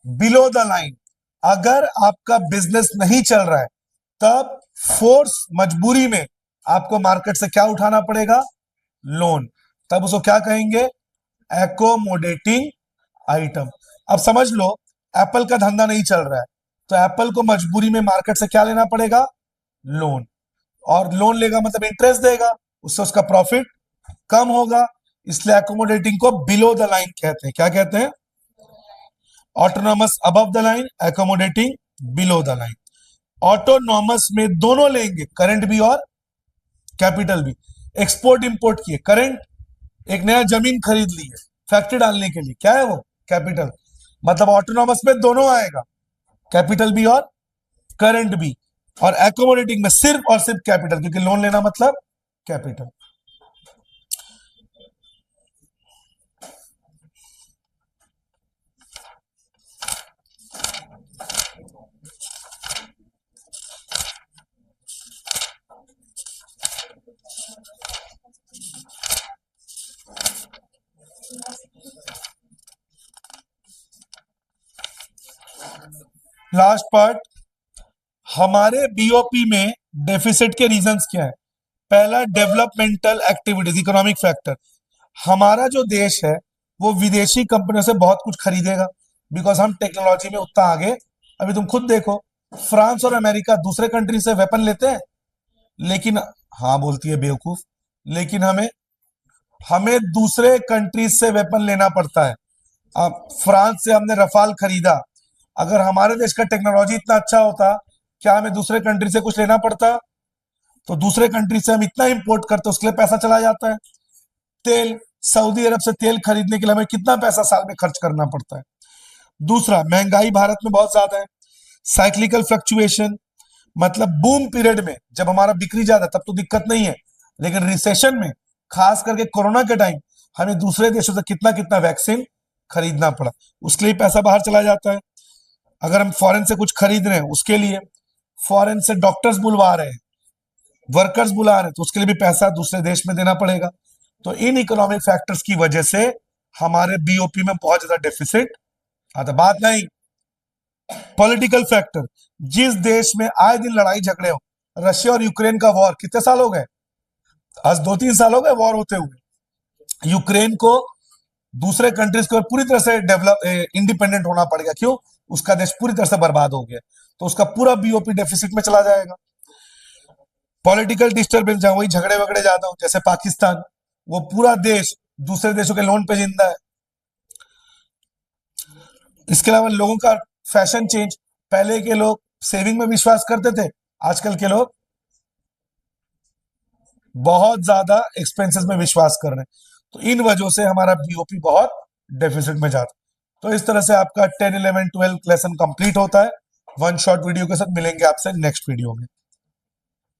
Speaker 1: below the line. अगर आपका बिजनेस नहीं चल रहा है, तब फोर्स, मजबूरी में आपको मार्केट से क्या उठाना पड़ेगा? लोन। तब उसको क्या कहेंगे? Accommodating item. अब समझ लो एप्पल का धंधा नहीं चल रहा है, तो एप्पल को मजबूरी में मार्केट से क्या लेना पड़ेगा? लोन। और लोन लेगा मतलब इंटरेस्ट देगा, उससे उसका प्रॉफिट कम होगा, इसलिए एकोमोडेटिंग को बिलो द लाइन कहते हैं। क्या कहते हैं? Autonomous above the line, accommodating below the line. Autonomous में दोनों लेंगे, करंट भी और कैपिटल भी। एक्सपोर्ट इंपोर्ट किए, करंट, एक नया जमीन खरीद ली है फैक्ट्री डालने के लिए, क्या है वो? कैपिटल। मतलब ऑटोनॉमस में दोनों आएगा, कैपिटल भी और करंट भी। और एकोमोडेटिंग में सिर्फ और सिर्फ कैपिटल, क्योंकि लोन लेना मतलब कैपिटल। लास्ट पार्ट, हमारे बीओपी में डेफिसिट के रीजंस क्या है? पहला, डेवलपमेंटल एक्टिविटीज, इकोनॉमिक फैक्टर। हमारा जो देश है वो विदेशी कंपनियों से बहुत कुछ खरीदेगा, बिकॉज हम टेक्नोलॉजी में उतना आगे। अभी तुम खुद देखो, फ्रांस और अमेरिका दूसरे कंट्री से वेपन लेते हैं, लेकिन हाँ बोलती है बेवकूफ, लेकिन हमें हमें दूसरे कंट्रीज से वेपन लेना पड़ता है। अब फ्रांस से हमने रफाल खरीदा, अगर हमारे देश का टेक्नोलॉजी इतना अच्छा होता, क्या हमें दूसरे कंट्री से कुछ लेना पड़ता? तो दूसरे कंट्री से हम इतना इंपोर्ट करते उसके लिए पैसा चला जाता है। तेल, सऊदी अरब से तेल खरीदने के लिए हमें कितना पैसा साल में खर्च करना पड़ता है। दूसरा, महंगाई भारत में बहुत ज्यादा है। साइक्लिकल फ्लक्चुएशन, मतलब बूम पीरियड में जब हमारा बिक्री ज्यादा तब तो दिक्कत नहीं है, लेकिन रिसेशन में, खास करके कोरोना के टाइम, हमें दूसरे देशों से कितना कितना वैक्सीन खरीदना पड़ा, उसके लिए पैसा बाहर चला जाता है। अगर हम फॉरेन से कुछ खरीद रहे हैं उसके लिए, फॉरेन से डॉक्टर्स बुलवा रहे हैं, वर्कर्स बुला रहे हैं, तो उसके लिए भी पैसा दूसरे देश में देना पड़ेगा। तो इन इकोनॉमिक फैक्टर्स की वजह से हमारे बीओपी में बहुत ज्यादा डेफिसिट आता। बात नहीं, पॉलिटिकल फैक्टर, जिस देश में आए दिन लड़ाई झगड़े हो, रशिया और यूक्रेन का वॉर कितने साल हो गए? आज 2-3 साल हो गए वॉर होते हुए। यूक्रेन को दूसरे कंट्रीज को पूरी तरह से डेवलप इंडिपेंडेंट होना पड़ेगा, क्यों? उसका देश पूरी तरह से बर्बाद हो गया, तो उसका पूरा बीओपी डेफिसिट में चला जाएगा। पॉलिटिकल डिस्टर्बेंस, जहां वही झगड़े वगड़े ज्यादा हो, जैसे पाकिस्तान, वो पूरा देश दूसरे देशों के लोन पे जिंदा है। इसके अलावा लोगों का फैशन चेंज, पहले के लोग सेविंग में विश्वास करते थे, आजकल के लोग बहुत ज्यादा एक्सपेंसेस में विश्वास कर रहे हैं। तो इन वजहों से हमारा बीओपी बहुत डेफिसिट में जाता है। तो इस तरह से आपका 10, 11, 12 लेसन कंप्लीट होता है। वन शॉट वीडियो के साथ मिलेंगे आपसे नेक्स्ट वीडियो में।